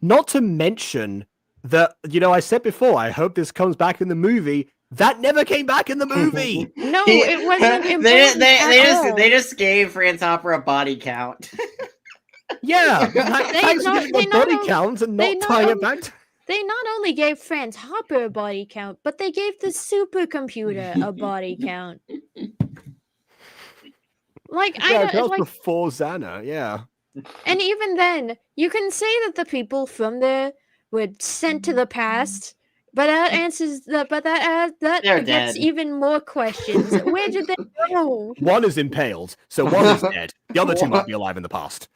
Not to mention that, I said before, I hope this comes back in the movie. That never came back in the movie. No, it wasn't important they just gave Franz Hopper a body count. Yeah, thanks for getting a body count and not tying it back. They not only gave Franz Hopper a body count, but they gave the supercomputer a body count. Like, yeah, that was before Xana, yeah. And even then, you can say that the people from there were sent to the past, but that answers that. But that gets even more questions. Where did they go? One is impaled, so one is dead. The other two might be alive in the past.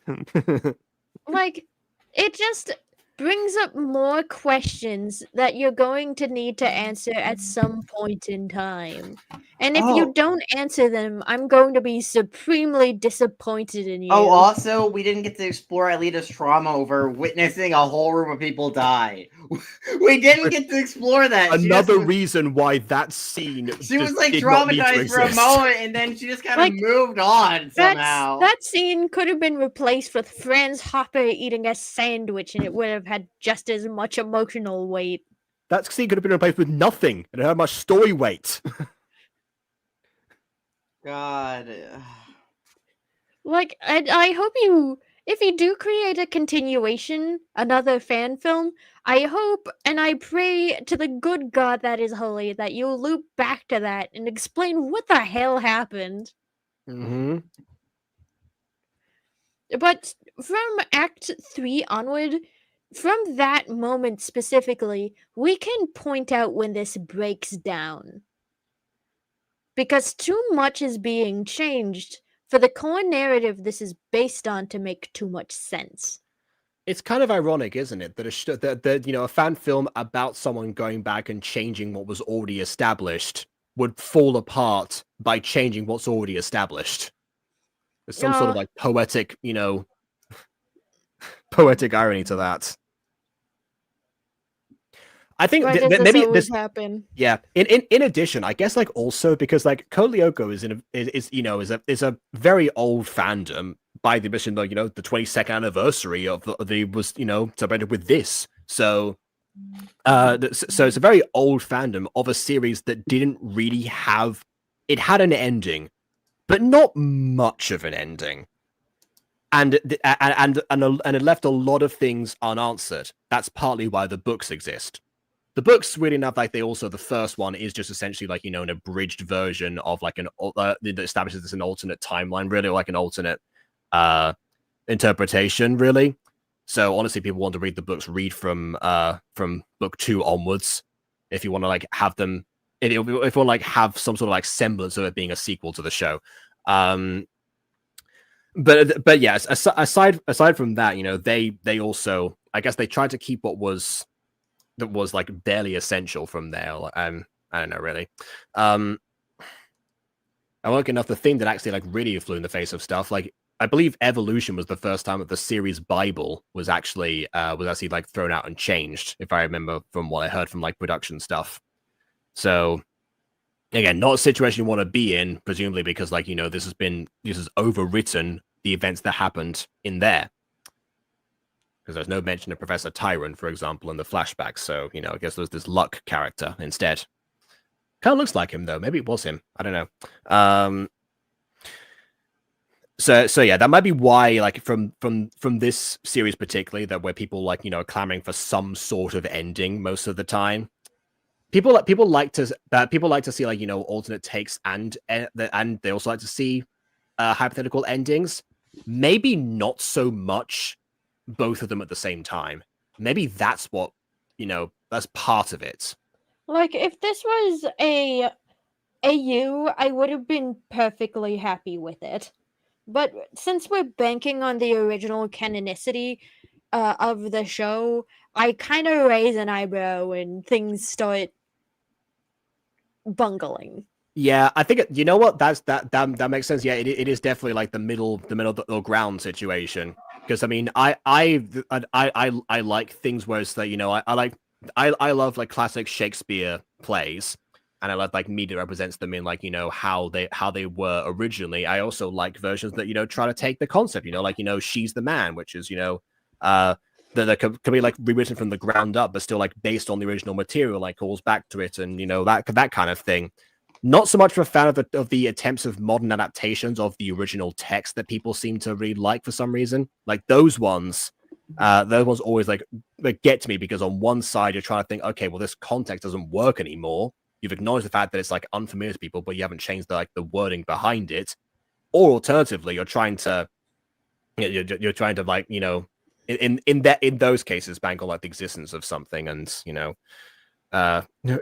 Like, it just brings up more questions that you're going to need to answer at some point in time. And if you don't answer them, I'm going to be supremely disappointed in you. Oh, also, we didn't get to explore Aelita's trauma over witnessing a whole group of people die. We didn't get to explore that. Another reason why that scene she was like traumatized for a moment, and then she just kind of moved on somehow. That scene could have been replaced with Franz Hopper eating a sandwich, and it would have had just as much emotional weight. That scene could have been replaced with nothing, and it had much story weight. God. Like, I hope if you do create a continuation, another fan film, I hope and I pray to the good God that is holy that you'll loop back to that and explain what the hell happened. Mm-hmm. But from Act 3 onward, from that moment specifically, we can point out when this breaks down. Because too much is being changed for the core narrative this is based on to make too much sense. It's kind of ironic, isn't it, that a fan film about someone going back and changing what was already established would fall apart by changing what's already established. There's some sort of like poetic, poetic irony to that. I think maybe this happen. Yeah. In addition, I guess also because Code Lyoko is a very old fandom by the admission, the 22nd anniversary of the was celebrated with this. So so it's a very old fandom of a series that didn't really have it had an ending, but not much of an ending. And it left a lot of things unanswered. That's partly why the books exist. The books, really enough, the first one is just essentially an abridged version of that establishes this an alternate timeline, really, like an alternate interpretation, really. So honestly, people want to read the books, read from book 2 onwards, if you want to have them, if you want to have some sort of semblance of it being a sequel to the show. But yes, aside from that, they also, I guess, they tried to keep what was barely essential from there. I don't know, really. Ironically enough, the thing that actually really flew in the face of stuff, I believe Evolution was the first time that the series Bible was actually thrown out and changed, if I remember from what I heard from production stuff. So again, not a situation you want to be in, presumably because this has overwritten the events that happened in there. Because there's no mention of Professor Tyrant, for example, in the flashbacks. So, I guess there's this Luck character instead. Kind of looks like him, though. Maybe it was him. I don't know. So yeah, that might be why, from this series particularly, that where people are clamoring for some sort of ending most of the time. People like to see alternate takes and they also like to see hypothetical endings. Maybe not so much both of them at the same time. Maybe that's what that's part of it. If this was a AU, I would have been perfectly happy with it. But since we're banking on the original canonicity of the show, I kind of raise an eyebrow when things start bungling. Yeah, I think you know what, that makes sense. Yeah, it is definitely the middle ground situation. Because I like things where it's I love classic Shakespeare plays, and I love media represents them in how they were originally. I also like versions that try to take the concept, she's the man, which is that could be rewritten from the ground up, but still based on the original material, calls back to it, and that kind of thing. Not so much for a fan of the attempts of modern adaptations of the original text that people seem to really like for some reason. Those ones, those ones always like they get to me because on one side you're trying to think, okay, well this context doesn't work anymore. You've acknowledged the fact that it's like unfamiliar to people, but you haven't changed the wording behind it. Or alternatively, you're trying to like in those cases bank on like the existence of something and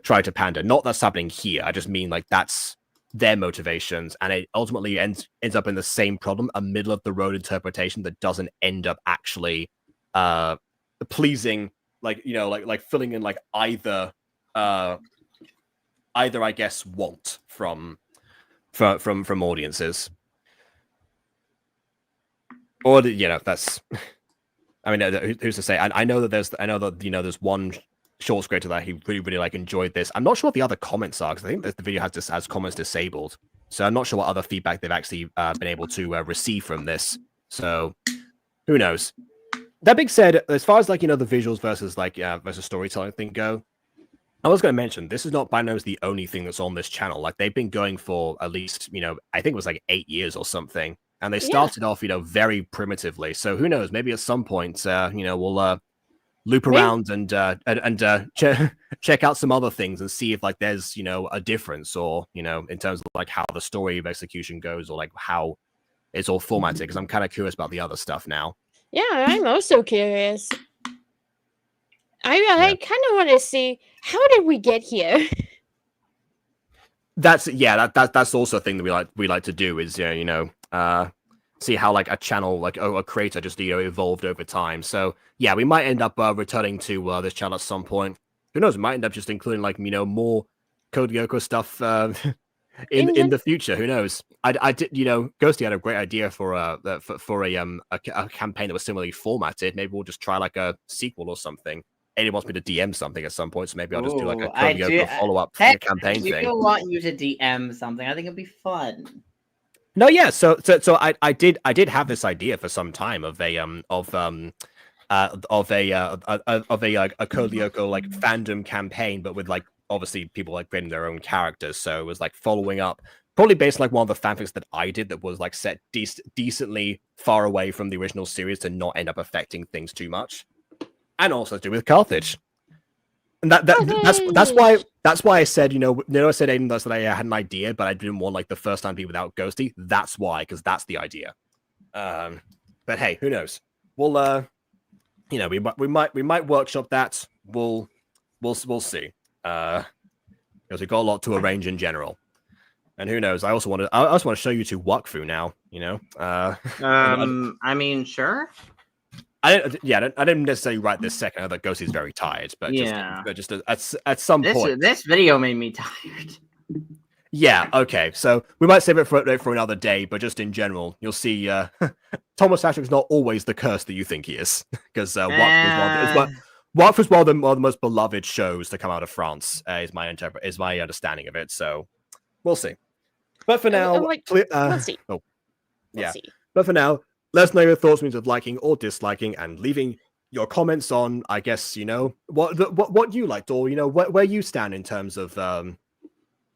try to pander. Not that's happening here. I just mean like that's their motivations, and it ultimately ends up in the same problem, a middle of the road interpretation that doesn't end up actually pleasing, like filling in like either I guess want from audiences. Or that's I mean, who's to say? I know that there's one shorts creator that he really like enjoyed this. I'm not sure what the other comments are because I think that the video has comments disabled, so I'm not sure what other feedback they've actually been able to receive from this. So who knows? That being said, as far as like the visuals versus storytelling thing go, I was going to mention this is not by no means the only thing that's on this channel. Like they've been going for at least I think it was like 8 years or something. And they started off, very primitively. So who knows? Maybe at some point, we'll loop around and check out some other things and see if like there's a difference, or in terms of like how the story of execution goes, or like how it's all formatted. Because I'm kind of curious about the other stuff now. Yeah, I'm also curious. I kind of want to see how did we get here. That's also a thing that we like to do is see how like a channel like a creator just evolved over time. So yeah, we might end up returning to this channel at some point. Who knows? We might end up just including like more Code Lyoko stuff in the future. Who knows? I did Ghosty had a great idea for a campaign that was similarly formatted. Maybe we'll just try like a sequel or something. Eddie wants me to DM something at some point, so maybe I'll just do like a Code Lyoko follow-up campaign thing. I want you to DM something. I think it'd be fun. No, yeah. So I did have this idea for some time of a Code Lyoko like fandom campaign, but with like obviously people like creating their own characters. So it was like following up, probably based on like one of the fanfics that I did that was like set decently far away from the original series to not end up affecting things too much. And also to do with Carthage, and that's why I said I said Aiden that I had an idea, but I didn't want like the first time to be without Ghosty. That's why, because that's the idea. But hey, who knows? We'll we might workshop that. We'll see. Because we've got a lot to arrange in general, and who knows? I also want to show you to Wakfu now. I mean, sure. I didn't necessarily write this second. I know that Ghosty's very tired, but just at some point. This video made me tired. Yeah, okay. So we might save it for another day, but just in general, you'll see Thomas Ashwick's not always the curse that you think he is. Because Wakfu's one of the most beloved shows to come out of France, is my understanding of it. So we'll see. But for now, let's see. Let's see. But for now, let us know your thoughts, means of liking or disliking, and leaving your comments on, I guess, what you liked, or where you stand in terms of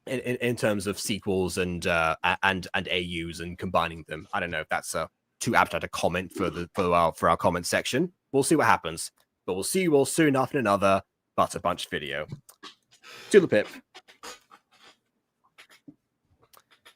in terms of sequels and AUs and combining them. I don't know if that's too abstract a comment for our comment section. We'll see what happens, but we'll see you all soon after another Butter Bunch video. To the pip.